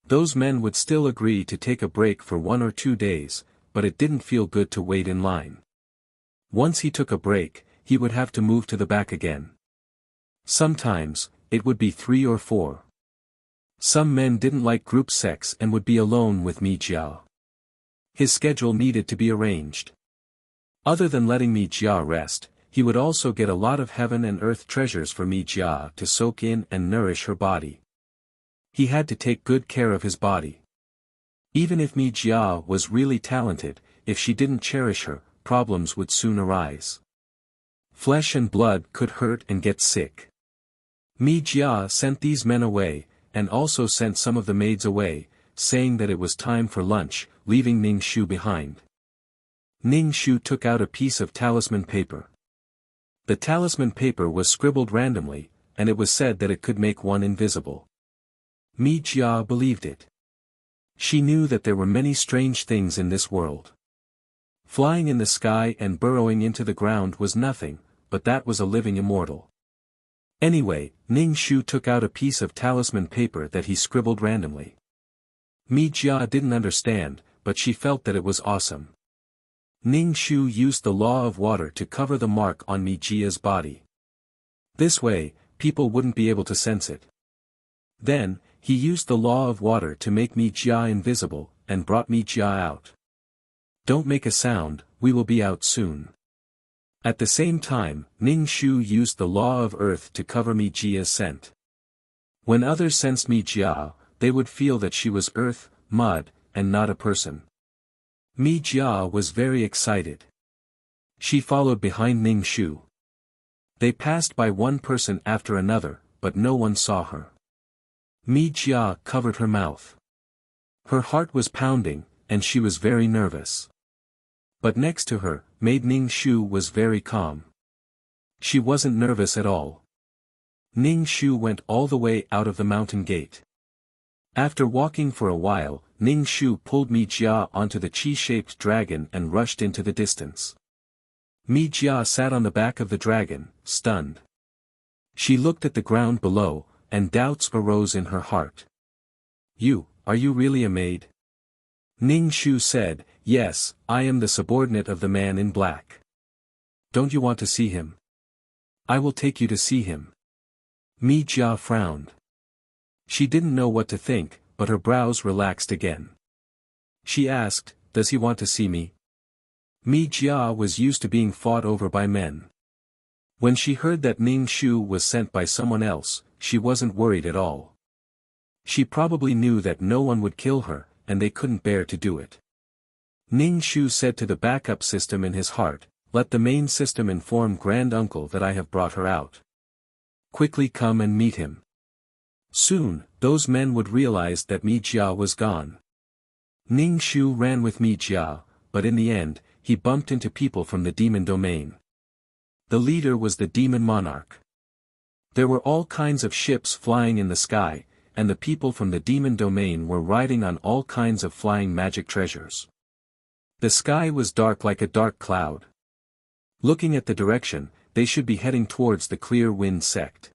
[SPEAKER 1] Those men would still agree to take a break for 1 or 2 days, but it didn't feel good to wait in line. Once he took a break, he would have to move to the back again. Sometimes, it would be 3 or 4. Some men didn't like group sex and would be alone with Mi Jia. His schedule needed to be arranged. Other than letting Mi Jia rest, he would also get a lot of heaven and earth treasures for Mi Jia to soak in and nourish her body. He had to take good care of his body. Even if Mi Jia was really talented, if she didn't cherish her, problems would soon arise. Flesh and blood could hurt and get sick. Mi Jia sent these men away, and also sent some of the maids away, saying that it was time for lunch, leaving Ning Shu behind. Ning Shu took out a piece of talisman paper. The talisman paper was scribbled randomly, and it was said that it could make one invisible. Mi Jia believed it. She knew that there were many strange things in this world. Flying in the sky and burrowing into the ground was nothing, but that was a living immortal. Anyway, Ning Shu took out a piece of talisman paper that he scribbled randomly. Mi Jia didn't understand, but she felt that it was awesome. Ning Shu used the law of water to cover the mark on Mi Jia's body. This way, people wouldn't be able to sense it. Then, he used the law of water to make Mi Jia invisible, and brought Mi Jia out. "Don't make a sound, we will be out soon." At the same time, Ning Shu used the law of earth to cover Mi Jia's scent. When others sensed Mi Jia, they would feel that she was earth, mud, and not a person. Mi Jia was very excited. She followed behind Ning Shu. They passed by one person after another, but no one saw her. Mi Jia covered her mouth. Her heart was pounding, and she was very nervous. But next to her, Maid Ning Shu was very calm. She wasn't nervous at all. Ning Shu went all the way out of the mountain gate. After walking for a while, Ning Shu pulled Mi Jia onto the chi-shaped dragon and rushed into the distance. Mi Jia sat on the back of the dragon, stunned. She looked at the ground below, and doubts arose in her heart. Are you really a maid? Ning Shu said, yes, I am the subordinate of the man in black. Don't you want to see him? I will take you to see him. Mi Jia frowned. She didn't know what to think, but her brows relaxed again. She asked, does he want to see me? Mi Jia was used to being fought over by men. When she heard that Ning Shu was sent by someone else, she wasn't worried at all. She probably knew that no one would kill her, and they couldn't bear to do it. Ning Shu said to the backup system in his heart, let the main system inform Grand Uncle that I have brought her out. Quickly come and meet him. Soon, those men would realize that Mi Jia was gone. Ning Shu ran with Mi Jia, but in the end, he bumped into people from the demon domain. The leader was the demon monarch. There were all kinds of ships flying in the sky, and the people from the demon domain were riding on all kinds of flying magic treasures. The sky was dark like a dark cloud. Looking at the direction, they should be heading towards the Clear Wind sect.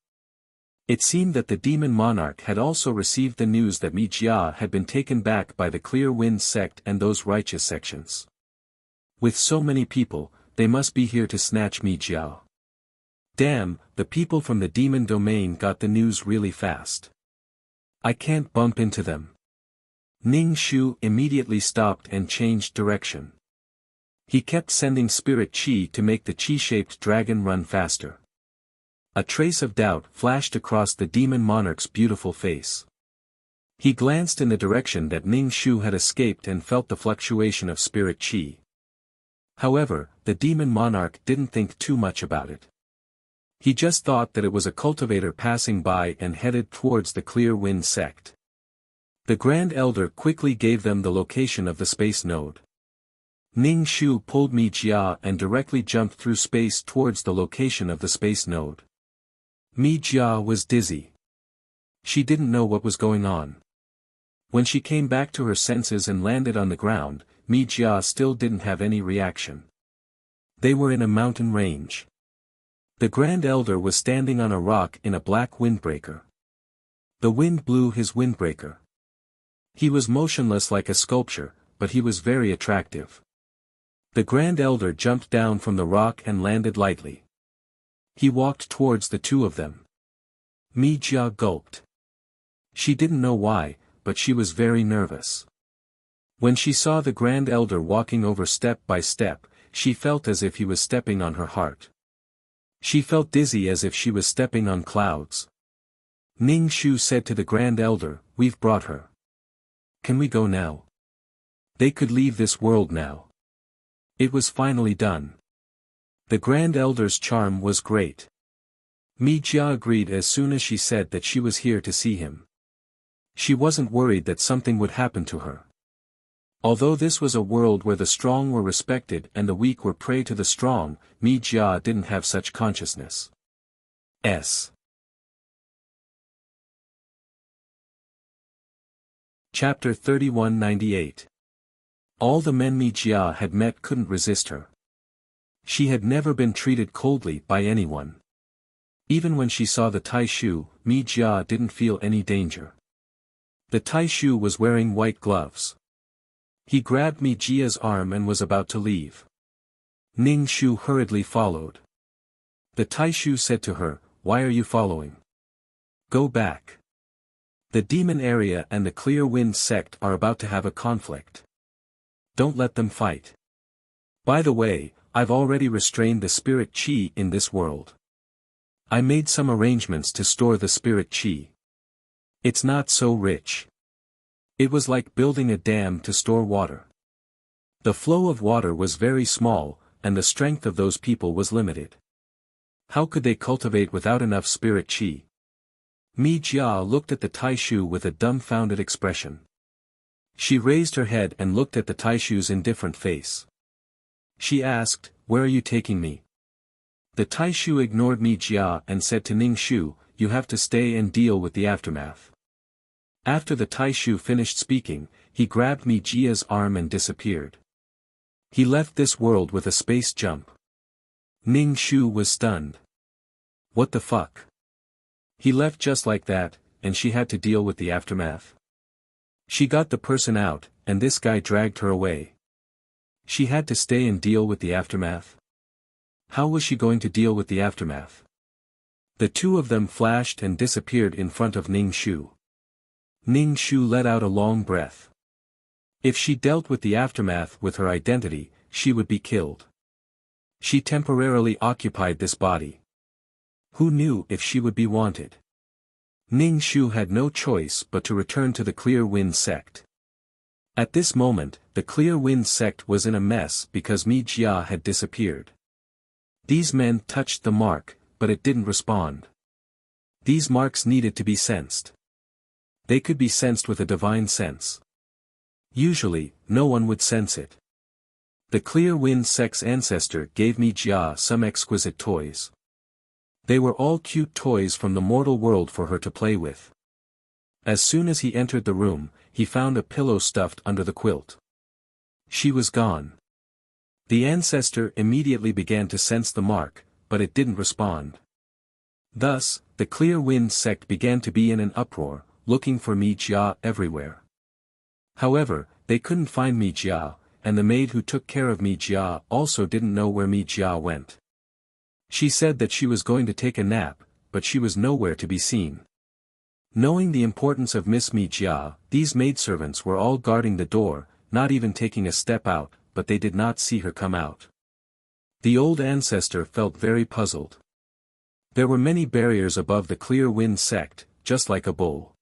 [SPEAKER 1] It seemed that the demon monarch had also received the news that Mi Jia had been taken back by the Clear Wind sect and those righteous sections. With so many people, they must be here to snatch Mi Jia. Damn, the people from the demon domain got the news really fast. I can't bump into them. Ning Shu immediately stopped and changed direction. He kept sending spirit chi to make the chi-shaped dragon run faster. A trace of doubt flashed across the demon monarch's beautiful face. He glanced in the direction that Ning Shu had escaped and felt the fluctuation of spirit chi. However, the demon monarch didn't think too much about it. He just thought that it was a cultivator passing by and headed towards the Clear Wind sect. The Grand Elder quickly gave them the location of the space node. Ning Shu pulled Mi Jia and directly jumped through space towards the location of the space node. Mi Jia was dizzy. She didn't know what was going on. When she came back to her senses and landed on the ground, Mi Jia still didn't have any reaction. They were in a mountain range. The Grand Elder was standing on a rock in a black windbreaker. The wind blew his windbreaker. He was motionless like a sculpture, but he was very attractive. The Grand Elder jumped down from the rock and landed lightly. He walked towards the two of them. Mi Jia gulped. She didn't know why, but she was very nervous. When she saw the Grand Elder walking over step by step, she felt as if he was stepping on her heart. She felt dizzy as if she was stepping on clouds. Ning Shu said to the Grand Elder, we've brought her. Can we go now? They could leave this world now. It was finally done. The Grand Elder's charm was great. Mi Jia agreed as soon as she said that she was here to see him. She wasn't worried that something would happen to her. Although this was a world where the strong were respected and the weak were prey to the strong, Mi Jia didn't have such consciousness. Chapter 3198. All the men Mi Jia had met couldn't resist her. She had never been treated coldly by anyone. Even when she saw the Tai Shu, Mi Jia didn't feel any danger. The Tai Shu was wearing white gloves. He grabbed Mi Jia's arm and was about to leave. Ning Shu hurriedly followed. The Tai Shu said to her, why are you following? Go back. The demon area and the Clear Wind sect are about to have a conflict. Don't let them fight. By the way, I've already restrained the spirit chi in this world. I made some arrangements to store the spirit chi. It's not so rich. It was like building a dam to store water. The flow of water was very small, and the strength of those people was limited. How could they cultivate without enough spirit chi? Mi Jia looked at the Tai Shu with a dumbfounded expression. She raised her head and looked at the Tai Shu's indifferent face. She asked, where are you taking me? The Tai Shu ignored Mi Jia and said to Ning Shu, you have to stay and deal with the aftermath. After the Taishu finished speaking, he grabbed Mi Jia's arm and disappeared. He left this world with a space jump. Ning Shu was stunned. What the fuck? He left just like that, and she had to deal with the aftermath. She got the person out, and this guy dragged her away. She had to stay and deal with the aftermath. How was she going to deal with the aftermath? The two of them flashed and disappeared in front of Ning Shu. Ning Shu let out a long breath. If she dealt with the aftermath with her identity, she would be killed. She temporarily occupied this body. Who knew if she would be wanted? Ning Shu had no choice but to return to the Clear Wind sect. At this moment, the Clear Wind sect was in a mess because Mi Jia had disappeared. These men touched the mark, but it didn't respond. These marks needed to be sensed. They could be sensed with a divine sense. Usually, no one would sense it. The Clear Wind sect's ancestor gave Mi Jia some exquisite toys. They were all cute toys from the mortal world for her to play with. As soon as he entered the room, he found a pillow stuffed under the quilt. She was gone. The ancestor immediately began to sense the mark, but it didn't respond. Thus, the Clear Wind sect began to be in an uproar, looking for Mi Jia everywhere. However, they couldn't find Mi Jia, and the maid who took care of Mi Jia also didn't know where Mi Jia went. She said that she was going to take a nap, but she was nowhere to be seen. Knowing the importance of Miss Mi Jia, these maidservants were all guarding the door, not even taking a step out, but they did not see her come out. The old ancestor felt very puzzled. There were many barriers above the Clear Wind sect, just like a bowl.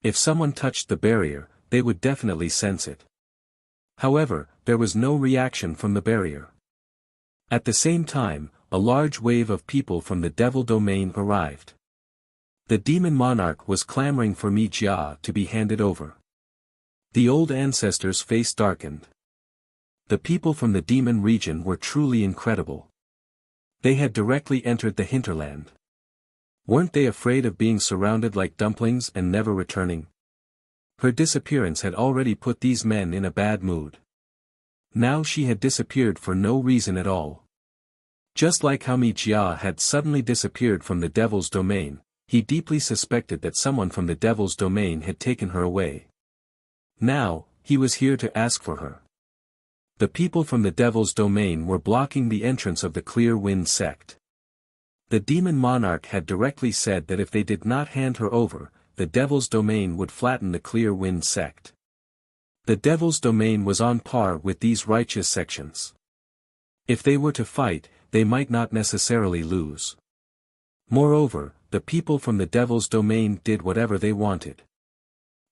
[SPEAKER 1] If someone touched the barrier, they would definitely sense it. However, there was no reaction from the barrier. At the same time, a large wave of people from the Devil Domain arrived. The demon monarch was clamoring for Mi Jia to be handed over. The old ancestor's face darkened. The people from the demon region were truly incredible. They had directly entered the hinterland. Weren't they afraid of being surrounded like dumplings and never returning? Her disappearance had already put these men in a bad mood. Now she had disappeared for no reason at all. Just like how Mi Jia had suddenly disappeared from the Devil's Domain, he deeply suspected that someone from the Devil's Domain had taken her away. Now, he was here to ask for her. The people from the Devil's Domain were blocking the entrance of the Clear Wind sect. The demon monarch had directly said that if they did not hand her over, the Devil's Domain would flatten the Clear Wind sect. The Devil's Domain was on par with these righteous sections. If they were to fight, they might not necessarily lose. Moreover, the people from the Devil's Domain did whatever they wanted.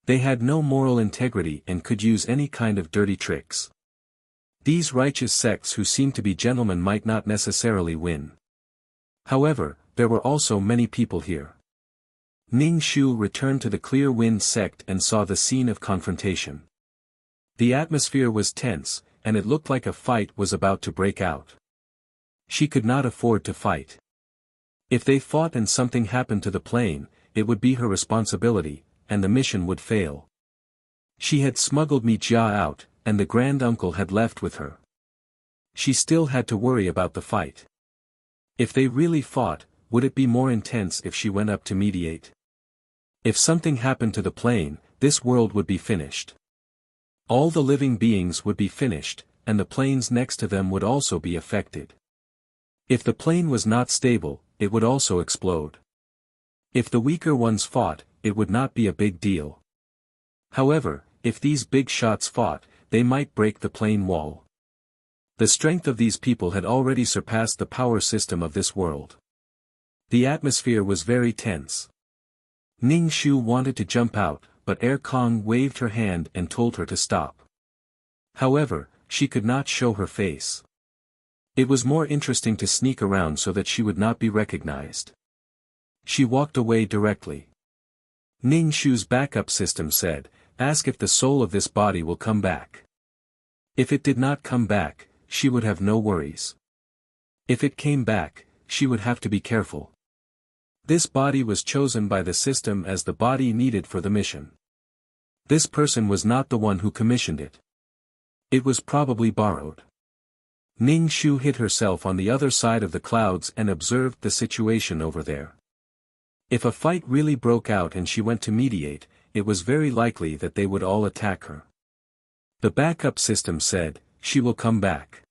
[SPEAKER 1] They had no moral integrity and could use any kind of dirty tricks. These righteous sects who seemed to be gentlemen might not necessarily win. However, there were also many people here. Ning Shu returned to the Clear Wind sect and saw the scene of confrontation. The atmosphere was tense, and it looked like a fight was about to break out. She could not afford to fight. If they fought and something happened to the plane, it would be her responsibility, and the mission would fail. She had smuggled Mi Jia out, and the grand-uncle had left with her. She still had to worry about the fight. If they really fought, would it be more intense if she went up to mediate? If something happened to the plane, this world would be finished. All the living beings would be finished, and the planes next to them would also be affected. If the plane was not stable, it would also explode. If the weaker ones fought, it would not be a big deal. However, if these big shots fought, they might break the plane wall. The strength of these people had already surpassed the power system of this world. The atmosphere was very tense. Ning Shu wanted to jump out, but Er Kong waved her hand and told her to stop. However, she could not show her face. It was more interesting to sneak around so that she would not be recognized. She walked away directly. Ning Shu's backup system said, "Ask if the soul of this body will come back." If it did not come back, she would have no worries. If it came back, she would have to be careful. This body was chosen by the system as the body needed for the mission. This person was not the one who commissioned it. It was probably borrowed. Ning Shu hid herself on the other side of the clouds and observed the situation over there. If a fight really broke out and she went to mediate, it was very likely that they would all attack her. The backup system said, she will come back.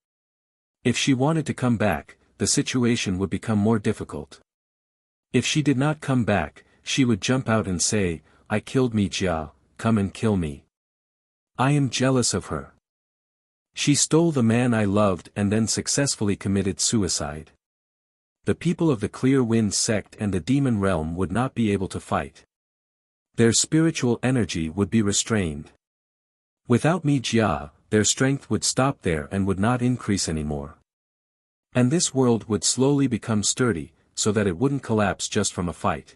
[SPEAKER 1] If she wanted to come back, the situation would become more difficult. If she did not come back, she would jump out and say, I killed Wuxia, come and kill me. I am jealous of her. She stole the man I loved and then successfully committed suicide. The people of the Clear Wind sect and the demon realm would not be able to fight. Their spiritual energy would be restrained. Without Wuxia, their strength would stop there and would not increase anymore. And this world would slowly become sturdy, so that it wouldn't collapse just from a fight.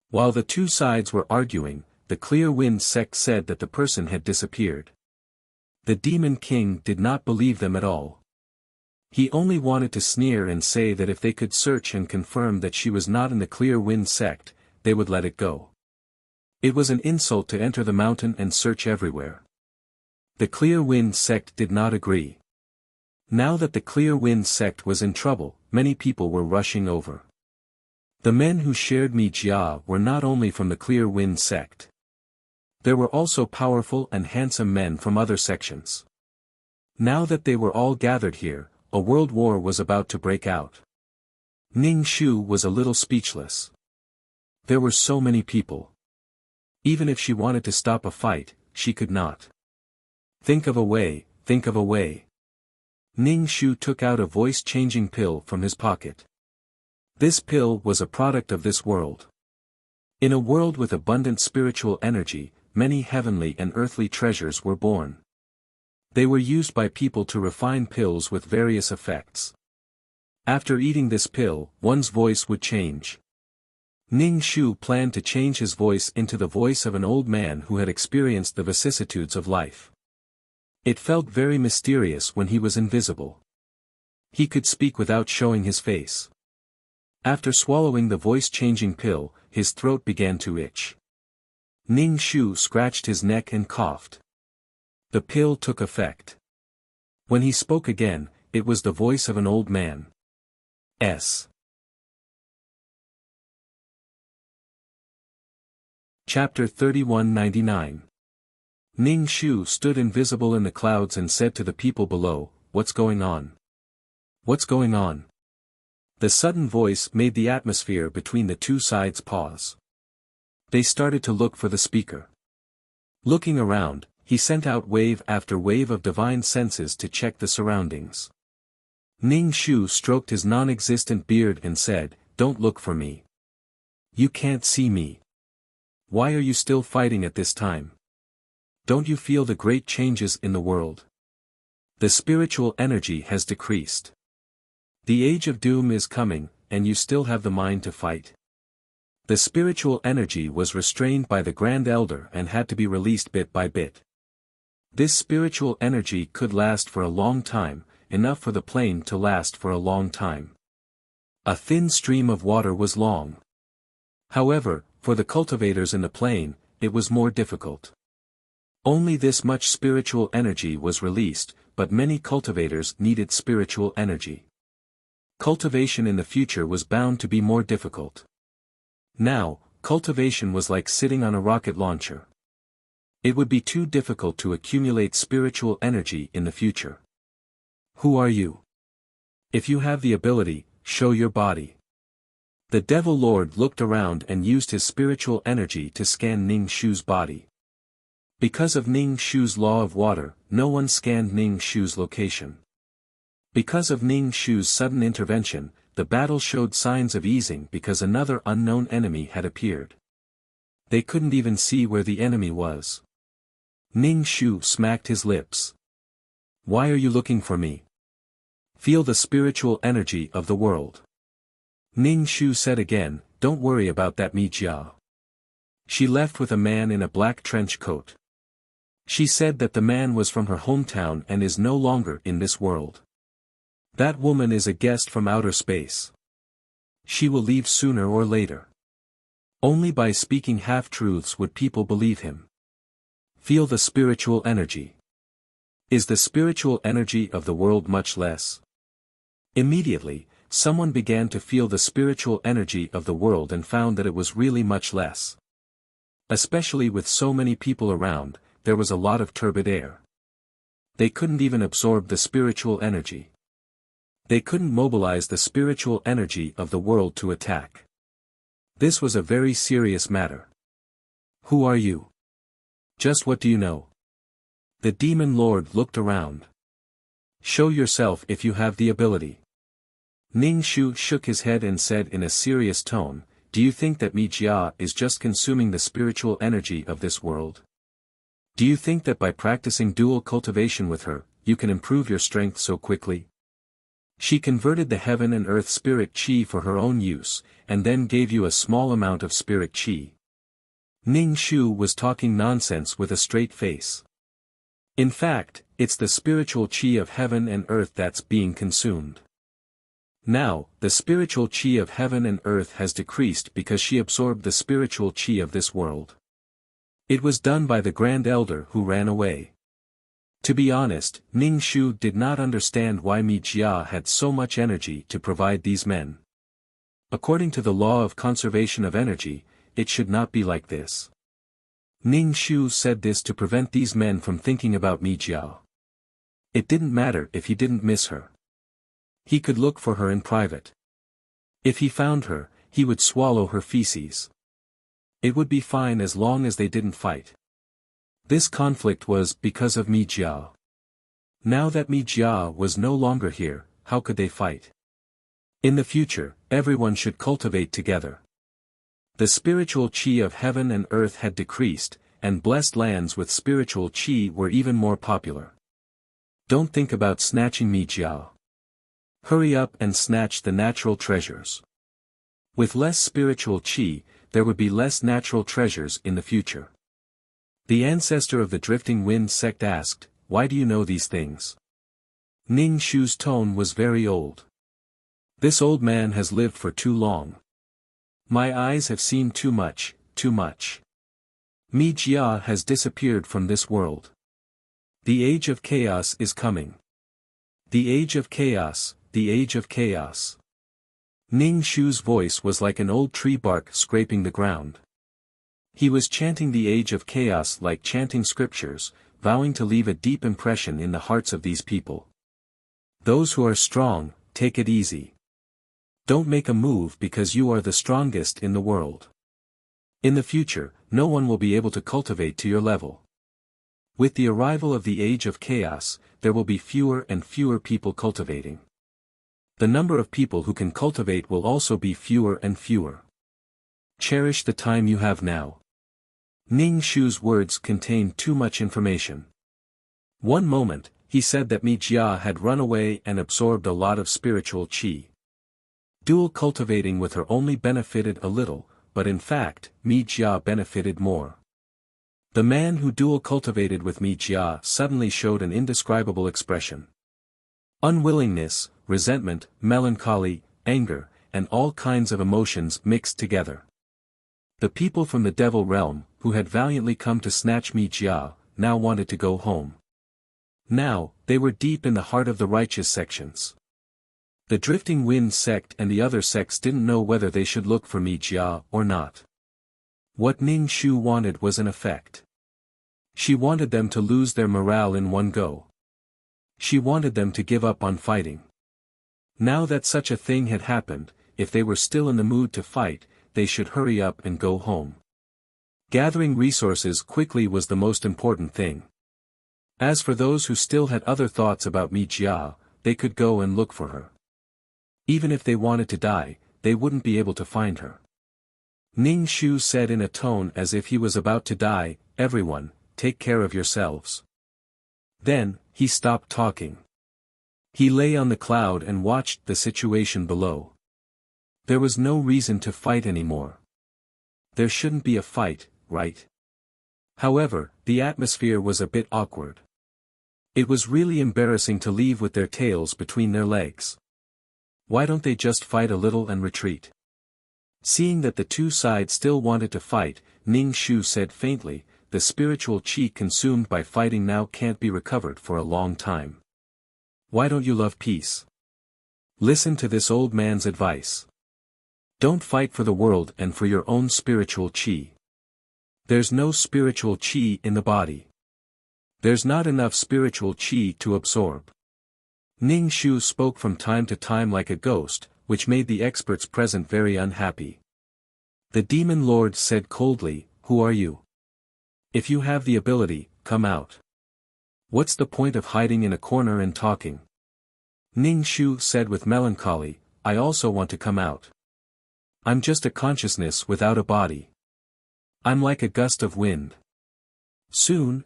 [SPEAKER 1] While the two sides were arguing, the Clear Wind sect said that the person had disappeared. The Demon King did not believe them at all. He only wanted to sneer and say that if they could search and confirm that she was not in the Clear Wind sect, they would let it go. It was an insult to enter the mountain and search everywhere. The Clear Wind sect did not agree. Now that the Clear Wind sect was in trouble, many people were rushing over. The men who shared Wuxia were not only from the Clear Wind sect. There were also powerful and handsome men from other sections. Now that they were all gathered here, a world war was about to break out. Ning Shu was a little speechless. There were so many people. Even if she wanted to stop a fight, she could not. Think of a way, think of a way. Ning Shu took out a voice-changing pill from his pocket. This pill was a product of this world. In a world with abundant spiritual energy, many heavenly and earthly treasures were born. They were used by people to refine pills with various effects. After eating this pill, one's voice would change. Ning Shu planned to change his voice into the voice of an old man who had experienced the vicissitudes of life. It felt very mysterious when he was invisible. He could speak without showing his face. After swallowing the voice-changing pill, his throat began to itch. Ning Shu scratched his neck and coughed. The pill took effect. When he spoke again, it was the voice of an old man. Chapter 3199. Ning Shu stood invisible in the clouds and said to the people below, "What's going on? What's going on?" The sudden voice made the atmosphere between the two sides pause. They started to look for the speaker. Looking around, he sent out wave after wave of divine senses to check the surroundings. Ning Shu stroked his non-existent beard and said, "Don't look for me. You can't see me. Why are you still fighting at this time? Don't you feel the great changes in the world? The spiritual energy has decreased. The age of doom is coming, and you still have the mind to fight." The spiritual energy was restrained by the Grand Elder and had to be released bit by bit. This spiritual energy could last for a long time, enough for the plane to last for a long time. A thin stream of water was long. However, for the cultivators in the plane, it was more difficult. Only this much spiritual energy was released, but many cultivators needed spiritual energy. Cultivation in the future was bound to be more difficult. Now, cultivation was like sitting on a rocket launcher. It would be too difficult to accumulate spiritual energy in the future. Who are you? If you have the ability, show your body. The Devil Lord looked around and used his spiritual energy to scan Ning Shu's body. Because of Ning Shu's law of water, no one scanned Ning Shu's location. Because of Ning Shu's sudden intervention, the battle showed signs of easing because another unknown enemy had appeared. They couldn't even see where the enemy was. Ning Shu smacked his lips. "Why are you looking for me? Feel the spiritual energy of the world." Ning Shu said again, "Don't worry about that Wuxia." She left with a man in a black trench coat. She said that the man was from her hometown and is no longer in this world. That woman is a guest from outer space. She will leave sooner or later. Only by speaking half-truths would people believe him. Feel the spiritual energy. Is the spiritual energy of the world much less? Immediately, someone began to feel the spiritual energy of the world and found that it was really much less. Especially with so many people around, there was a lot of turbid air. They couldn't even absorb the spiritual energy. They couldn't mobilize the spiritual energy of the world to attack. This was a very serious matter. Who are you? Just what do you know? The demon lord looked around. Show yourself if you have the ability. Ning Shu shook his head and said in a serious tone, do you think that Mi Jia is just consuming the spiritual energy of this world? Do you think that by practicing dual cultivation with her, you can improve your strength so quickly? She converted the heaven and earth spirit chi for her own use, and then gave you a small amount of spirit chi. Ning Shu was talking nonsense with a straight face. In fact, it's the spiritual chi of heaven and earth that's being consumed. Now, the spiritual chi of heaven and earth has decreased because she absorbed the spiritual chi of this world. It was done by the Grand Elder who ran away. To be honest, Ning Shu did not understand why Mi Jia had so much energy to provide these men. According to the law of conservation of energy, it should not be like this. Ning Shu said this to prevent these men from thinking about Mi Jia. It didn't matter if he didn't miss her. He could look for her in private. If he found her, he would swallow her feces. It would be fine as long as they didn't fight. This conflict was because of Mi Jia. Now that Mi Jia was no longer here, how could they fight? In the future, everyone should cultivate together. The spiritual chi of heaven and earth had decreased, and blessed lands with spiritual chi were even more popular. Don't think about snatching Mi Jia. Hurry up and snatch the natural treasures. With less spiritual chi, there would be less natural treasures in the future. The ancestor of the Drifting Wind sect asked, why do you know these things? Ning Shu's tone was very old. This old man has lived for too long. My eyes have seen too much, too much. Mi Jia has disappeared from this world. The age of chaos is coming. The age of chaos, the age of chaos. Ning Shu's voice was like an old tree bark scraping the ground. He was chanting the age of chaos like chanting scriptures, vowing to leave a deep impression in the hearts of these people. Those who are strong, take it easy. Don't make a move because you are the strongest in the world. In the future, no one will be able to cultivate to your level. With the arrival of the age of chaos, there will be fewer and fewer people cultivating. The number of people who can cultivate will also be fewer and fewer. Cherish the time you have now. Ning Shu's words contained too much information. One moment, he said that Mi Jia had run away and absorbed a lot of spiritual chi. Dual cultivating with her only benefited a little, but in fact, Mi Jia benefited more. The man who dual cultivated with Mi Jia suddenly showed an indescribable expression. Unwillingness, resentment, melancholy, anger, and all kinds of emotions mixed together. The people from the devil realm, who had valiantly come to snatch Mi Jia, now wanted to go home. Now, they were deep in the heart of the righteous sections. The Drifting Wind sect and the other sects didn't know whether they should look for Mi Jia or not. What Ning Shu wanted was an effect. She wanted them to lose their morale in one go. She wanted them to give up on fighting. Now that such a thing had happened, if they were still in the mood to fight, they should hurry up and go home. Gathering resources quickly was the most important thing. As for those who still had other thoughts about Mi Jia, they could go and look for her. Even if they wanted to die, they wouldn't be able to find her. Ning Shu said in a tone as if he was about to die, everyone, take care of yourselves. Then, he stopped talking. He lay on the cloud and watched the situation below. There was no reason to fight anymore. There shouldn't be a fight, right? However, the atmosphere was a bit awkward. It was really embarrassing to leave with their tails between their legs. Why don't they just fight a little and retreat? Seeing that the two sides still wanted to fight, Ning Shu said faintly, the spiritual chi consumed by fighting now can't be recovered for a long time. Why don't you love peace? Listen to this old man's advice. Don't fight for the world and for your own spiritual chi. There's no spiritual chi in the body. There's not enough spiritual chi to absorb. Ning Shu spoke from time to time like a ghost, which made the experts present very unhappy. The demon lord said coldly, "Who are you? If you have the ability, come out. What's the point of hiding in a corner and talking?" Ning Shu said with melancholy, "I also want to come out. I'm just a consciousness without a body. I'm like a gust of wind. Soon,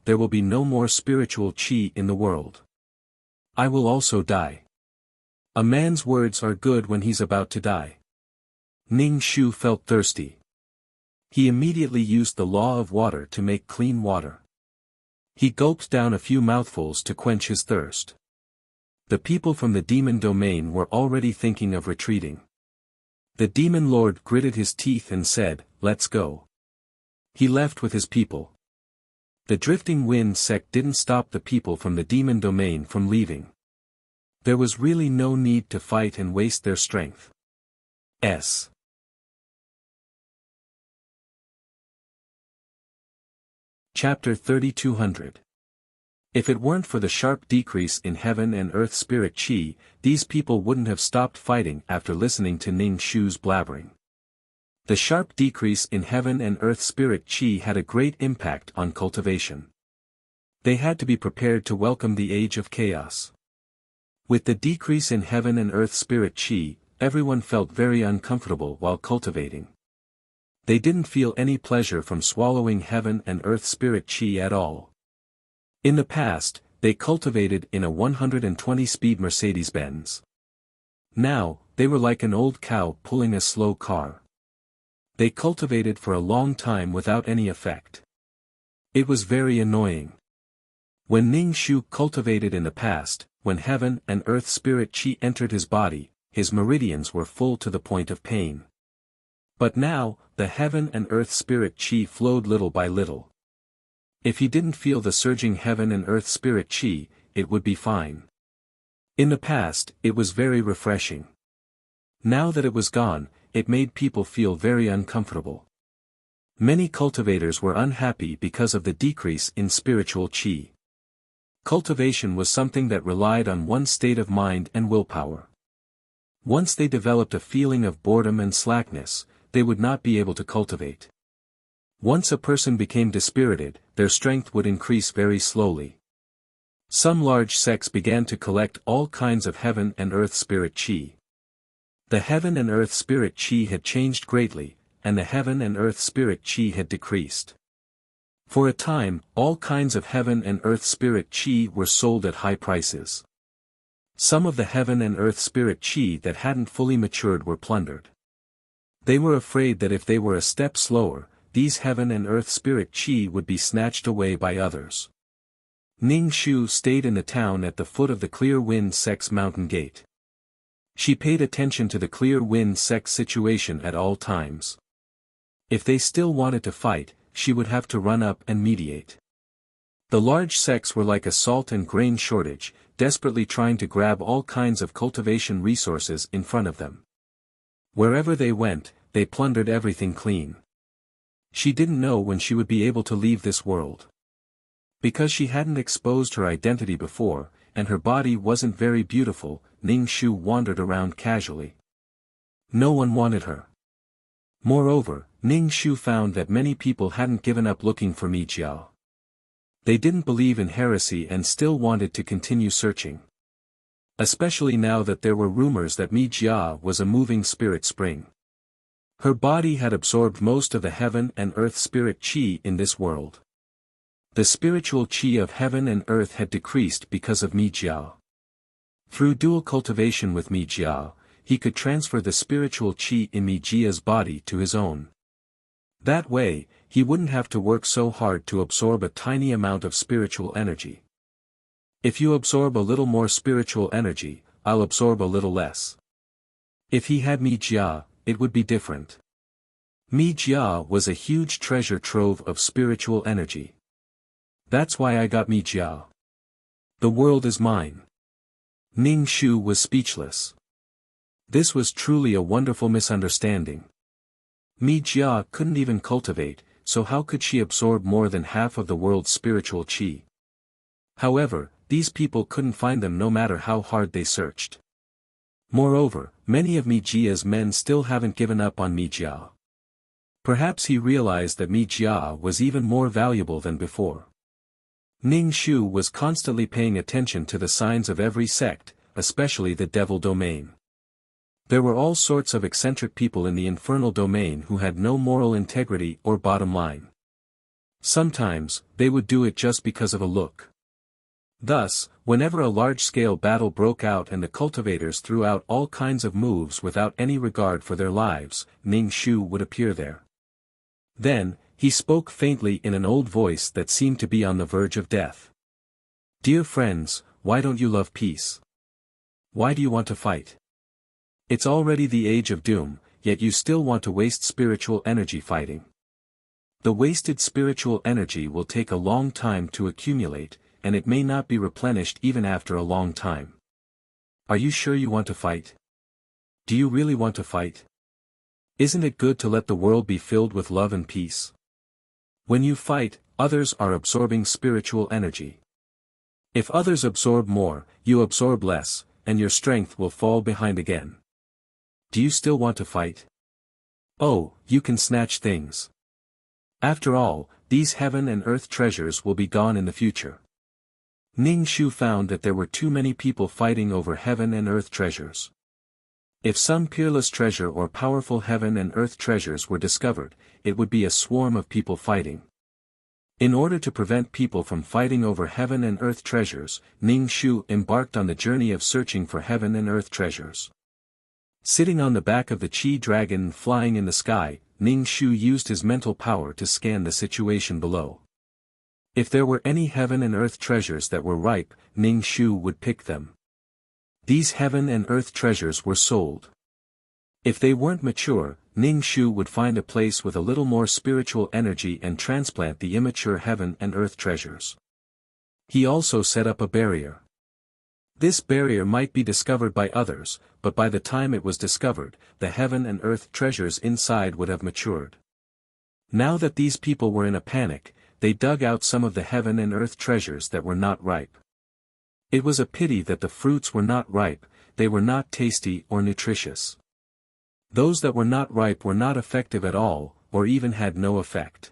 [SPEAKER 1] there will be no more spiritual chi in the world. I will also die. A man's words are good when he's about to die." Ning Shu felt thirsty. He immediately used the law of water to make clean water. He gulped down a few mouthfuls to quench his thirst. The people from the demon domain were already thinking of retreating. The demon lord gritted his teeth and said, "Let's go." He left with his people. The drifting wind sect didn't stop the people from the demon domain from leaving. There was really no need to fight and waste their strength. Chapter 3200. If it weren't for the sharp decrease in heaven and earth spirit chi, these people wouldn't have stopped fighting after listening to Ning Shu's blabbering. The sharp decrease in heaven and earth spirit chi had a great impact on cultivation. They had to be prepared to welcome the age of chaos. With the decrease in heaven and earth spirit chi, everyone felt very uncomfortable while cultivating. They didn't feel any pleasure from swallowing heaven and earth spirit chi at all. In the past, they cultivated in a 120-speed Mercedes-Benz. Now, they were like an old cow pulling a slow car. They cultivated for a long time without any effect. It was very annoying. When Ning Shu cultivated in the past, when heaven and earth spirit chi entered his body, his meridians were full to the point of pain. But now, the heaven and earth spirit chi flowed little by little. If he didn't feel the surging heaven and earth spirit chi, it would be fine. In the past, it was very refreshing. Now that it was gone, it made people feel very uncomfortable. Many cultivators were unhappy because of the decrease in spiritual chi. Cultivation was something that relied on one's state of mind and willpower. Once they developed a feeling of boredom and slackness, they would not be able to cultivate. Once a person became dispirited, their strength would increase very slowly. Some large sects began to collect all kinds of heaven and earth spirit chi. The heaven and earth spirit chi had changed greatly, and the heaven and earth spirit chi had decreased. For a time, all kinds of heaven and earth spirit chi were sold at high prices. Some of the heaven and earth spirit chi that hadn't fully matured were plundered. They were afraid that if they were a step slower, these heaven and earth spirit chi would be snatched away by others. Ning Shu stayed in the town at the foot of the Clear Wind sect's mountain gate. She paid attention to the Clear Wind sect's situation at all times. If they still wanted to fight, she would have to run up and mediate. The large sects were like a salt and grain shortage, desperately trying to grab all kinds of cultivation resources in front of them. Wherever they went, they plundered everything clean. She didn't know when she would be able to leave this world. Because she hadn't exposed her identity before, and her body wasn't very beautiful, Ning Shu wandered around casually. No one wanted her. Moreover, Ning Shu found that many people hadn't given up looking for Mi Jiao. They didn't believe in heresy and still wanted to continue searching. Especially now that there were rumors that Mi Jia was a moving spirit spring. Her body had absorbed most of the heaven and earth spirit chi in this world. The spiritual chi of heaven and earth had decreased because of Mi Jia. Through dual cultivation with Mi Jia, he could transfer the spiritual chi in Mi Jia's body to his own. That way, he wouldn't have to work so hard to absorb a tiny amount of spiritual energy. If you absorb a little more spiritual energy, I'll absorb a little less. If he had Mi Jia, it would be different. Mi Jia was a huge treasure trove of spiritual energy. That's why I got Mi Jia. The world is mine. Ning Shu was speechless. This was truly a wonderful misunderstanding. Mi Jia couldn't even cultivate, so how could she absorb more than half of the world's spiritual qi? However, these people couldn't find them no matter how hard they searched. Moreover, many of Mi Jia's men still haven't given up on Mi Jia. Perhaps he realized that Mi Jia was even more valuable than before. Ning Shu was constantly paying attention to the signs of every sect, especially the devil domain. There were all sorts of eccentric people in the infernal domain who had no moral integrity or bottom line. Sometimes, they would do it just because of a look. Thus, whenever a large-scale battle broke out and the cultivators threw out all kinds of moves without any regard for their lives, Ning Shu would appear there. Then, he spoke faintly in an old voice that seemed to be on the verge of death. "Dear friends, why don't you love peace? Why do you want to fight? It's already the age of doom, yet you still want to waste spiritual energy fighting. The wasted spiritual energy will take a long time to accumulate, and it may not be replenished even after a long time. Are you sure you want to fight? Do you really want to fight? Isn't it good to let the world be filled with love and peace? When you fight, others are absorbing spiritual energy. If others absorb more, you absorb less, and your strength will fall behind again. Do you still want to fight? Oh, you can snatch things. After all, these heaven and earth treasures will be gone in the future." Ning Shu found that there were too many people fighting over heaven and earth treasures. If some peerless treasure or powerful heaven and earth treasures were discovered, it would be a swarm of people fighting. In order to prevent people from fighting over heaven and earth treasures, Ning Shu embarked on the journey of searching for heaven and earth treasures. Sitting on the back of the Qi dragon and flying in the sky, Ning Shu used his mental power to scan the situation below. If there were any heaven and earth treasures that were ripe, Ning Shu would pick them. These heaven and earth treasures were sold. If they weren't mature, Ning Shu would find a place with a little more spiritual energy and transplant the immature heaven and earth treasures. He also set up a barrier. This barrier might be discovered by others, but by the time it was discovered, the heaven and earth treasures inside would have matured. Now that these people were in a panic, they dug out some of the heaven and earth treasures that were not ripe. It was a pity that the fruits were not ripe, they were not tasty or nutritious. Those that were not ripe were not effective at all, or even had no effect.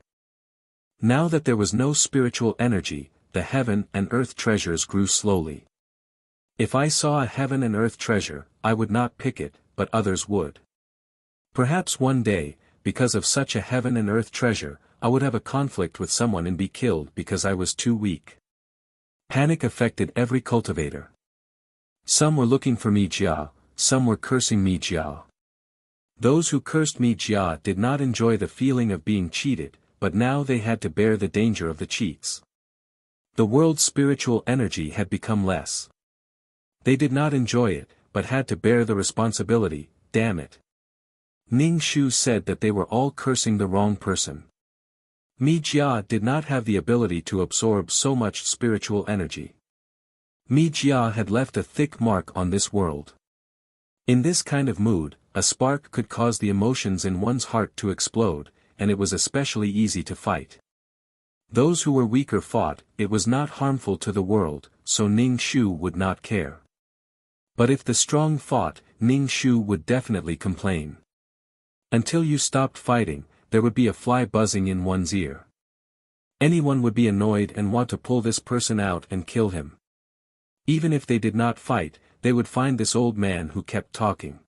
[SPEAKER 1] Now that there was no spiritual energy, the heaven and earth treasures grew slowly. If I saw a heaven and earth treasure, I would not pick it, but others would. Perhaps one day, because of such a heaven and earth treasure, I would have a conflict with someone and be killed because I was too weak. Panic affected every cultivator. Some were looking for Mi Jia, some were cursing Mi Jia. Those who cursed Mi Jia did not enjoy the feeling of being cheated, but now they had to bear the danger of the cheats. The world's spiritual energy had become less. They did not enjoy it, but had to bear the responsibility, damn it. Ning Shu said that they were all cursing the wrong person. Mi Jia did not have the ability to absorb so much spiritual energy. Mi Jia had left a thick mark on this world. In this kind of mood, a spark could cause the emotions in one's heart to explode, and it was especially easy to fight. Those who were weaker fought, it was not harmful to the world, so Ning Shu would not care. But if the strong fought, Ning Shu would definitely complain. Until you stopped fighting, there would be a fly buzzing in one's ear. Anyone would be annoyed and want to pull this person out and kill him. Even if they did not fight, they would find this old man who kept talking.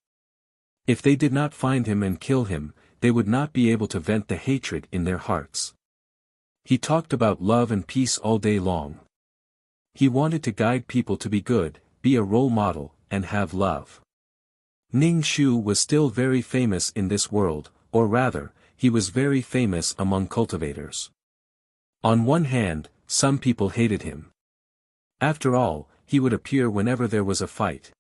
[SPEAKER 1] If they did not find him and kill him, they would not be able to vent the hatred in their hearts. He talked about love and peace all day long. He wanted to guide people to be good, be a role model, and have love. Ning Shu was still very famous in this world, or rather, he was very famous among cultivators. On one hand, some people hated him. After all, he would appear whenever there was a fight.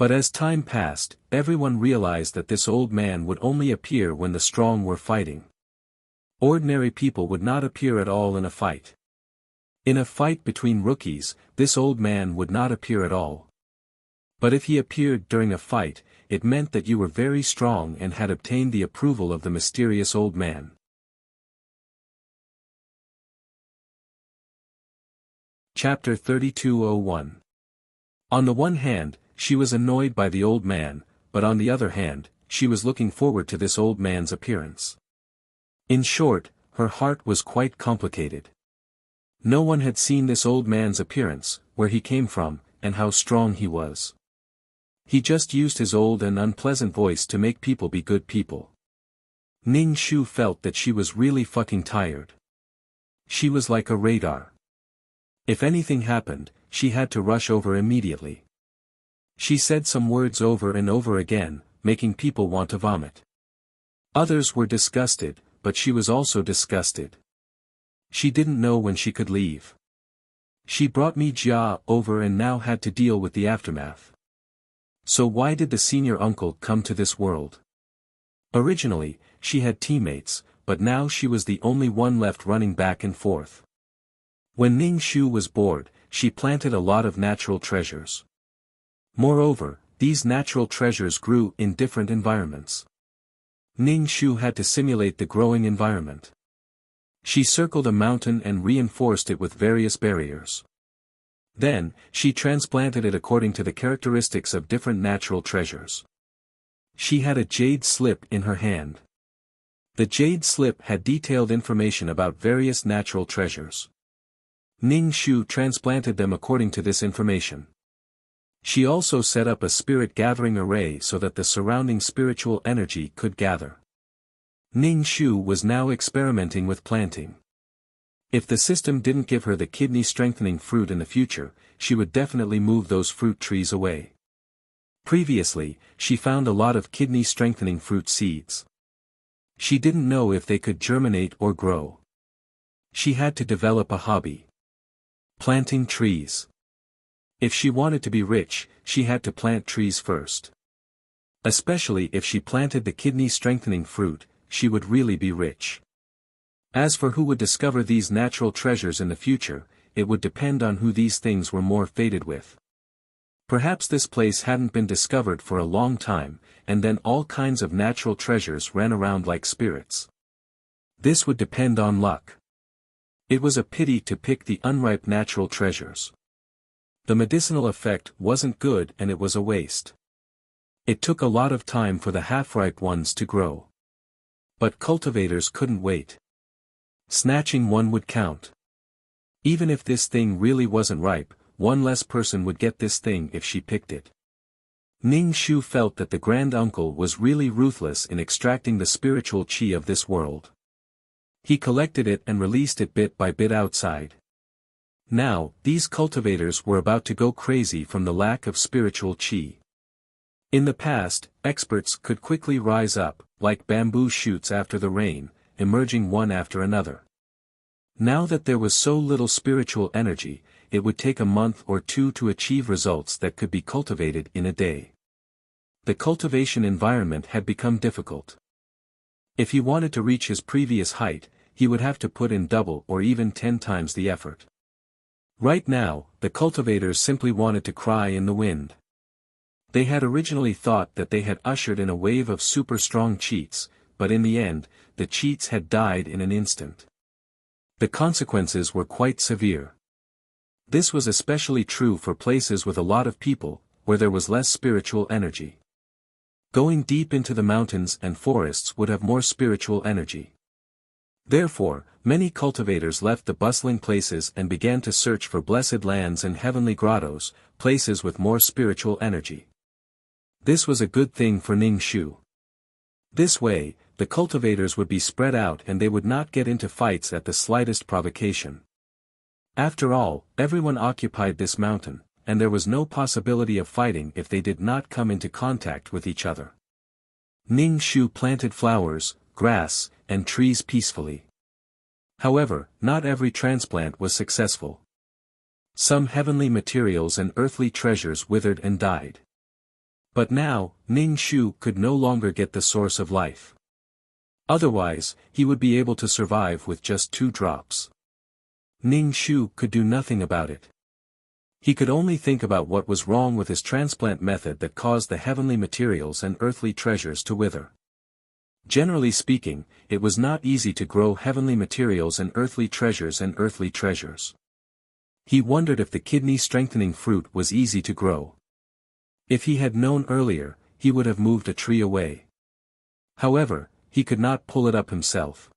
[SPEAKER 1] But as time passed, everyone realized that this old man would only appear when the strong were fighting. Ordinary people would not appear at all in a fight. In a fight between rookies, this old man would not appear at all. But if he appeared during a fight, it meant that you were very strong and had obtained the approval of the mysterious old man. Chapter 32:01. On the one hand, she was annoyed by the old man, but on the other hand, she was looking forward to this old man's appearance. In short, her heart was quite complicated. No one had seen this old man's appearance, where he came from, and how strong he was. He just used his old and unpleasant voice to make people be good people. Ning Shu felt that she was really fucking tired. She was like a radar. If anything happened, she had to rush over immediately. She said some words over and over again, making people want to vomit. Others were disgusted, but she was also disgusted. She didn't know when she could leave. She brought me Jia over and now had to deal with the aftermath. So why did the senior uncle come to this world? Originally, she had teammates, but now she was the only one left running back and forth. When Ning Shu was bored, she planted a lot of natural treasures. Moreover, these natural treasures grew in different environments. Ning Shu had to simulate the growing environment. She circled a mountain and reinforced it with various barriers. Then, she transplanted it according to the characteristics of different natural treasures. She had a jade slip in her hand. The jade slip had detailed information about various natural treasures. Ning Shu transplanted them according to this information. She also set up a spirit gathering array so that the surrounding spiritual energy could gather. Ning Shu was now experimenting with planting. If the system didn't give her the kidney strengthening fruit in the future, she would definitely move those fruit trees away. Previously, she found a lot of kidney strengthening fruit seeds. She didn't know if they could germinate or grow. She had to develop a hobby. Planting trees. If she wanted to be rich, she had to plant trees first. Especially if she planted the kidney strengthening fruit, she would really be rich. As for who would discover these natural treasures in the future, it would depend on who these things were more fated with. Perhaps this place hadn't been discovered for a long time, and then all kinds of natural treasures ran around like spirits. This would depend on luck. It was a pity to pick the unripe natural treasures. The medicinal effect wasn't good and it was a waste. It took a lot of time for the half-ripe ones to grow. But cultivators couldn't wait. Snatching one would count. Even if this thing really wasn't ripe, one less person would get this thing if she picked it. Ning Shu felt that the grand uncle was really ruthless in extracting the spiritual qi of this world. He collected it and released it bit by bit outside. Now, these cultivators were about to go crazy from the lack of spiritual qi. In the past, experts could quickly rise up, like bamboo shoots after the rain, emerging one after another. Now that there was so little spiritual energy, it would take a month or two to achieve results that could be cultivated in a day. The cultivation environment had become difficult. If he wanted to reach his previous height, he would have to put in double or even 10 times the effort. Right now, the cultivators simply wanted to cry in the wind. They had originally thought that they had ushered in a wave of super strong cheats, but in the end, the cheats had died in an instant. The consequences were quite severe. This was especially true for places with a lot of people, where there was less spiritual energy. Going deep into the mountains and forests would have more spiritual energy. Therefore, many cultivators left the bustling places and began to search for blessed lands and heavenly grottos, places with more spiritual energy. This was a good thing for Ning Shu. This way, the cultivators would be spread out and they would not get into fights at the slightest provocation. After all, everyone occupied this mountain, and there was no possibility of fighting if they did not come into contact with each other. Ning Shu planted flowers, grass, and trees peacefully. However, not every transplant was successful. Some heavenly materials and earthly treasures withered and died. But now, Ning Shu could no longer get the source of life. Otherwise, he would be able to survive with just 2 drops. Ning Shu could do nothing about it. He could only think about what was wrong with his transplant method that caused the heavenly materials and earthly treasures to wither. Generally speaking, it was not easy to grow heavenly materials and earthly treasures. He wondered if the kidney-strengthening fruit was easy to grow. If he had known earlier, he would have moved a tree away. However, he could not pull it up himself.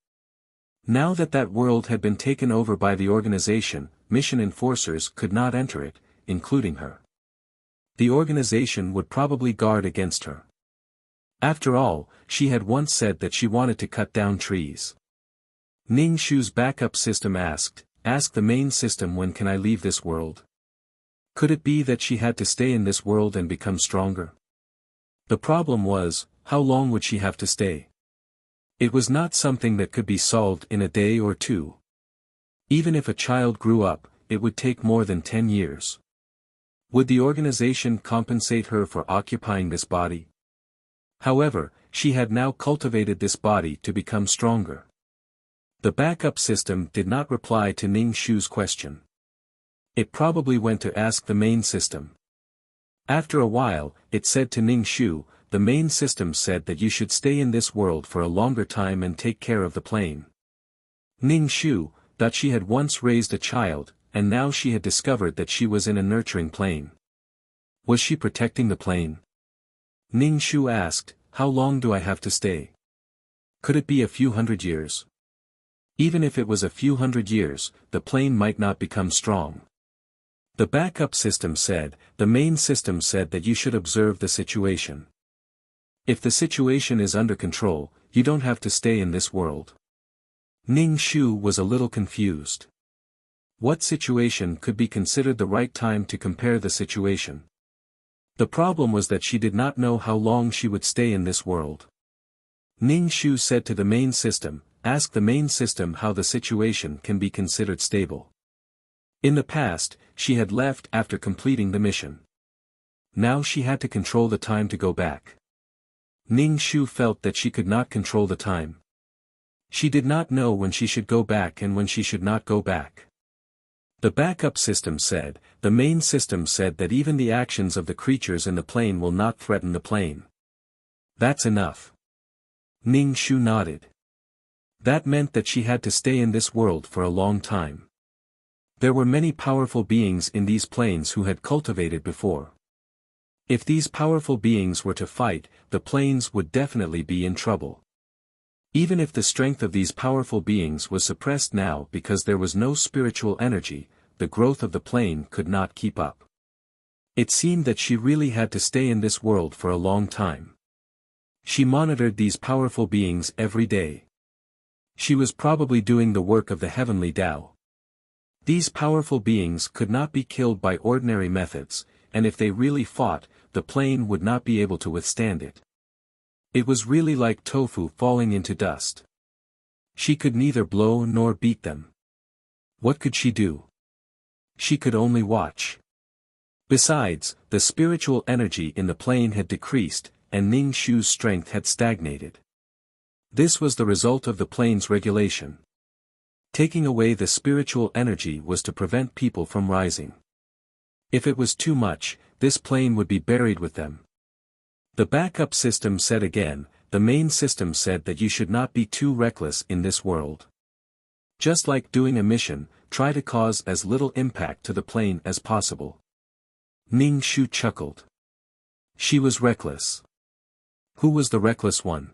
[SPEAKER 1] Now that world had been taken over by the organization, mission enforcers could not enter it, including her. The organization would probably guard against her. After all, she had once said that she wanted to cut down trees. Ning Shu's backup system asked the main system, when can I leave this world? Could it be that she had to stay in this world and become stronger? The problem was, how long would she have to stay? It was not something that could be solved in a day or 2. Even if a child grew up, it would take more than 10 years. Would the organization compensate her for occupying this body? However, she had now cultivated this body to become stronger. The backup system did not reply to Ning Shu's question. It probably went to ask the main system. After a while, it said to Ning Shu, the main system said that you should stay in this world for a longer time and take care of the plane. Ning Shu thought she had once raised a child, and now she had discovered that she was in a nurturing plane. Was she protecting the plane? Ning Shu asked, how long do I have to stay? Could it be a few hundred years? Even if it was a few hundred years, the plane might not become strong. The backup system said, the main system said that you should observe the situation. If the situation is under control, you don't have to stay in this world. Ning Shu was a little confused. What situation could be considered the right time to compare the situation? The problem was that she did not know how long she would stay in this world. Ning Shu said to the main system, ask the main system how the situation can be considered stable. In the past, she had left after completing the mission. Now she had to control the time to go back. Ning Shu felt that she could not control the time. She did not know when she should go back and when she should not go back. The backup system said, the main system said that even the actions of the creatures in the plane will not threaten the plane. That's enough. Ning Shu nodded. That meant that she had to stay in this world for a long time. There were many powerful beings in these planes who had cultivated before. If these powerful beings were to fight, the planes would definitely be in trouble. Even if the strength of these powerful beings was suppressed now because there was no spiritual energy, the growth of the plane could not keep up. It seemed that she really had to stay in this world for a long time. She monitored these powerful beings every day. She was probably doing the work of the heavenly Tao. These powerful beings could not be killed by ordinary methods, and if they really fought, the plane would not be able to withstand it. It was really like tofu falling into dust. She could neither blow nor beat them. What could she do? She could only watch. Besides, the spiritual energy in the plane had decreased, and Ning Shu's strength had stagnated. This was the result of the plane's regulation. Taking away the spiritual energy was to prevent people from rising. If it was too much, this plane would be buried with them. The backup system said again, the main system said that you should not be too reckless in this world. Just like doing a mission, try to cause as little impact to the plane as possible. Ning Shu chuckled. She was reckless. Who was the reckless one?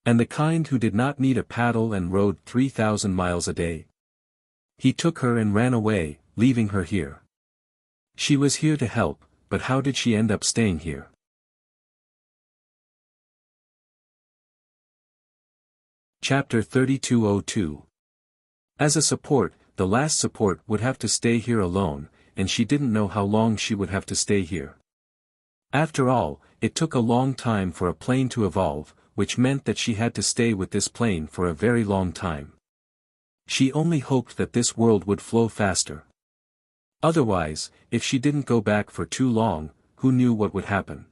[SPEAKER 1] And the kind who did not need a paddle and rode 3,000 miles a day. He took her and ran away, leaving her here. She was here to help, but how did she end up staying here? Chapter 3202. As a support, the last support would have to stay here alone, and she didn't know how long she would have to stay here. After all, it took a long time for a plane to evolve, which meant that she had to stay with this plane for a very long time. She only hoped that this world would flow faster. Otherwise, if she didn't go back for too long, who knew what would happen?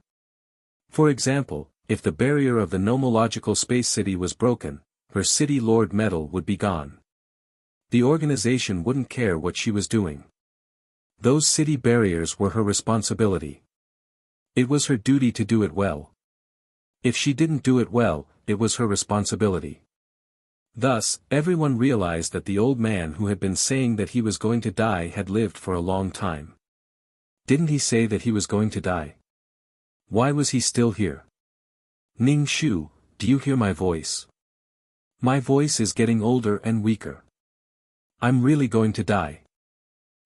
[SPEAKER 1] For example, if the barrier of the nomological space city was broken, her city lord medal would be gone. The organization wouldn't care what she was doing. Those city barriers were her responsibility. It was her duty to do it well. If she didn't do it well, it was her responsibility. Thus, everyone realized that the old man who had been saying that he was going to die had lived for a long time. Didn't he say that he was going to die? Why was he still here? Ning Shu, do you hear my voice? My voice is getting older and weaker. I'm really going to die.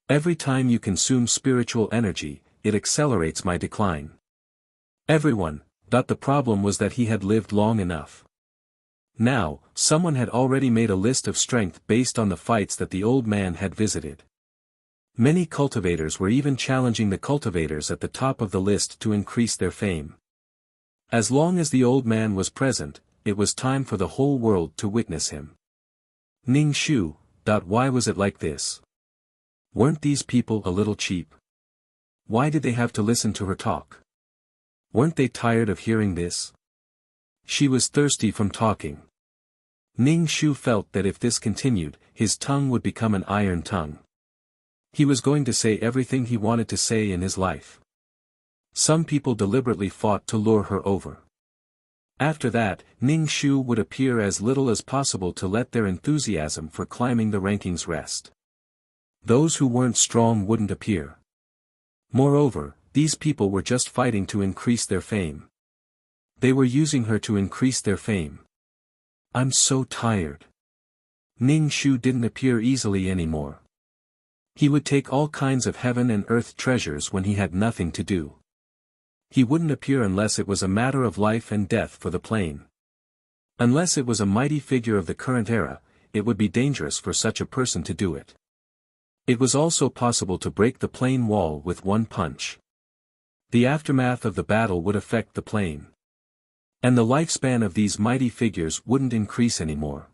[SPEAKER 1] Every time you consume spiritual energy, it accelerates my decline. Everyone thought the problem was that he had lived long enough. Now, someone had already made a list of strength based on the fights that the old man had visited. Many cultivators were even challenging the cultivators at the top of the list to increase their fame. As long as the old man was present, it was time for the whole world to witness him. Ning Shu, why was it like this? Weren't these people a little cheap? Why did they have to listen to her talk? Weren't they tired of hearing this? She was thirsty from talking. Ning Shu felt that if this continued, his tongue would become an iron tongue. He was going to say everything he wanted to say in his life. Some people deliberately fought to lure her over. After that, Ning Shu would appear as little as possible to let their enthusiasm for climbing the rankings rest. Those who weren't strong wouldn't appear. Moreover, these people were just fighting to increase their fame. They were using her to increase their fame. I'm so tired. Ning Shu didn't appear easily anymore. He would take all kinds of heaven and earth treasures when he had nothing to do. He wouldn't appear unless it was a matter of life and death for the plane. Unless it was a mighty figure of the current era, it would be dangerous for such a person to do it. It was also possible to break the plane wall with one punch. The aftermath of the battle would affect the plane. And the lifespan of these mighty figures wouldn't increase anymore.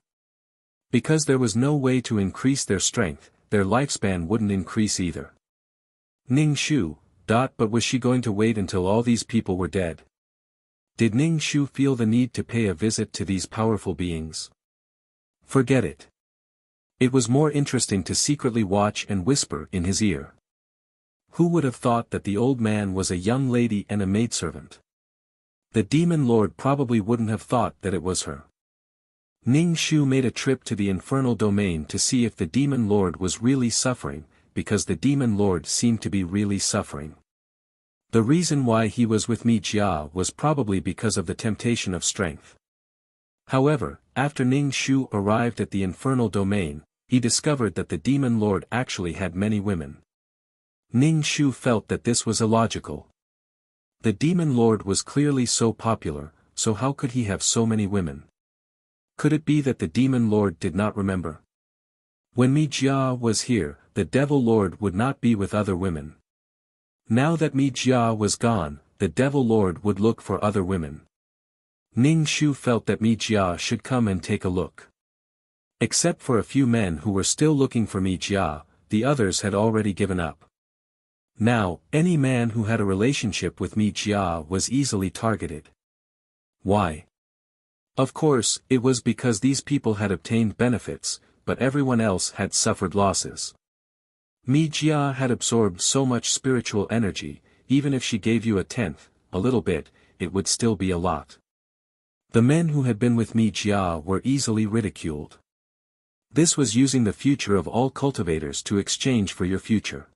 [SPEAKER 1] Because there was no way to increase their strength, their lifespan wouldn't increase either. Ning Shu, but was she going to wait until all these people were dead? Did Ning Shu feel the need to pay a visit to these powerful beings? Forget it. It was more interesting to secretly watch and whisper in his ear. Who would have thought that the old man was a young lady and a maidservant? The demon lord probably wouldn't have thought that it was her. Ning Shu made a trip to the infernal domain to see if the demon lord was really suffering, because the demon lord seemed to be really suffering. The reason why he was with Mi Jia was probably because of the temptation of strength. However, after Ning Shu arrived at the infernal domain, he discovered that the demon lord actually had many women. Ning Shu felt that this was illogical. The demon lord was clearly so popular, so how could he have so many women? Could it be that the demon lord did not remember? When Mi Jia was here, the devil lord would not be with other women. Now that Mi Jia was gone, the devil lord would look for other women. Ning Shu felt that Mi Jia should come and take a look. Except for a few men who were still looking for Mi Jia, the others had already given up. Now, any man who had a relationship with Mi Jia was easily targeted. Why? Of course, it was because these people had obtained benefits, but everyone else had suffered losses. Mi Jia had absorbed so much spiritual energy, even if she gave you a tenth, a little bit, it would still be a lot. The men who had been with Mi Jia were easily ridiculed. This was using the future of all cultivators to exchange for your future.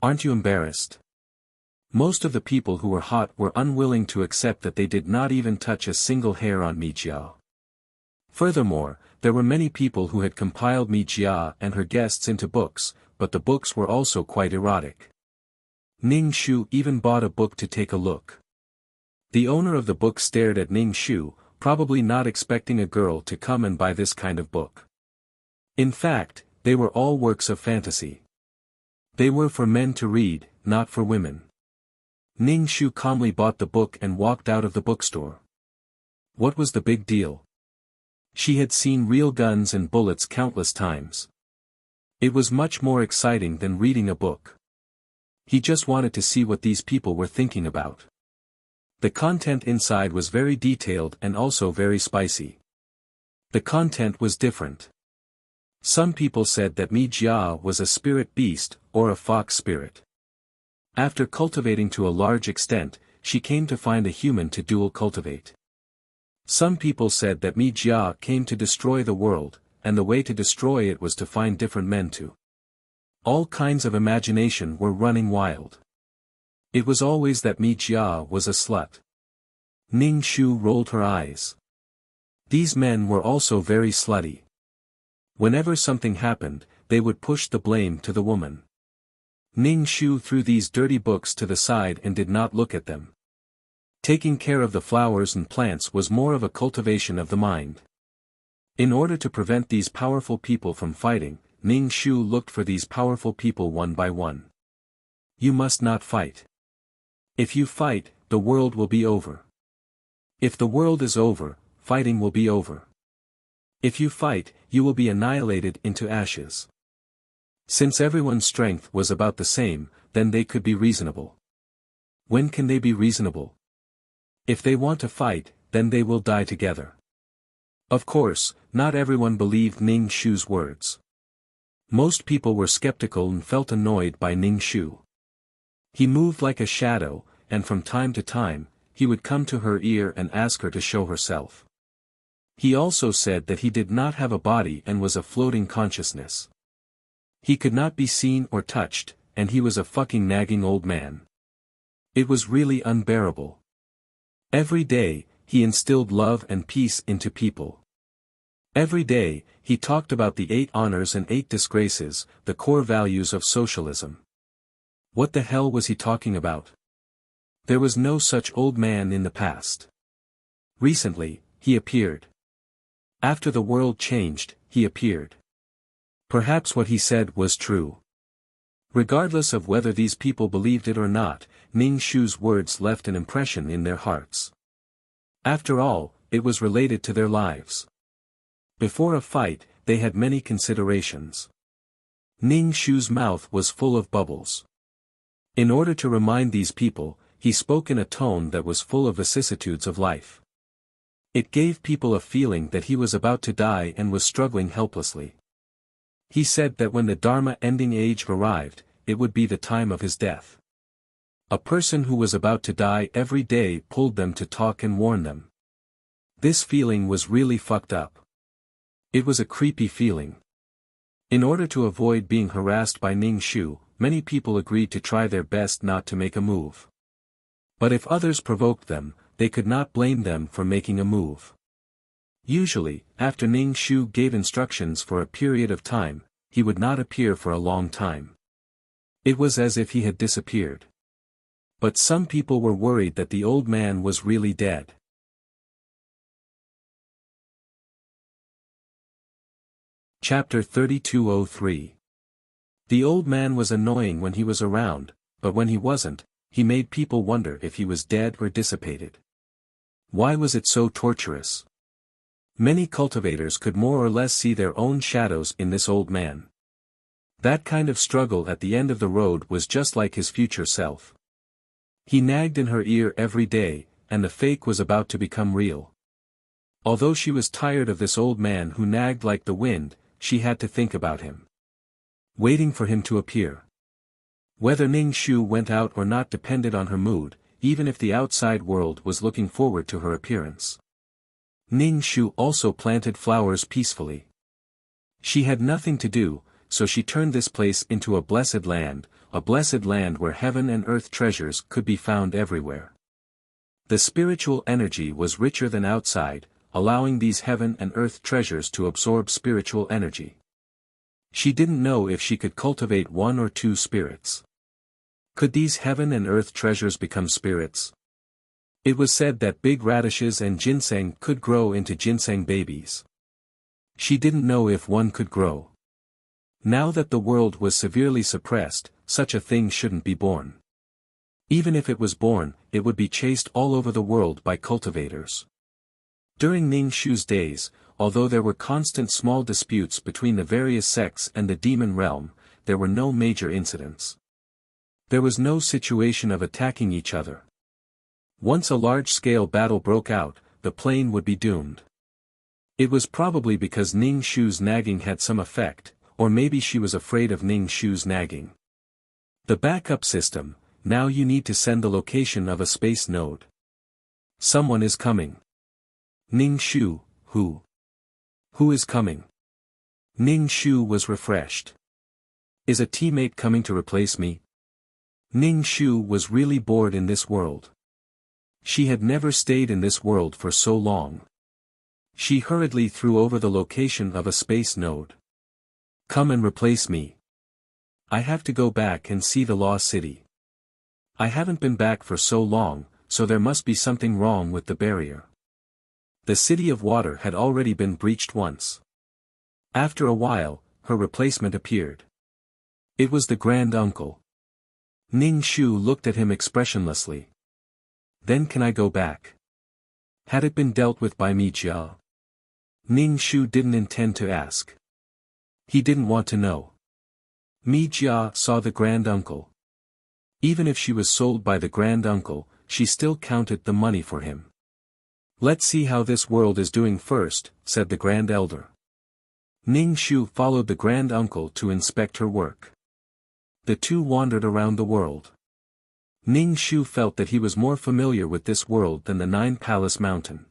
[SPEAKER 1] Aren't you embarrassed? Most of the people who were hot were unwilling to accept that they did not even touch a single hair on Mi Jia. Furthermore, there were many people who had compiled Mi Jia and her guests into books, but the books were also quite erotic. Ning Shu even bought a book to take a look. The owner of the book stared at Ning Shu, probably not expecting a girl to come and buy this kind of book. In fact, they were all works of fantasy. They were for men to read, not for women. Ning Shu calmly bought the book and walked out of the bookstore. What was the big deal? She had seen real guns and bullets countless times. It was much more exciting than reading a book. He just wanted to see what these people were thinking about. The content inside was very detailed and also very spicy. The content was different. Some people said that Wuxia was a spirit beast, or a fox spirit. After cultivating to a large extent, she came to find a human to dual cultivate. Some people said that Wuxia came to destroy the world, and the way to destroy it was to find different men to. All kinds of imagination were running wild. It was always that Wuxia was a slut. Ning Shu rolled her eyes. These men were also very slutty. Whenever something happened, they would push the blame to the woman. Ning Shu threw these dirty books to the side and did not look at them. Taking care of the flowers and plants was more of a cultivation of the mind. In order to prevent these powerful people from fighting, Ning Shu looked for these powerful people one by one. You must not fight. If you fight, the world will be over. If the world is over, fighting will be over. If you fight, you will be annihilated into ashes. Since everyone's strength was about the same, then they could be reasonable. When can they be reasonable? If they want to fight, then they will die together. Of course, not everyone believed Ning Shu's words. Most people were skeptical and felt annoyed by Ning Shu. He moved like a shadow, and from time to time, he would come to her ear and ask her to show herself. He also said that he did not have a body and was a floating consciousness. He could not be seen or touched, and he was a fucking nagging old man. It was really unbearable. Every day, he instilled love and peace into people. Every day, he talked about the 8 honors and 8 disgraces, the core values of socialism. What the hell was he talking about? There was no such old man in the past. Recently, he appeared. After the world changed, he appeared. Perhaps what he said was true. Regardless of whether these people believed it or not, Ning Shu's words left an impression in their hearts. After all, it was related to their lives. Before a fight, they had many considerations. Ning Shu's mouth was full of bubbles. In order to remind these people, he spoke in a tone that was full of vicissitudes of life. It gave people a feeling that he was about to die and was struggling helplessly. He said that when the Dharma ending age arrived, it would be the time of his death. A person who was about to die every day pulled them to talk and warn them. This feeling was really fucked up. It was a creepy feeling. In order to avoid being harassed by Ning Shu, many people agreed to try their best not to make a move. But if others provoked them, they could not blame them for making a move. Usually, after Ning Shu gave instructions for a period of time, he would not appear for a long time. It was as if he had disappeared. But some people were worried that the old man was really dead. Chapter 3203. The old man was annoying when he was around, but when he wasn't, he made people wonder if he was dead or dissipated. Why was it so torturous? Many cultivators could more or less see their own shadows in this old man. That kind of struggle at the end of the road was just like his future self. He nagged in her ear every day, and the fake was about to become real. Although she was tired of this old man who nagged like the wind, she had to think about him. Waiting for him to appear. Whether Ning Shu went out or not depended on her mood, even if the outside world was looking forward to her appearance. Ning Shu also planted flowers peacefully. She had nothing to do, so she turned this place into a blessed land where heaven and earth treasures could be found everywhere. The spiritual energy was richer than outside, allowing these heaven and earth treasures to absorb spiritual energy. She didn't know if she could cultivate 1 or 2 spirits. Could these heaven and earth treasures become spirits? It was said that big radishes and ginseng could grow into ginseng babies. She didn't know if one could grow. Now that the world was severely suppressed, such a thing shouldn't be born. Even if it was born, it would be chased all over the world by cultivators. During Ning Shu's days, although there were constant small disputes between the various sects and the demon realm, there were no major incidents. There was no situation of attacking each other. Once a large-scale battle broke out, the plane would be doomed. It was probably because Ning Shu's nagging had some effect, or maybe she was afraid of Ning Shu's nagging. The backup system, now you need to send the location of a space node. Someone is coming. Ning Shu, who? Who is coming? Ning Shu was refreshed. Is a teammate coming to replace me? Ning Shu was really bored in this world. She had never stayed in this world for so long. She hurriedly threw over the location of a space node. Come and replace me. I have to go back and see the Law City. I haven't been back for so long, so there must be something wrong with the barrier. The City of Water had already been breached once. After a while, her replacement appeared. It was the Grand Uncle. Ning Shu looked at him expressionlessly. Then can I go back? Had it been dealt with by Wuxia? Ning Shu didn't intend to ask. He didn't want to know. Wuxia saw the Grand Uncle. Even if she was sold by the Grand Uncle, she still counted the money for him. Let's see how this world is doing first, said the Grand Elder. Ning Shu followed the Grand Uncle to inspect her work. The two wandered around the world. Ning Shu felt that he was more familiar with this world than the Nine Palace Mountain.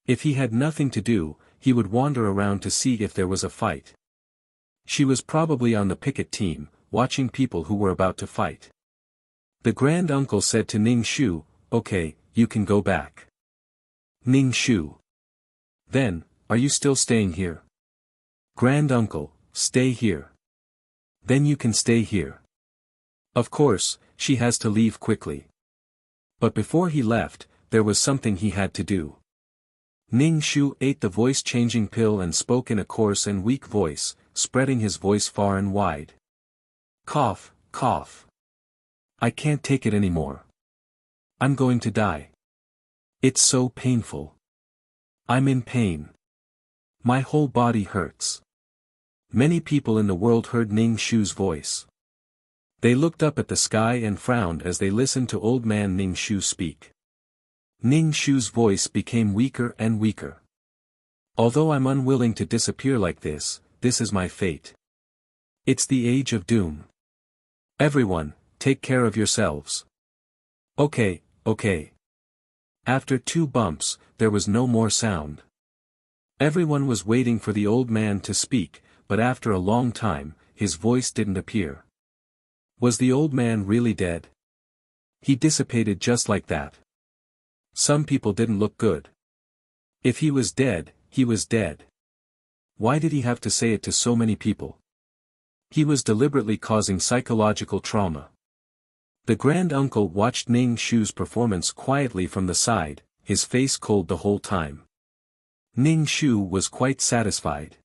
[SPEAKER 1] If he had nothing to do, he would wander around to see if there was a fight. She was probably on the picket team, watching people who were about to fight. The Grand Uncle said to Ning Shu, "Okay, you can go back." Ning Shu. Then, are you still staying here? Grand Uncle, stay here. Then you can stay here. Of course, she has to leave quickly. But before he left, there was something he had to do. Ning Shu ate the voice-changing pill and spoke in a coarse and weak voice, spreading his voice far and wide. Cough, cough. I can't take it anymore. I'm going to die. It's so painful. I'm in pain. My whole body hurts. Many people in the world heard Ning Shu's voice. They looked up at the sky and frowned as they listened to old man Ning Shu speak. Ning Shu's voice became weaker and weaker. Although I'm unwilling to disappear like this is my fate. It's the age of doom. Everyone, take care of yourselves. Okay, okay. After 2 bumps, there was no more sound. Everyone was waiting for the old man to speak, but after a long time, his voice didn't appear. Was the old man really dead? He dissipated just like that. Some people didn't look good. If he was dead, he was dead. Why did he have to say it to so many people? He was deliberately causing psychological trauma. The Grand Uncle watched Ning Shu's performance quietly from the side, his face cold the whole time. Ning Shu was quite satisfied.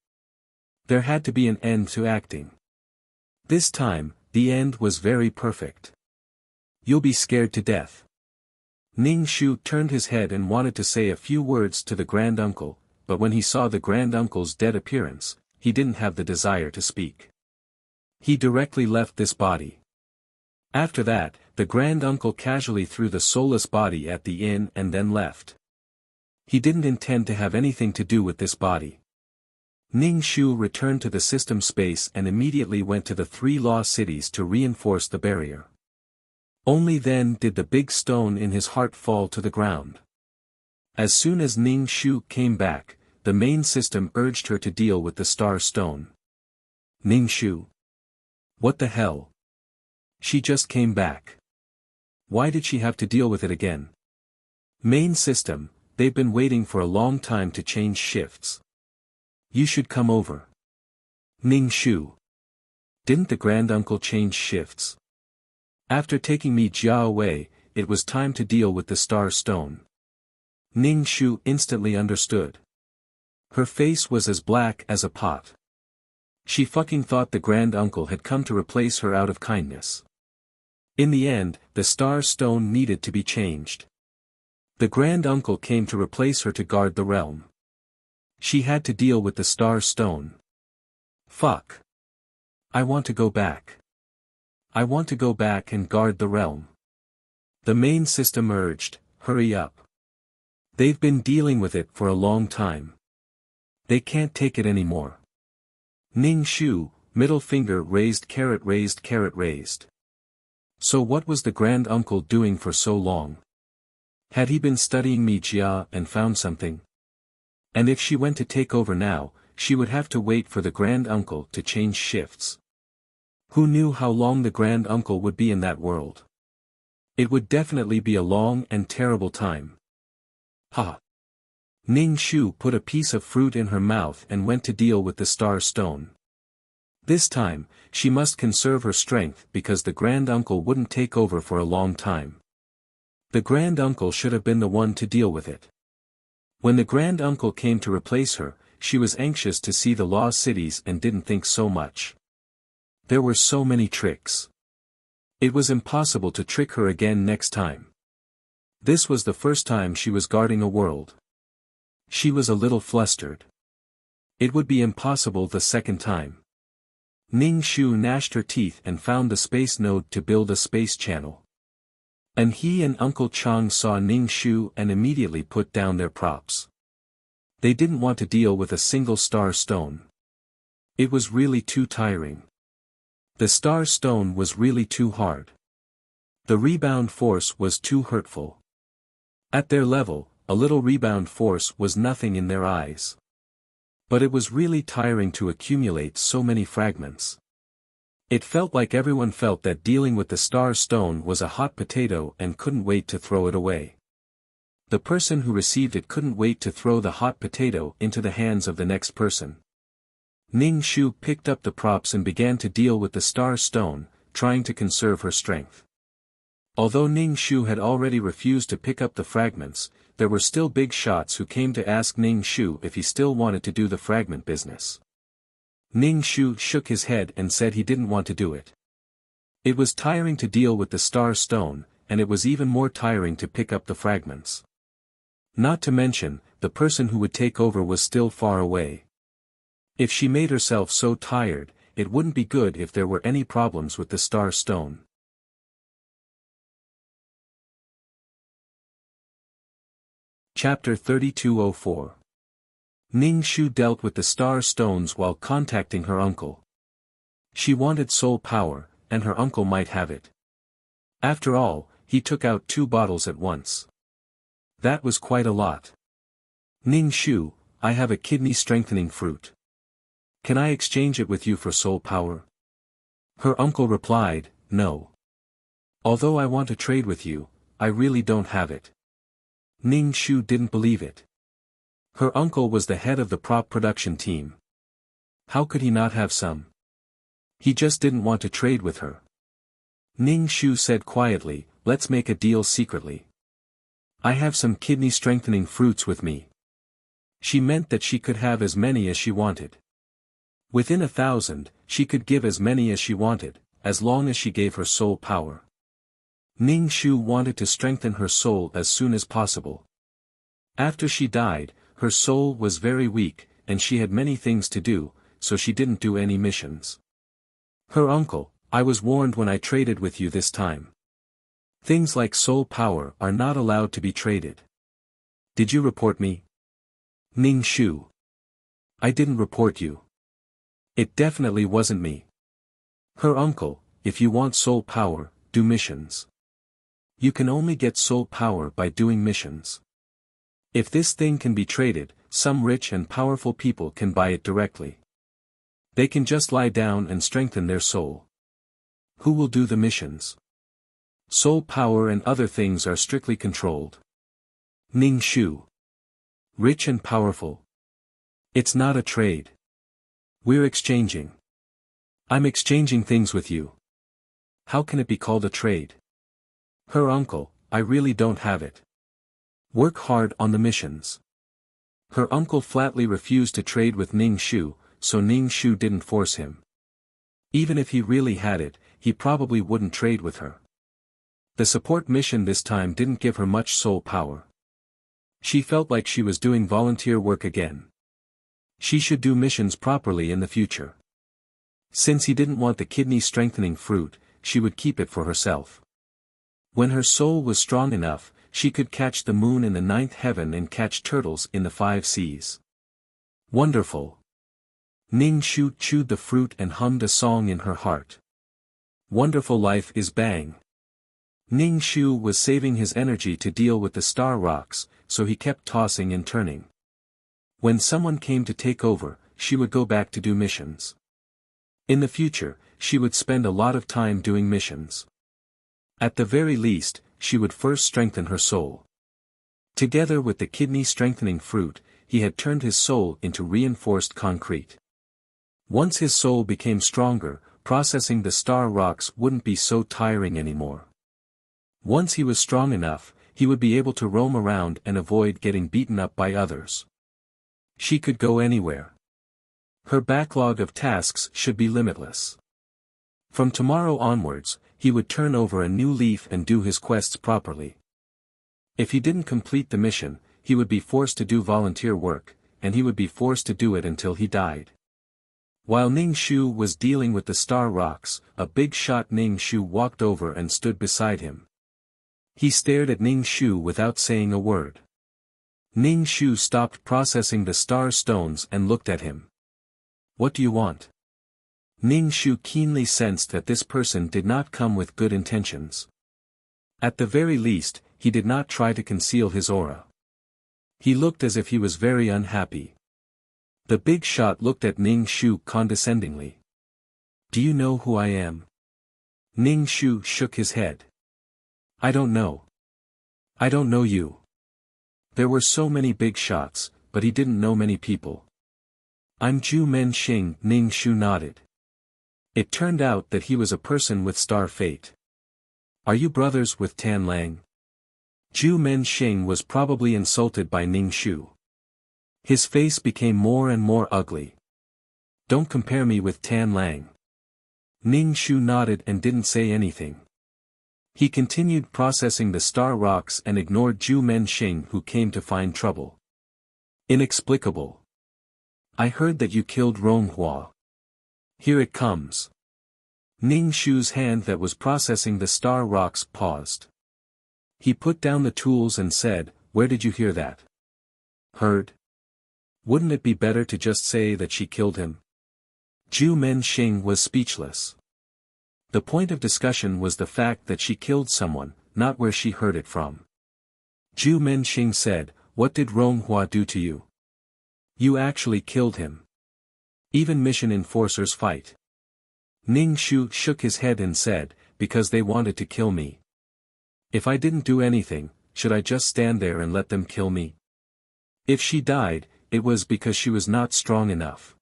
[SPEAKER 1] There had to be an end to acting. This time, the end was very perfect. You'll be scared to death. Ning Shu turned his head and wanted to say a few words to the Grand Uncle, but when he saw the Grand Uncle's dead appearance, he didn't have the desire to speak. He directly left this body. After that, the Grand Uncle casually threw the soulless body at the inn and then left. He didn't intend to have anything to do with this body. Ning Shu returned to the system space and immediately went to the 3 law cities to reinforce the barrier. Only then did the big stone in his heart fall to the ground. As soon as Ning Shu came back, the main system urged her to deal with the star stone. Ning Shu. What the hell? She just came back. Why did she have to deal with it again? Main system, they've been waiting for a long time to change shifts. You should come over. Ning Shu. Didn't the Grand Uncle change shifts? After taking Jia away, it was time to deal with the star stone. Ning Shu instantly understood. Her face was as black as a pot. She fucking thought the Grand Uncle had come to replace her out of kindness. In the end, the star stone needed to be changed. The Grand Uncle came to replace her to guard the realm. She had to deal with the star stone. Fuck. I want to go back. I want to go back and guard the realm. The main system urged, hurry up. They've been dealing with it for a long time. They can't take it anymore. Ning Shu, middle finger raised caret raised caret raised. So what was the grand uncle doing for so long? Had he been studying Wuxia and found something? And if she went to take over now, she would have to wait for the grand uncle to change shifts. Who knew how long the grand uncle would be in that world? It would definitely be a long and terrible time. Ha! Ning Shu put a piece of fruit in her mouth and went to deal with the star stone. This time, she must conserve her strength because the grand uncle wouldn't take over for a long time. The grand uncle should have been the one to deal with it. When the grand uncle came to replace her, she was anxious to see the lost cities and didn't think so much. There were so many tricks. It was impossible to trick her again next time. This was the first time she was guarding a world. She was a little flustered. It would be impossible the second time. Ning Shu gnashed her teeth and found the space node to build a space channel. And he and Uncle Chang saw Ning Shu and immediately put down their props. They didn't want to deal with a single star stone. It was really too tiring. The star stone was really too hard. The rebound force was too hurtful. At their level, a little rebound force was nothing in their eyes. But it was really tiring to accumulate so many fragments. It felt like everyone felt that dealing with the star stone was a hot potato and couldn't wait to throw it away. The person who received it couldn't wait to throw the hot potato into the hands of the next person. Ning Shu picked up the props and began to deal with the star stone, trying to conserve her strength. Although Ning Shu had already refused to pick up the fragments, there were still big shots who came to ask Ning Shu if he still wanted to do the fragment business. Ning Shu shook his head and said he didn't want to do it. It was tiring to deal with the star stone, and it was even more tiring to pick up the fragments. Not to mention, the person who would take over was still far away. If she made herself so tired, it wouldn't be good if there were any problems with the star stone. Chapter 3204. Ning Shu dealt with the star stones while contacting her uncle. She wanted soul power, and her uncle might have it. After all, he took out 2 bottles at once. That was quite a lot. Ning Shu, I have a kidney strengthening fruit. Can I exchange it with you for soul power? Her uncle replied, no. Although I want to trade with you, I really don't have it. Ning Shu didn't believe it. Her uncle was the head of the prop production team. How could he not have some? He just didn't want to trade with her. Ning Shu said quietly, let's make a deal secretly. I have some kidney strengthening fruits with me. She meant that she could have as many as she wanted. Within 1,000, she could give as many as she wanted, as long as she gave her soul power. Ning Shu wanted to strengthen her soul as soon as possible. After she died, her soul was very weak, and she had many things to do, so she didn't do any missions. Her uncle, I was warned when I traded with you this time. Things like soul power are not allowed to be traded. Did you report me? Ning Shu. I didn't report you. It definitely wasn't me. Her uncle, if you want soul power, do missions. You can only get soul power by doing missions. If this thing can be traded, some rich and powerful people can buy it directly. They can just lie down and strengthen their soul. Who will do the missions? Soul power and other things are strictly controlled. Ning Shu. Rich and powerful. It's not a trade. We're exchanging. I'm exchanging things with you. How can it be called a trade? Her uncle, I really don't have it. Work hard on the missions. Her uncle flatly refused to trade with Ning Shu, so Ning Shu didn't force him. Even if he really had it, he probably wouldn't trade with her. The support mission this time didn't give her much soul power. She felt like she was doing volunteer work again. She should do missions properly in the future. Since he didn't want the kidney strengthening fruit, she would keep it for herself. When her soul was strong enough, she could catch the moon in the ninth heaven and catch turtles in the 5 seas. Wonderful. Ning Shu chewed the fruit and hummed a song in her heart. Wonderful life is bang. Ning Shu was saving his energy to deal with the star rocks, so he kept tossing and turning. When someone came to take over, she would go back to do missions. In the future, she would spend a lot of time doing missions. At the very least, she would first strengthen her soul. Together with the kidney-strengthening fruit, he had turned his soul into reinforced concrete. Once his soul became stronger, processing the star rocks wouldn't be so tiring anymore. Once he was strong enough, he would be able to roam around and avoid getting beaten up by others. She could go anywhere. Her backlog of tasks should be limitless. From tomorrow onwards, he would turn over a new leaf and do his quests properly. If he didn't complete the mission, he would be forced to do volunteer work, and he would be forced to do it until he died. While Ning Shu was dealing with the star rocks, a big shot Ning Shu walked over and stood beside him. He stared at Ning Shu without saying a word. Ning Shu stopped processing the star stones and looked at him. What do you want? Ning Shu keenly sensed that this person did not come with good intentions. At the very least, he did not try to conceal his aura. He looked as if he was very unhappy. The big shot looked at Ning Shu condescendingly. Do you know who I am? Ning Shu shook his head. I don't know. I don't know you. There were so many big shots, but he didn't know many people. I'm Zhu Menxing, Ning Shu nodded. It turned out that he was a person with star fate. Are you brothers with Tan Lang? Zhu Menxing was probably insulted by Ning Shu. His face became more and more ugly. Don't compare me with Tan Lang. Ning Shu nodded and didn't say anything. He continued processing the star rocks and ignored Zhu Menxing, who came to find trouble. Inexplicable. I heard that you killed Ronghua. Here it comes. Ning Shu's hand that was processing the star rocks paused. He put down the tools and said, Where did you hear that? Heard? Wouldn't it be better to just say that she killed him? Zhu Menxing was speechless. The point of discussion was the fact that she killed someone, not where she heard it from. Zhu Menxing said, What did Ronghua do to you? You actually killed him. Even mission enforcers fight. Ning Shu shook his head and said, Because they wanted to kill me. If I didn't do anything, should I just stand there and let them kill me? If she died, it was because she was not strong enough.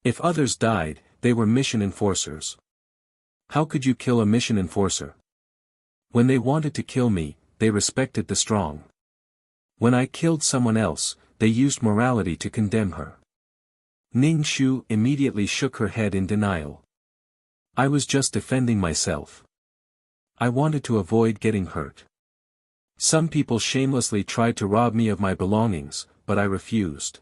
[SPEAKER 1] If others died, they were mission enforcers. How could you kill a mission enforcer? When they wanted to kill me, they respected the strong. When I killed someone else, they used morality to condemn her. Ning Shu immediately shook her head in denial. I was just defending myself. I wanted to avoid getting hurt. Some people shamelessly tried to rob me of my belongings, but I refused.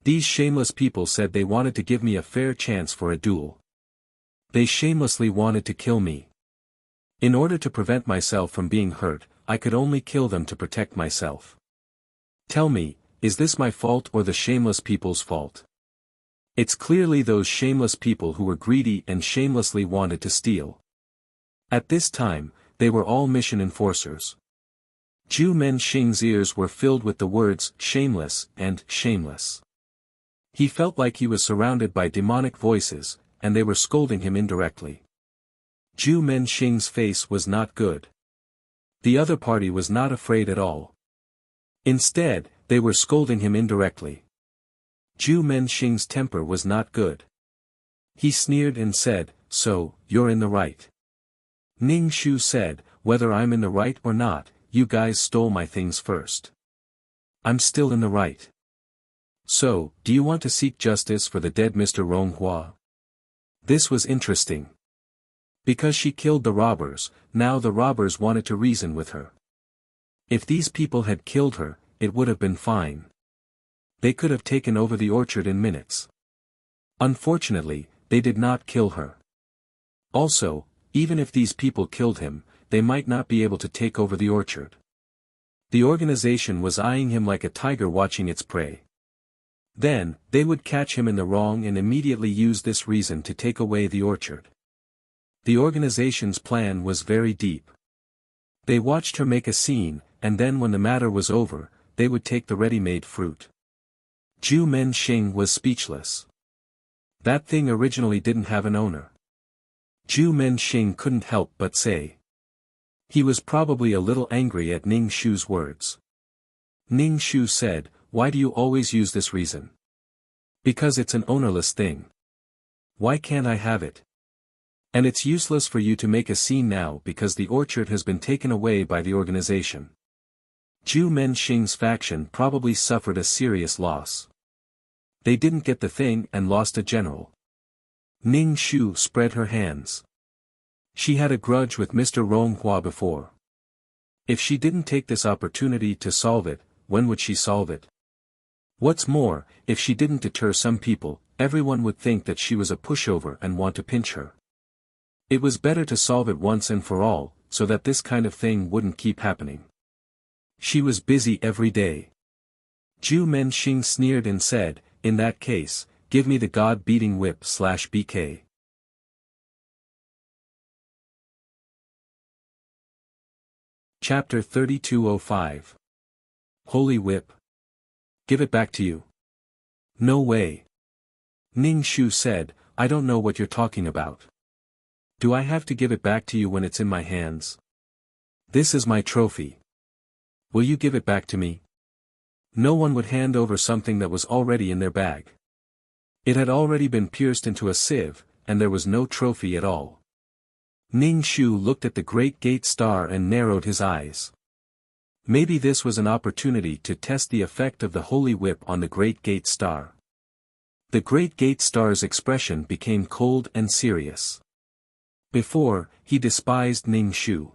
[SPEAKER 1] These shameless people said they wanted to give me a fair chance for a duel. They shamelessly wanted to kill me. In order to prevent myself from being hurt, I could only kill them to protect myself. Tell me, is this my fault or the shameless people's fault? It's clearly those shameless people who were greedy and shamelessly wanted to steal. At this time, they were all mission enforcers. Zhu Menxing's ears were filled with the words shameless and shameless. He felt like he was surrounded by demonic voices, and they were scolding him indirectly. Zhu Menxing's face was not good. The other party was not afraid at all. Instead, they were scolding him indirectly. Zhu Menxing's temper was not good. He sneered and said, So, you're in the right. Ning Shu said, Whether I'm in the right or not, you guys stole my things first. I'm still in the right. So, do you want to seek justice for the dead Mr. Ronghua? This was interesting. Because she killed the robbers, now the robbers wanted to reason with her. If these people had killed her, it would have been fine. They could have taken over the orchard in minutes. Unfortunately, they did not kill her. Also, even if these people killed him, they might not be able to take over the orchard. The organization was eyeing him like a tiger watching its prey. Then, they would catch him in the wrong and immediately use this reason to take away the orchard. The organization's plan was very deep. They watched her make a scene, and then when the matter was over, they would take the ready-made fruit. Zhu Menxing was speechless. That thing originally didn't have an owner. Zhu Menxing couldn't help but say. He was probably a little angry at Ning Shu's words. Ning Shu said, "Why do you always use this reason?" "Because it's an ownerless thing. Why can't I have it? And it's useless for you to make a scene now because the orchard has been taken away by the organization." Zhu Menxing's faction probably suffered a serious loss. They didn't get the thing and lost a general. Ning Shu spread her hands. She had a grudge with Mr. Ronghua before. If she didn't take this opportunity to solve it, when would she solve it? What's more, if she didn't deter some people, everyone would think that she was a pushover and want to pinch her. It was better to solve it once and for all, so that this kind of thing wouldn't keep happening. She was busy every day. Zhu Menxing sneered and said, "In that case, give me the god-beating whip/BK. Chapter 3205. Holy Whip. Give it back to you. No way. Ning Shu said, "I don't know what you're talking about. Do I have to give it back to you when it's in my hands? This is my trophy. Will you give it back to me?" No one would hand over something that was already in their bag. It had already been pierced into a sieve, and there was no trophy at all. Ning Shu looked at the Great Gate Star and narrowed his eyes. Maybe this was an opportunity to test the effect of the Holy Whip on the Great Gate Star. The Great Gate Star's expression became cold and serious. Before, he despised Ning Shu.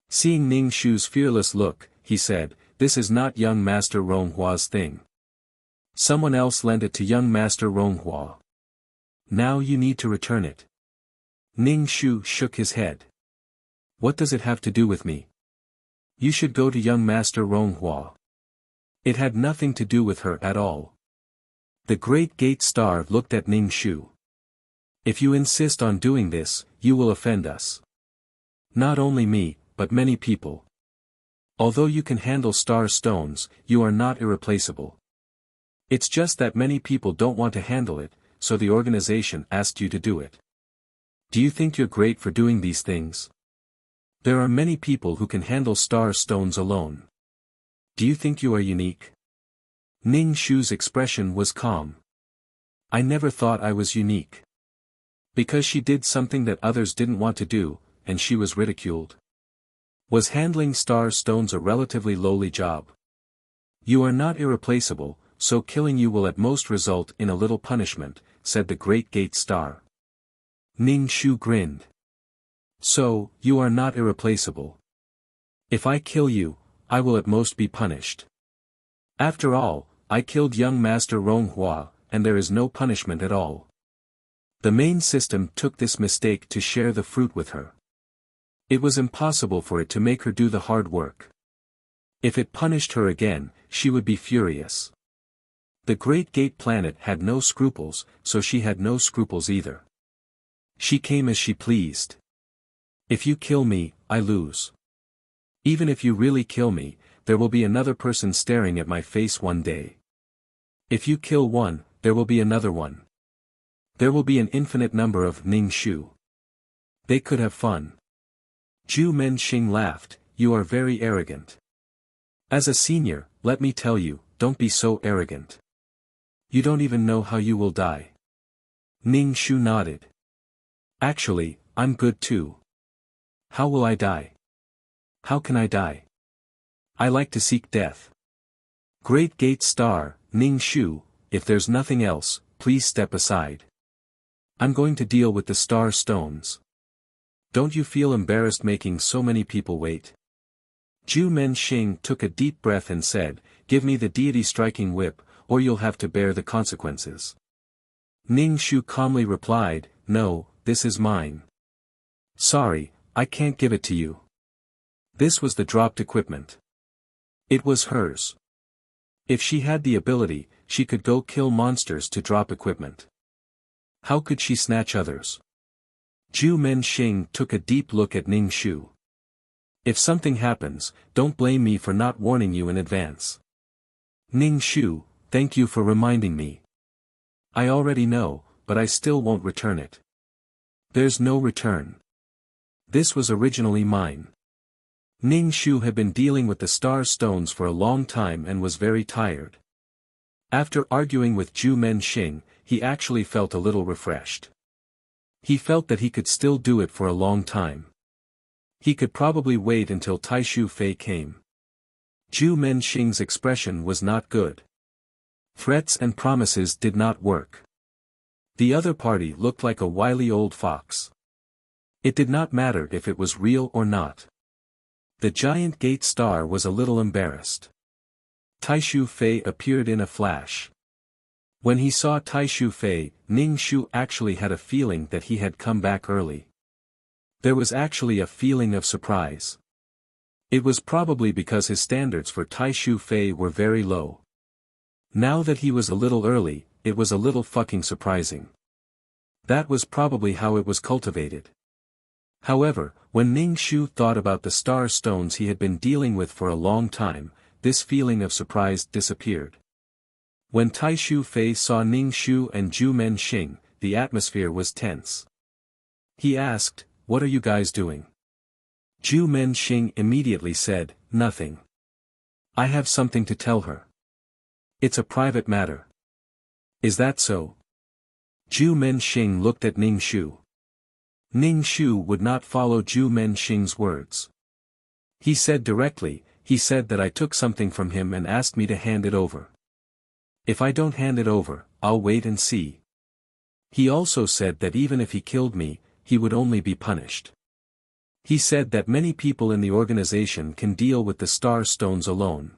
[SPEAKER 1] Seeing Ning Shu's fearless look, he said, "This is not young Master Ronghua's thing. Someone else lent it to young Master Ronghua. Now you need to return it." Ning Shu shook his head. "What does it have to do with me? You should go to young Master Ronghua." It had nothing to do with her at all. The Great Gate Star looked at Ning Shu. "If you insist on doing this, you will offend us. Not only me, but many people. Although you can handle star stones, you are not irreplaceable. It's just that many people don't want to handle it, so the organization asked you to do it. Do you think you're great for doing these things? There are many people who can handle star stones alone. Do you think you are unique?" Ning Shu's expression was calm. "I never thought I was unique. Because she did something that others didn't want to do, and she was ridiculed. Was handling star stones a relatively lowly job? You are not irreplaceable, so killing you will at most result in a little punishment," said the Great Gate Star. Ning Shu grinned. "So, you are not irreplaceable. If I kill you, I will at most be punished. After all, I killed young Master Ronghua, and there is no punishment at all." The main system took this mistake to share the fruit with her. It was impossible for it to make her do the hard work. If it punished her again, she would be furious. The Great Gate Planet had no scruples, so she had no scruples either. She came as she pleased. "If you kill me, I lose. Even if you really kill me, there will be another person staring at my face one day. If you kill one, there will be another one. There will be an infinite number of Ning Shu. They could have fun." Zhu Menxing laughed, "You are very arrogant. As a senior, let me tell you, don't be so arrogant. You don't even know how you will die." Ning Shu nodded. "Actually, I'm good too. How will I die? How can I die? I like to seek death." Great Gate Star, Ning Shu, if there's nothing else, please step aside. I'm going to deal with the star stones. Don't you feel embarrassed making so many people wait? Zhu Menxing took a deep breath and said, "Give me the deity striking whip, or you'll have to bear the consequences." Ning Shu calmly replied, "No, this is mine. Sorry, I can't give it to you. This was the dropped equipment. It was hers. If she had the ability, she could go kill monsters to drop equipment. How could she snatch others? Zhu Menxing took a deep look at Ning Shu. If something happens, don't blame me for not warning you in advance. Ning Shu, thank you for reminding me. I already know, but I still won't return it. There's no return. This was originally mine. Ning Shu had been dealing with the star stones for a long time and was very tired. After arguing with Zhu Menxing, he actually felt a little refreshed. He felt that he could still do it for a long time. He could probably wait until Taishu Fei came. Zhu Menxing's expression was not good. Threats and promises did not work. The other party looked like a wily old fox. It did not matter if it was real or not. The giant gate star was a little embarrassed. Taishu Fei appeared in a flash. When he saw Taishu Fei, Ning Shu actually had a feeling that he had come back early. There was actually a feeling of surprise. It was probably because his standards for Taishu Fei were very low. Now that he was a little early, it was a little fucking surprising. That was probably how it was cultivated. However, when Ning Shu thought about the star stones he had been dealing with for a long time, this feeling of surprise disappeared. When Taishu Fei saw Ning Shu and Zhu Menxing, the atmosphere was tense. He asked, "What are you guys doing?" Zhu Menxing immediately said, "Nothing. I have something to tell her. It's a private matter." "Is that so?" Zhu Menxing looked at Ning Shu. Ning Shu would not follow Zhu Menxing's words. He said directly, "He said that I took something from him and asked me to hand it over. If I don't hand it over, I'll wait and see. He also said that even if he killed me, he would only be punished. He said that many people in the organization can deal with the star stones alone.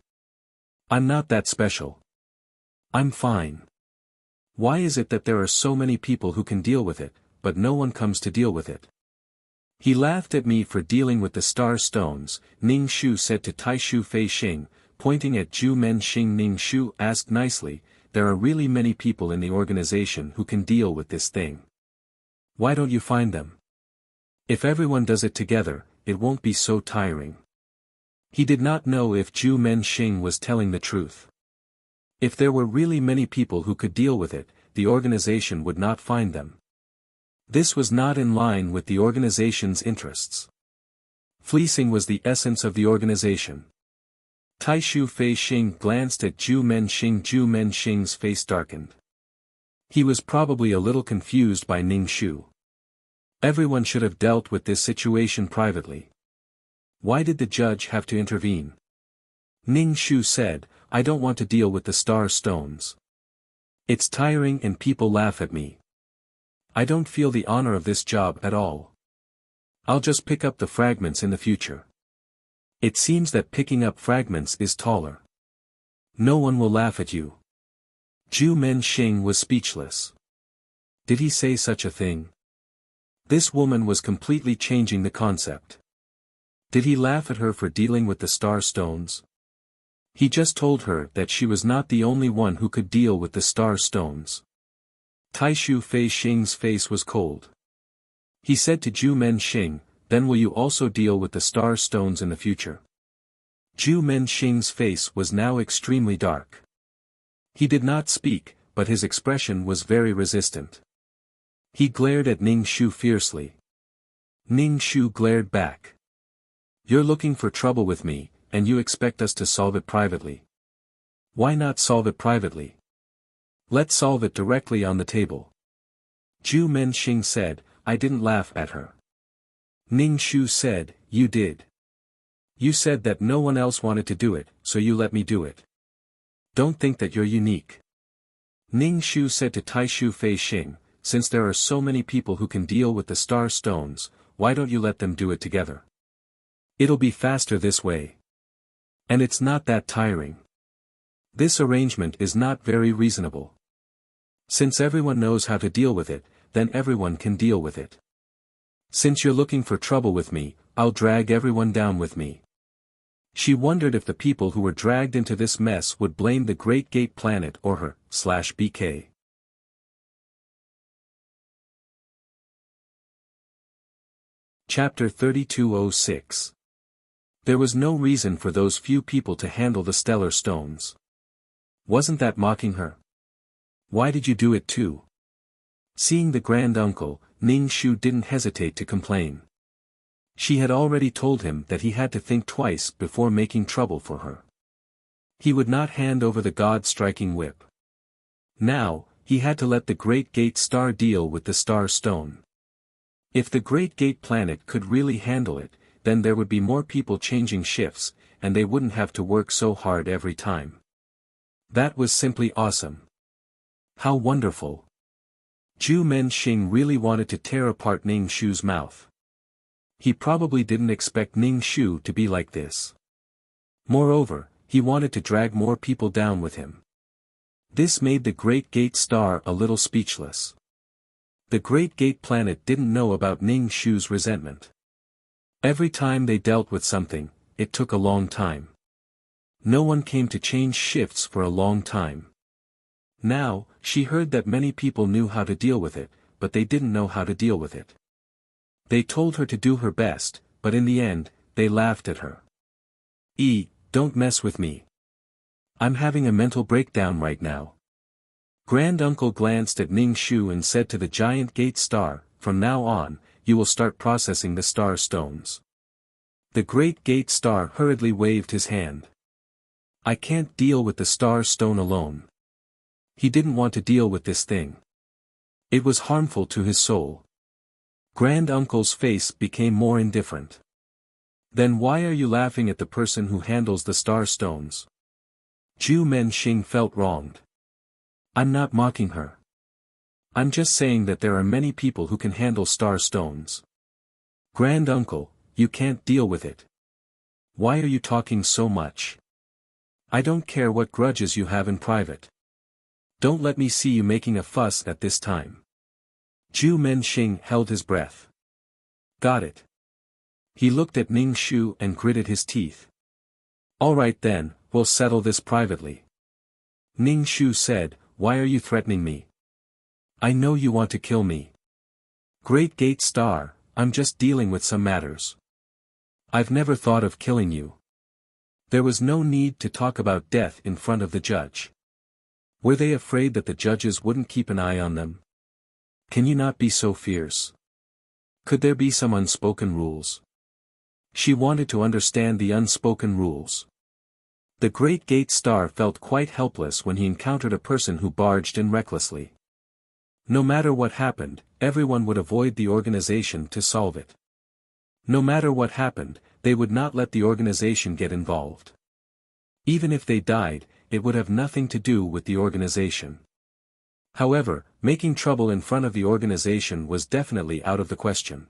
[SPEAKER 1] I'm not that special. I'm fine. Why is it that there are so many people who can deal with it, but no one comes to deal with it?" He laughed at me for dealing with the star stones, Ning Shu said to Taishu Fei Xing, pointing at Zhu Menxing. Ning Shu asked nicely, "There are really many people in the organization who can deal with this thing. Why don't you find them? If everyone does it together, it won't be so tiring." He did not know if Zhu Menxing was telling the truth. If there were really many people who could deal with it, the organization would not find them. This was not in line with the organization's interests. Fleecing was the essence of the organization. Taishu Fei Xing glanced at Zhu Menxing. Zhu Menxing's face darkened. He was probably a little confused by Ning Shu. Everyone should have dealt with this situation privately. Why did the judge have to intervene? Ning Shu said, "I don't want to deal with the star stones. It's tiring and people laugh at me. I don't feel the honor of this job at all. I'll just pick up the fragments in the future. It seems that picking up fragments is taller. No one will laugh at you." Zhu Menxing was speechless. Did he say such a thing? This woman was completely changing the concept. Did he laugh at her for dealing with the star stones? He just told her that she was not the only one who could deal with the star stones. Taishu Fei Xing's face was cold. He said to Zhu Menxing, "Then will you also deal with the star stones in the future?" Zhu Menxing's face was now extremely dark. He did not speak, but his expression was very resistant. He glared at Ning Shu fiercely. Ning Shu glared back. "You're looking for trouble with me, and you expect us to solve it privately. Why not solve it privately? Let's solve it directly on the table." Zhu Menxing said, "I didn't laugh at her." Ning Shu said, "You did. You said that no one else wanted to do it, so you let me do it. Don't think that you're unique." Ning Shu said to Taishu Fei Xing, "Since there are so many people who can deal with the star stones, why don't you let them do it together? It'll be faster this way. And it's not that tiring. This arrangement is not very reasonable. Since everyone knows how to deal with it, then everyone can deal with it. Since you're looking for trouble with me, I'll drag everyone down with me." She wondered if the people who were dragged into this mess would blame the Great Gate Planet or her/BK. Chapter 3206. There was no reason for those few people to handle the stellar stones. Wasn't that mocking her? Why did you do it too? Seeing the grand uncle, Ning Shu didn't hesitate to complain. She had already told him that he had to think twice before making trouble for her. He would not hand over the god-striking whip. Now, he had to let the Great Gate Star deal with the Star Stone. If the Great Gate Planet could really handle it, then there would be more people changing shifts, and they wouldn't have to work so hard every time. That was simply awesome. How wonderful. Zhu Menxing really wanted to tear apart Ning Shu's mouth. He probably didn't expect Ning Shu to be like this. Moreover, he wanted to drag more people down with him. This made the Great Gate Star a little speechless. The Great Gate Planet didn't know about Ning Shu's resentment. Every time they dealt with something, it took a long time. No one came to change shifts for a long time. Now, she heard that many people knew how to deal with it, but they didn't know how to deal with it. They told her to do her best, but in the end, they laughed at her. Don't mess with me. I'm having a mental breakdown right now. Grand Uncle glanced at Ning Shu and said to the giant gate star, from now on, you will start processing the star stones. The Great Gate Star hurriedly waved his hand. I can't deal with the star stone alone. He didn't want to deal with this thing. It was harmful to his soul. Grand Uncle's face became more indifferent. Then why are you laughing at the person who handles the star stones? Zhu Menxing felt wronged. I'm not mocking her. I'm just saying that there are many people who can handle star stones. Grand Uncle, you can't deal with it. Why are you talking so much? I don't care what grudges you have in private. Don't let me see you making a fuss at this time. Zhu Menxing held his breath. Got it. He looked at Ning Shu and gritted his teeth. All right then, we'll settle this privately. Ning Shu said, why are you threatening me? I know you want to kill me. Great Gate Star, I'm just dealing with some matters. I've never thought of killing you. There was no need to talk about death in front of the judge. Were they afraid that the judges wouldn't keep an eye on them? Can you not be so fierce? Could there be some unspoken rules? She wanted to understand the unspoken rules. The Great Gate Star felt quite helpless when he encountered a person who barged in recklessly. No matter what happened, everyone would avoid the organization to solve it. No matter what happened, they would not let the organization get involved. Even if they died, it would have nothing to do with the organization. However, making trouble in front of the organization was definitely out of the question.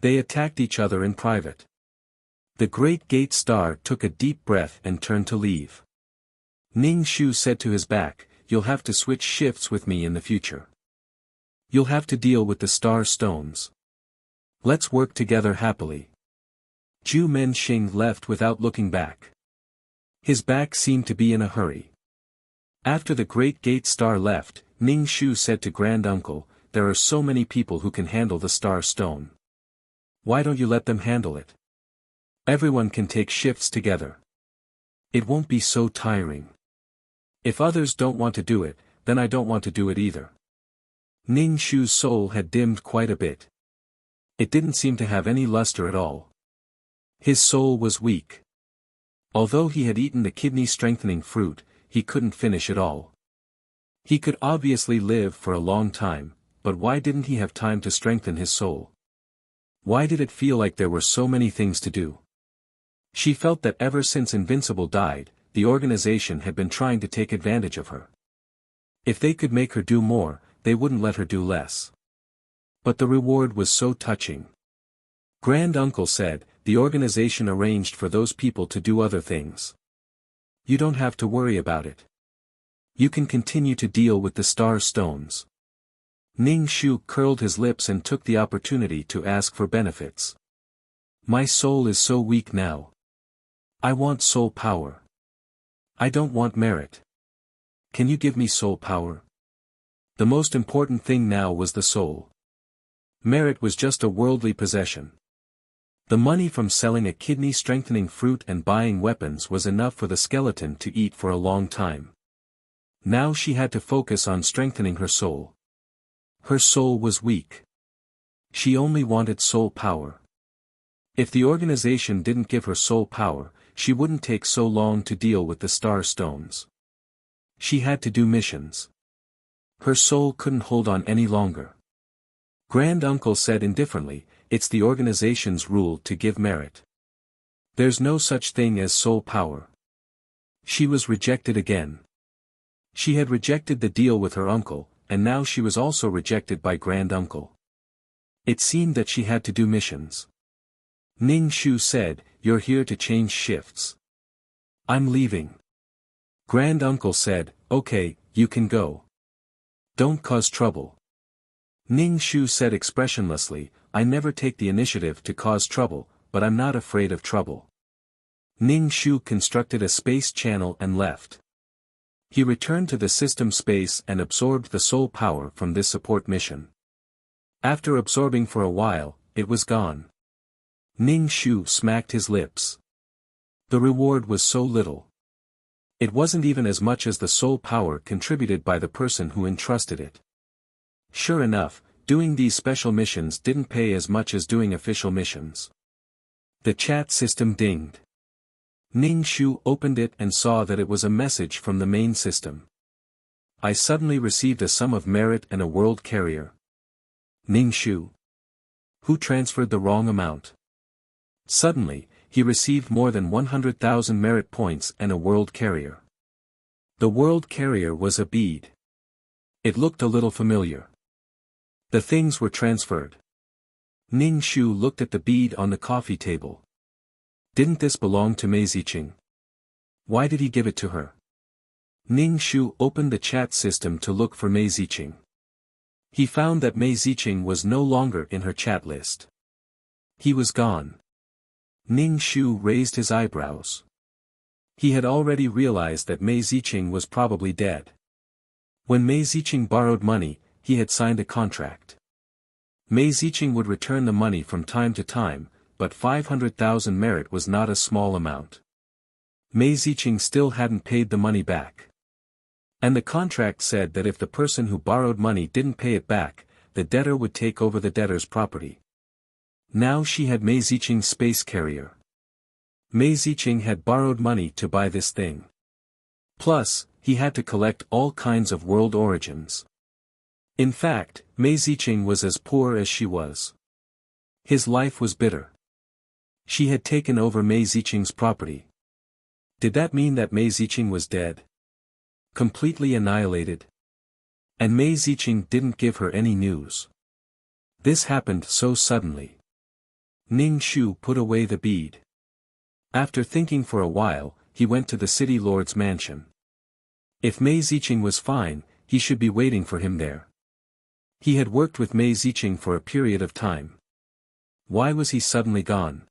[SPEAKER 1] They attacked each other in private. The Great Gate Star took a deep breath and turned to leave. Ning Shu said to his back, you'll have to switch shifts with me in the future. You'll have to deal with the star stones. Let's work together happily. Zhu Menxing left without looking back. His back seemed to be in a hurry. After the Great Gate Star left, Ning Shu said to Grand Uncle, there are so many people who can handle the star stone. Why don't you let them handle it? Everyone can take shifts together. It won't be so tiring. If others don't want to do it, then I don't want to do it either. Ning Shu's soul had dimmed quite a bit. It didn't seem to have any luster at all. His soul was weak. Although he had eaten the kidney-strengthening fruit, he couldn't finish it all. He could obviously live for a long time, but why didn't he have time to strengthen his soul? Why did it feel like there were so many things to do? She felt that ever since Invincible died, the organization had been trying to take advantage of her. If they could make her do more, they wouldn't let her do less. But the reward was so touching. Grand Uncle said, the organization arranged for those people to do other things. You don't have to worry about it. You can continue to deal with the star stones. Ning Shu curled his lips and took the opportunity to ask for benefits. My soul is so weak now. I want soul power. I don't want merit. Can you give me soul power? The most important thing now was the soul. Merit was just a worldly possession. The money from selling a kidney-strengthening fruit and buying weapons was enough for the skeleton to eat for a long time. Now she had to focus on strengthening her soul. Her soul was weak. She only wanted soul power. If the organization didn't give her soul power, she wouldn't take so long to deal with the star stones. She had to do missions. Her soul couldn't hold on any longer. Grand Uncle said indifferently, "It's the organization's rule to give merit. There's no such thing as soul power." She was rejected again. She had rejected the deal with her uncle, and now she was also rejected by Grand Uncle. It seemed that she had to do missions. Ning Shu said, "You're here to change shifts." "I'm leaving." Grand Uncle said, "Okay, you can go. Don't cause trouble." Ning Shu said expressionlessly, "I never take the initiative to cause trouble, but I'm not afraid of trouble." Ning Shu constructed a space channel and left. He returned to the system space and absorbed the soul power from this support mission. After absorbing for a while, it was gone. Ning Shu smacked his lips. The reward was so little. It wasn't even as much as the soul power contributed by the person who entrusted it. Sure enough, doing these special missions didn't pay as much as doing official missions. The chat system dinged. Ning Shu opened it and saw that it was a message from the main system. "I suddenly received a sum of merit and a world carrier." Ning Shu. Who transferred the wrong amount? Suddenly, he received more than 100,000 merit points and a world carrier. The world carrier was a bead. It looked a little familiar. The things were transferred. Ning Shu looked at the bead on the coffee table. Didn't this belong to Mei Ziqing? Why did he give it to her? Ning Shu opened the chat system to look for Mei Ziqing. He found that Mei Ziqing was no longer in her chat list. He was gone. Ning Shu raised his eyebrows. He had already realized that Mei Ziqing was probably dead. When Mei Ziqing borrowed money, he had signed a contract. Mei Ziqing would return the money from time to time, but 500,000 merit was not a small amount. Mei Ziqing still hadn't paid the money back. And the contract said that if the person who borrowed money didn't pay it back, the debtor would take over the debtor's property. Now she had Mei Ziqing's space carrier. Mei Ziqing had borrowed money to buy this thing. Plus, he had to collect all kinds of world origins. In fact, Mei Ziqing was as poor as she was. His life was bitter. She had taken over Mei Ziqing's property. Did that mean that Mei Ziqing was dead? Completely annihilated? And Mei Ziqing didn't give her any news. This happened so suddenly. Ning Shu put away the bead. After thinking for a while, he went to the city lord's mansion. If Mei Ziqing was fine, he should be waiting for him there. He had worked with Mei Ziqing for a period of time. Why was he suddenly gone?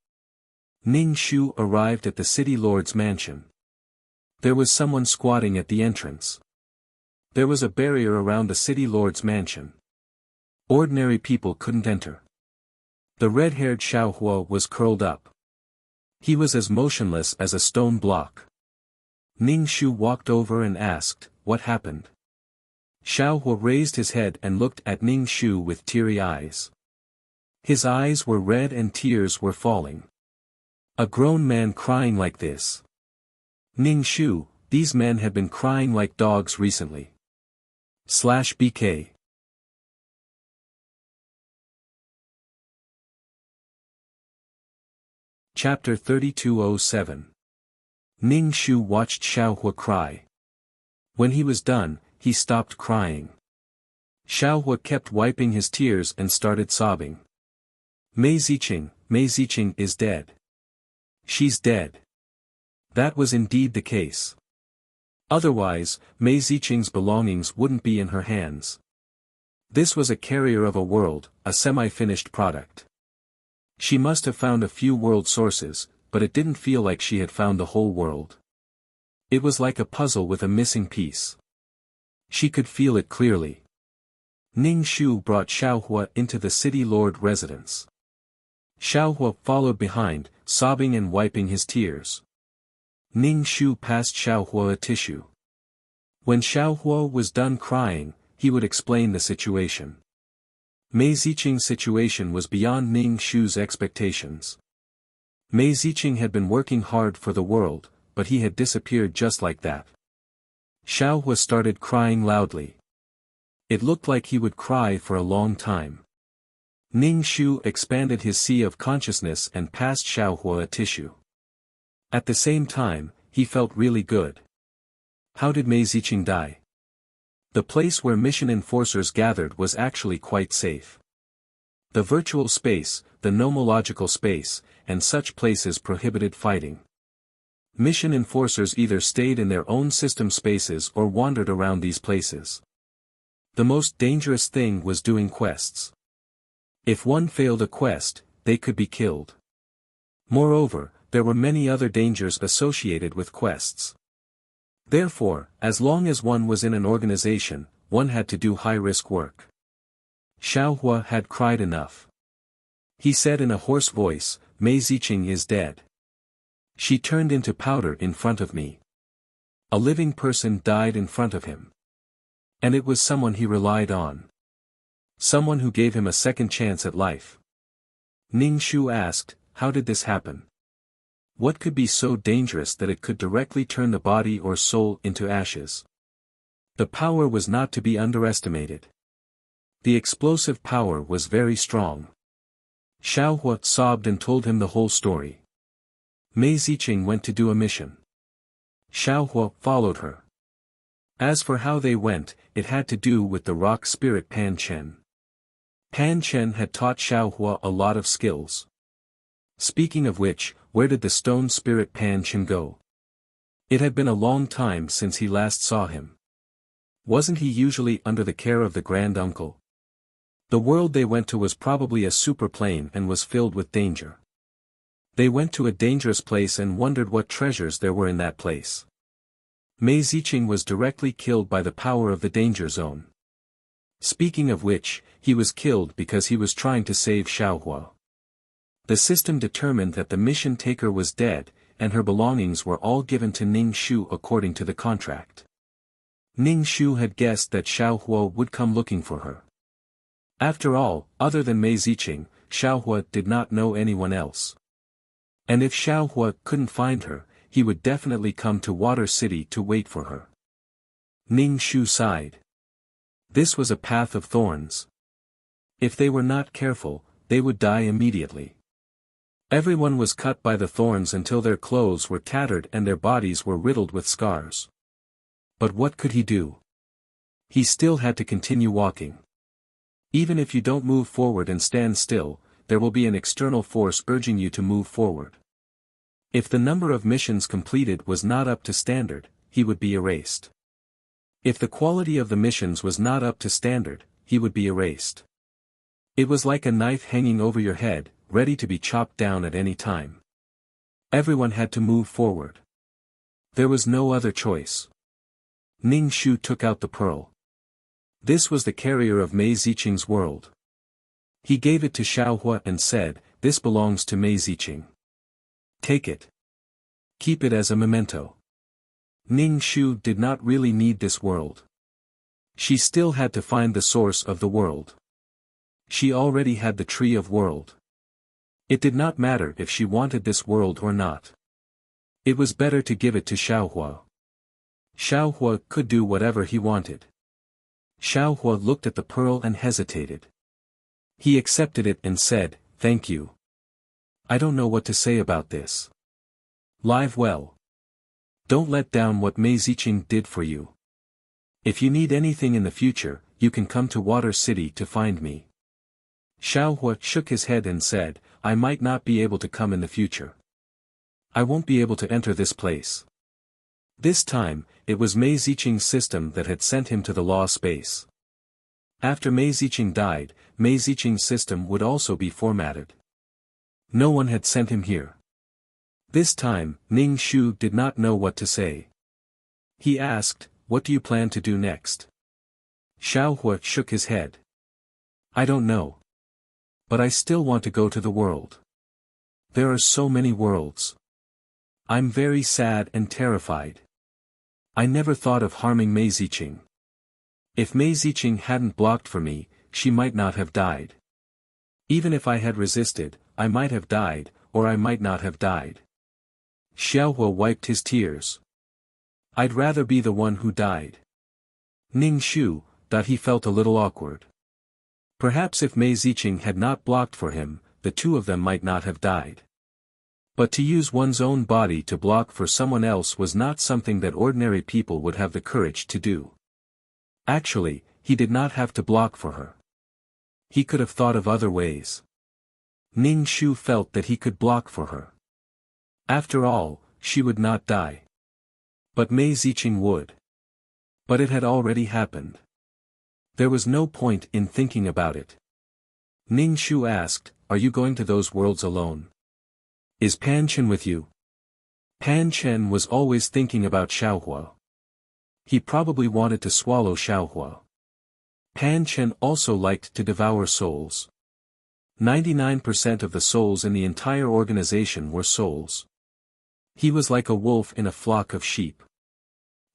[SPEAKER 1] Ning Shu arrived at the city lord's mansion. There was someone squatting at the entrance. There was a barrier around the city lord's mansion. Ordinary people couldn't enter. The red-haired Xiaohua was curled up. He was as motionless as a stone block. Ning Shu walked over and asked, "What happened?" Xiaohua raised his head and looked at Ning Shu with teary eyes. His eyes were red and tears were falling. A grown man crying like this. Ning Shu, these men had been crying like dogs recently. /BK Chapter 3207. Ning Shu watched Xiaohua cry. When he was done, he stopped crying. Xiaohua kept wiping his tears and started sobbing. Mei Ziqing is dead. She's dead. That was indeed the case. Otherwise, Mei Ziqing's belongings wouldn't be in her hands. This was a carrier of a world, a semi-finished product. She must have found a few world sources, but it didn't feel like she had found the whole world. It was like a puzzle with a missing piece. She could feel it clearly. Ning Shu brought Xiaohua into the city lord residence. Xiaohua followed behind, sobbing and wiping his tears. Ning Shu passed Xiaohua a tissue. When Xiaohua was done crying, he would explain the situation. Mei Ziqing's situation was beyond Ning Shu's expectations. Mei Ziqing had been working hard for the world, but he had disappeared just like that. Xiaohua started crying loudly. It looked like he would cry for a long time. Ning Shu expanded his sea of consciousness and passed Xiaohua a tissue. At the same time, he felt really good. How did Mei Ziqing die? The place where mission enforcers gathered was actually quite safe. The virtual space, the nomological space, and such places prohibited fighting. Mission enforcers either stayed in their own system spaces or wandered around these places. The most dangerous thing was doing quests. If one failed a quest, they could be killed. Moreover, there were many other dangers associated with quests. Therefore, as long as one was in an organization, one had to do high-risk work. Xiaohua had cried enough. He said in a hoarse voice, "Mei Ziqing is dead. She turned into powder in front of me. A living person died in front of him. And it was someone he relied on. Someone who gave him a second chance at life." Ning Shu asked, "How did this happen? What could be so dangerous that it could directly turn the body or soul into ashes?" The power was not to be underestimated. The explosive power was very strong. Xiaohua sobbed and told him the whole story. Mei Ziqing went to do a mission. Xiaohua followed her. As for how they went, it had to do with the rock spirit Pan Chen. Pan Chen had taught Xiaohua a lot of skills. Speaking of which, where did the stone spirit Pan Chen go? It had been a long time since he last saw him. Wasn't he usually under the care of the grand uncle? The world they went to was probably a superplane and was filled with danger. They went to a dangerous place and wondered what treasures there were in that place. Mei Ziqing was directly killed by the power of the danger zone. Speaking of which, he was killed because he was trying to save Xiaohua. The system determined that the mission taker was dead, and her belongings were all given to Ning Shu according to the contract. Ning Shu had guessed that Xiaohua would come looking for her. After all, other than Mei Ziqing, Xiaohua did not know anyone else. And if Xiaohua couldn't find her, he would definitely come to Water City to wait for her. Ning Shu sighed. This was a path of thorns. If they were not careful, they would die immediately. Everyone was cut by the thorns until their clothes were tattered and their bodies were riddled with scars. But what could he do? He still had to continue walking. Even if you don't move forward and stand still, there will be an external force urging you to move forward. If the number of missions completed was not up to standard, he would be erased. If the quality of the missions was not up to standard, he would be erased. It was like a knife hanging over your head, ready to be chopped down at any time. Everyone had to move forward. There was no other choice. Ning Shu took out the pearl. This was the carrier of Mei Ziqing's world. He gave it to Xiaohua and said, "This belongs to Mei Ziqing. Take it. Keep it as a memento." Ning Shu did not really need this world. She still had to find the source of the world. She already had the tree of world. It did not matter if she wanted this world or not. It was better to give it to Xiaohua. Xiaohua could do whatever he wanted. Xiaohua looked at the pearl and hesitated. He accepted it and said, "Thank you. I don't know what to say about this. Live well. Don't let down what Mei Ziqing did for you. If you need anything in the future, you can come to Water City to find me." Xiaohua shook his head and said, "I might not be able to come in the future. I won't be able to enter this place." This time, it was Mei Ziqing's system that had sent him to the law space. After Mei Ziqing died, Mei Ziqing's system would also be formatted. No one had sent him here. This time, Ning Shu did not know what to say. He asked, "What do you plan to do next?" Xiaohua shook his head. "I don't know. But I still want to go to the world. There are so many worlds. I'm very sad and terrified. I never thought of harming Mei Ziqing. If Mei Ziqing hadn't blocked for me, she might not have died. Even if I had resisted, I might have died, or I might not have died." Xiaohua wiped his tears. "I'd rather be the one who died." Ning Shu thought he felt a little awkward. Perhaps if Mei Ziqing had not blocked for him, the two of them might not have died. But to use one's own body to block for someone else was not something that ordinary people would have the courage to do. Actually, he did not have to block for her. He could have thought of other ways. Ning Shu felt that he could block for her. After all, she would not die. But Mei Ziqing would. But it had already happened. There was no point in thinking about it. Ning Shu asked, "Are you going to those worlds alone? Is Pan Chen with you?" Pan Chen was always thinking about Xiaohua. He probably wanted to swallow Xiaohua. Pan Chen also liked to devour souls. 99% of the souls in the entire organization were souls. He was like a wolf in a flock of sheep.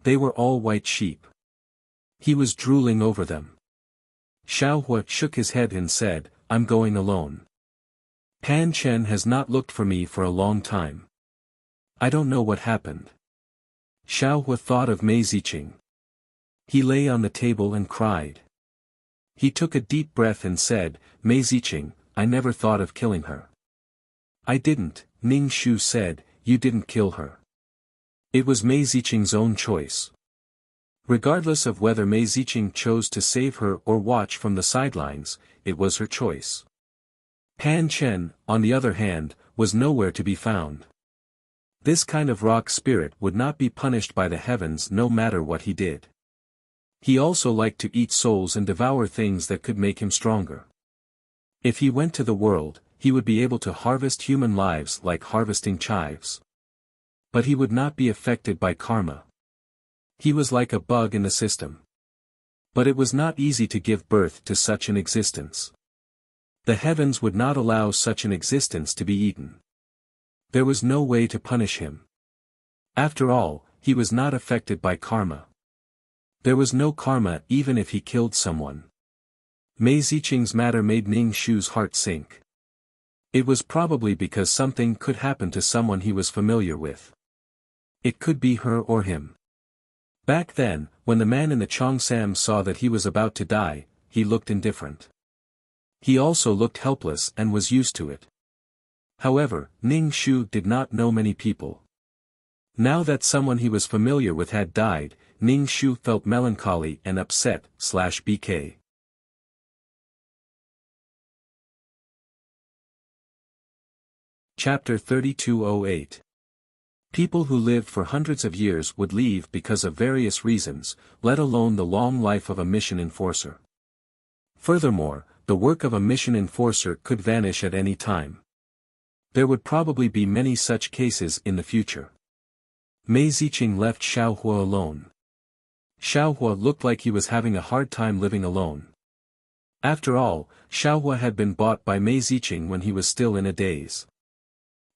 [SPEAKER 1] They were all white sheep. He was drooling over them. Xiaohua shook his head and said, "I'm going alone. Pan Chen has not looked for me for a long time. I don't know what happened." Xiaohua thought of Mei Ziqing. He lay on the table and cried. He took a deep breath and said, "Mei Ziqing, I never thought of killing her." "I didn't," Ning Shu said, "you didn't kill her. It was Mei Ziqing's own choice." Regardless of whether Mei Ziqing chose to save her or watch from the sidelines, it was her choice. Pan Chen, on the other hand, was nowhere to be found. This kind of rock spirit would not be punished by the heavens no matter what he did. He also liked to eat souls and devour things that could make him stronger. If he went to the world, he would be able to harvest human lives like harvesting chives. But he would not be affected by karma. He was like a bug in the system. But it was not easy to give birth to such an existence. The heavens would not allow such an existence to be eaten. There was no way to punish him. After all, he was not affected by karma. There was no karma even if he killed someone. Mei Ziqing's matter made Ning Shu's heart sink. It was probably because something could happen to someone he was familiar with. It could be her or him. Back then, when the man in the Cheongsam saw that he was about to die, he looked indifferent. He also looked helpless and was used to it. However, Ning Shu did not know many people. Now that someone he was familiar with had died, Ning Shu felt melancholy and upset/BK. Chapter 3208. People who lived for hundreds of years would leave because of various reasons, let alone the long life of a mission enforcer. Furthermore, the work of a mission enforcer could vanish at any time. There would probably be many such cases in the future. Mei Ziqing left Xiaohua alone. Xiaohua looked like he was having a hard time living alone. After all, Xiaohua had been bought by Mei Ziqing when he was still in a daze.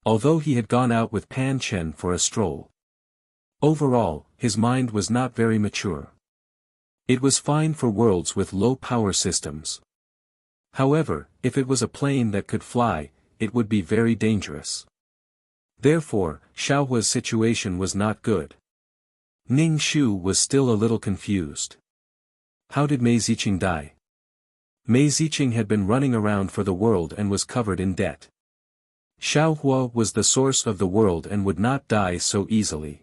[SPEAKER 1] Although he had gone out with Pan Chen for a stroll. Overall, his mind was not very mature. It was fine for worlds with low power systems. However, if it was a plane that could fly, it would be very dangerous. Therefore, Xiaohua's situation was not good. Ning Shu was still a little confused. How did Mei Ziqing die? Mei Ziqing had been running around for the world and was covered in debt. Xiaohua was the source of the world and would not die so easily.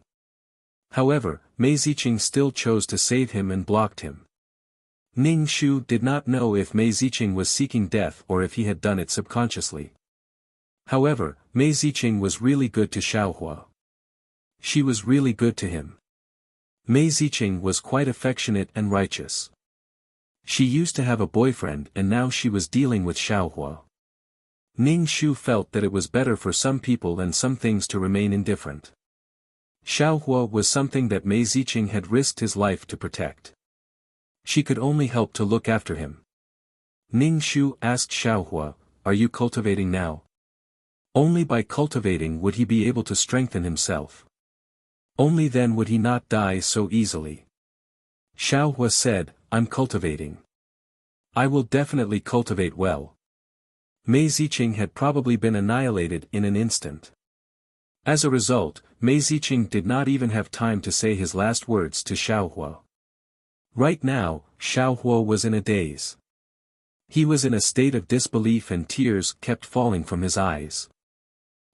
[SPEAKER 1] However, Mei Ziqing still chose to save him and blocked him. Ning Shu did not know if Mei Ziqing was seeking death or if he had done it subconsciously. However, Mei Ziqing was really good to Xiaohua. She was really good to him. Mei Ziqing was quite affectionate and righteous. She used to have a boyfriend and now she was dealing with Xiaohua. Ning Shu felt that it was better for some people and some things to remain indifferent. Xiaohua was something that Mei Ziqing had risked his life to protect. She could only help to look after him. Ning Shu asked Xiaohua, "Are you cultivating now?" Only by cultivating would he be able to strengthen himself. Only then would he not die so easily. Xiaohua said, "I'm cultivating. I will definitely cultivate well." Mei Ziqing had probably been annihilated in an instant. As a result, Mei Ziqing did not even have time to say his last words to Xiaohua. Right now, Xiaohua was in a daze. He was in a state of disbelief and tears kept falling from his eyes.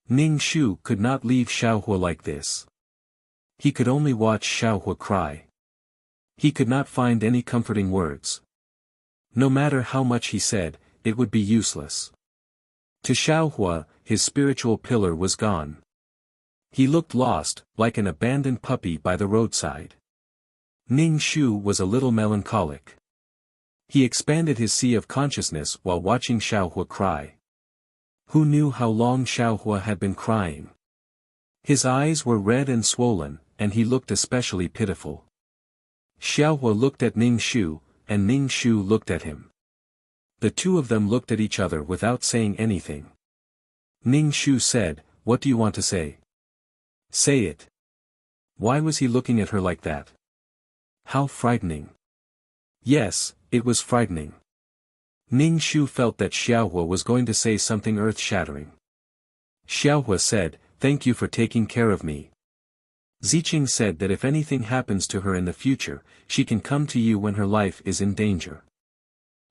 [SPEAKER 1] Ning Shu could not leave Xiaohua like this. He could only watch Xiaohua cry. He could not find any comforting words. No matter how much he said, it would be useless. To Xiaohua, his spiritual pillar was gone. He looked lost, like an abandoned puppy by the roadside. Ning Shu was a little melancholic. He expanded his sea of consciousness while watching Xiaohua cry. Who knew how long Xiaohua had been crying? His eyes were red and swollen, and he looked especially pitiful. Xiaohua looked at Ning Shu, and Ning Shu looked at him. The two of them looked at each other without saying anything. Ning Shu said, "What do you want to say? Say it." Why was he looking at her like that? How frightening. Yes, it was frightening. Ning Shu felt that Xiaohua was going to say something earth-shattering. Xiaohua said, "Thank you for taking care of me." Ziqing said that if anything happens to her in the future, she can come to you when her life is in danger.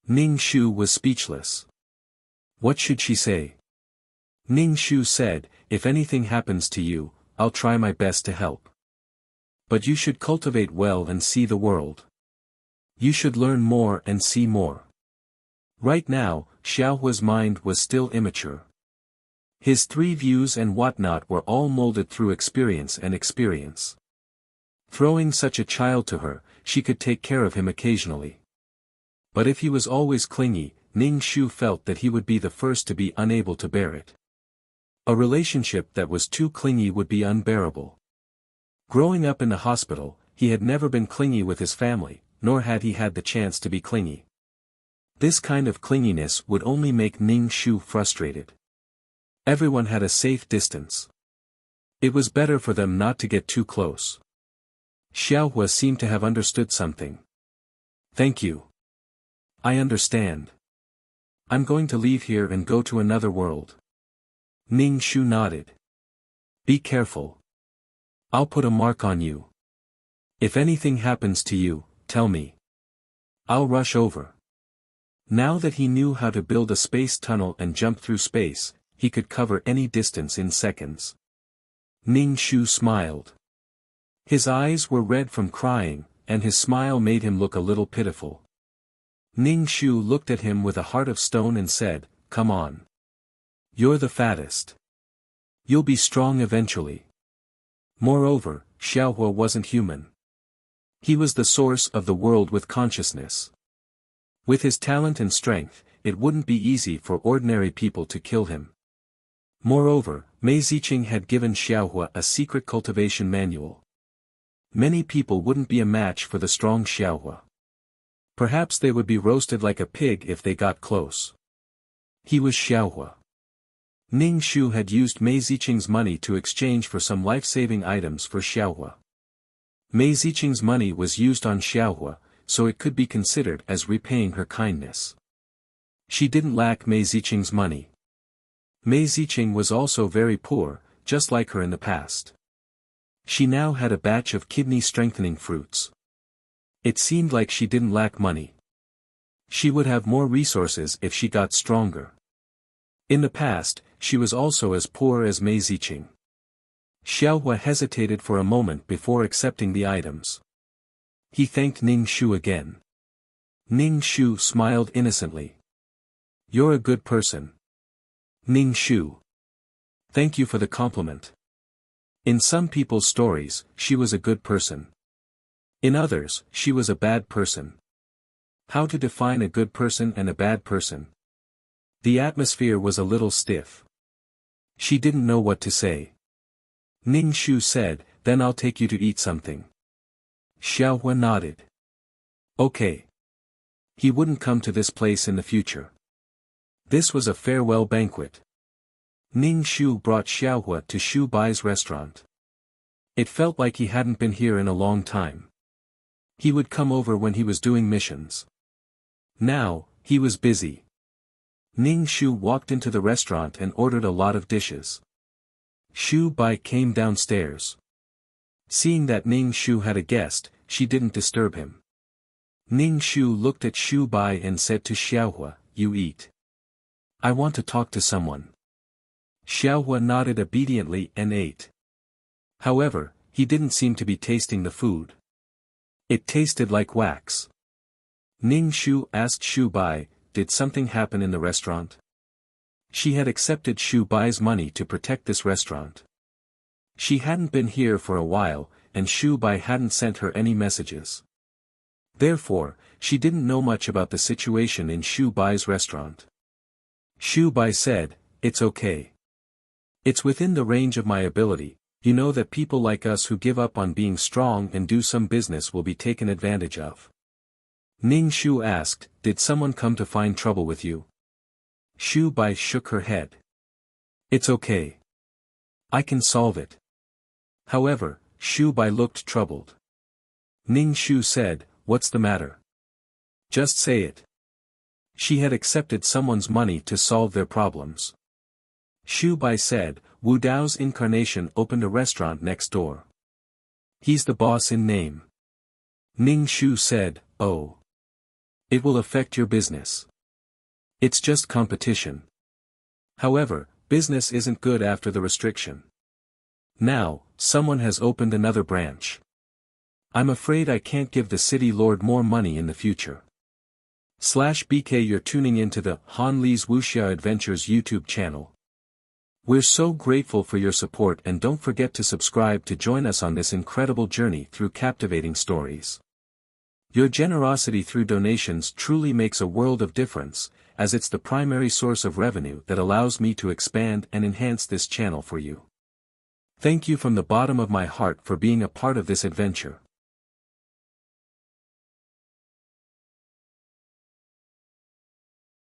[SPEAKER 1] Ning Shu was speechless. What should she say? Ning Shu said, "If anything happens to you, I'll try my best to help. But you should cultivate well and see the world. You should learn more and see more." Right now, Xiaohua's mind was still immature. His three views and whatnot were all molded through experience and experience. Throwing such a child to her, she could take care of him occasionally. But if he was always clingy, Ning Shu felt that he would be the first to be unable to bear it. A relationship that was too clingy would be unbearable. Growing up in the hospital, he had never been clingy with his family, nor had he had the chance to be clingy. This kind of clinginess would only make Ning Shu frustrated. Everyone had a safe distance. It was better for them not to get too close. Xiaohua seemed to have understood something. "Thank you. I understand. I'm going to leave here and go to another world." Ning Shu nodded. "Be careful. I'll put a mark on you. If anything happens to you, tell me. I'll rush over." Now that he knew how to build a space tunnel and jump through space, he could cover any distance in seconds. Ning Shu smiled. His eyes were red from crying, and his smile made him look a little pitiful. Ning Shu looked at him with a heart of stone and said, "Come on. You're the fattest. You'll be strong eventually." Moreover, Xiaohua wasn't human. He was the source of the world with consciousness. With his talent and strength, it wouldn't be easy for ordinary people to kill him. Moreover, Mei Ziqing had given Xiaohua a secret cultivation manual. Many people wouldn't be a match for the strong Xiaohua. Perhaps they would be roasted like a pig if they got close. He was Xiaohua. Ning Shu had used Mei Ziqing's money to exchange for some life-saving items for Xiaohua. Mei Ziqing's money was used on Xiaohua, so it could be considered as repaying her kindness. She didn't lack Mei Ziqing's money. Mei Ziqing was also very poor, just like her in the past. She now had a batch of kidney-strengthening fruits. It seemed like she didn't lack money. She would have more resources if she got stronger. In the past, she was also as poor as Mei Ziqing. Xiaohua hesitated for a moment before accepting the items. He thanked Ning Shu again. Ning Shu smiled innocently. "You're a good person, Ning Shu. Thank you for the compliment." In some people's stories, she was a good person. In others, she was a bad person. How to define a good person and a bad person? The atmosphere was a little stiff. She didn't know what to say. Ning Shu said, then I'll take you to eat something. Xiaohua nodded. Okay. He wouldn't come to this place in the future. This was a farewell banquet. Ning Shu brought Xiaohua to Shu Bai's restaurant. It felt like he hadn't been here in a long time. He would come over when he was doing missions. Now, he was busy. Ning Shu walked into the restaurant and ordered a lot of dishes. Shu Bai came downstairs. Seeing that Ning Shu had a guest, she didn't disturb him. Ning Shu looked at Shu Bai and said to Xiaohua, "You eat. I want to talk to someone." Xiaohua nodded obediently and ate. However, he didn't seem to be tasting the food. It tasted like wax. Ning Shu asked Shu Bai, did something happen in the restaurant? She had accepted Shu Bai's money to protect this restaurant. She hadn't been here for a while, and Shu Bai hadn't sent her any messages. Therefore, she didn't know much about the situation in Shu Bai's restaurant. Shu Bai said, "It's okay. It's within the range of my ability. You know that people like us who give up on being strong and do some business will be taken advantage of." Ning Shu asked, "Did someone come to find trouble with you?" Shu Bai shook her head. "It's okay. I can solve it." However, Shu Bai looked troubled. Ning Shu said, "What's the matter? Just say it." She had accepted someone's money to solve their problems. Shu Bai said, "Wu Dao's incarnation opened a restaurant next door. He's the boss in name." Ning Shu said, "Oh. It will affect your business. It's just competition. However, business isn't good after the restriction. Now, someone has opened another branch. I'm afraid I can't give the city lord more money in the future." /BK You're tuning into the Han Li's Wuxia Adventures YouTube channel. We're so grateful for your support, and don't forget to subscribe to join us on this incredible journey through captivating stories. Your generosity through donations truly makes a world of difference, as it's the primary source of revenue that allows me to expand and enhance this channel for you. Thank you from the bottom of my heart for being a part of this adventure.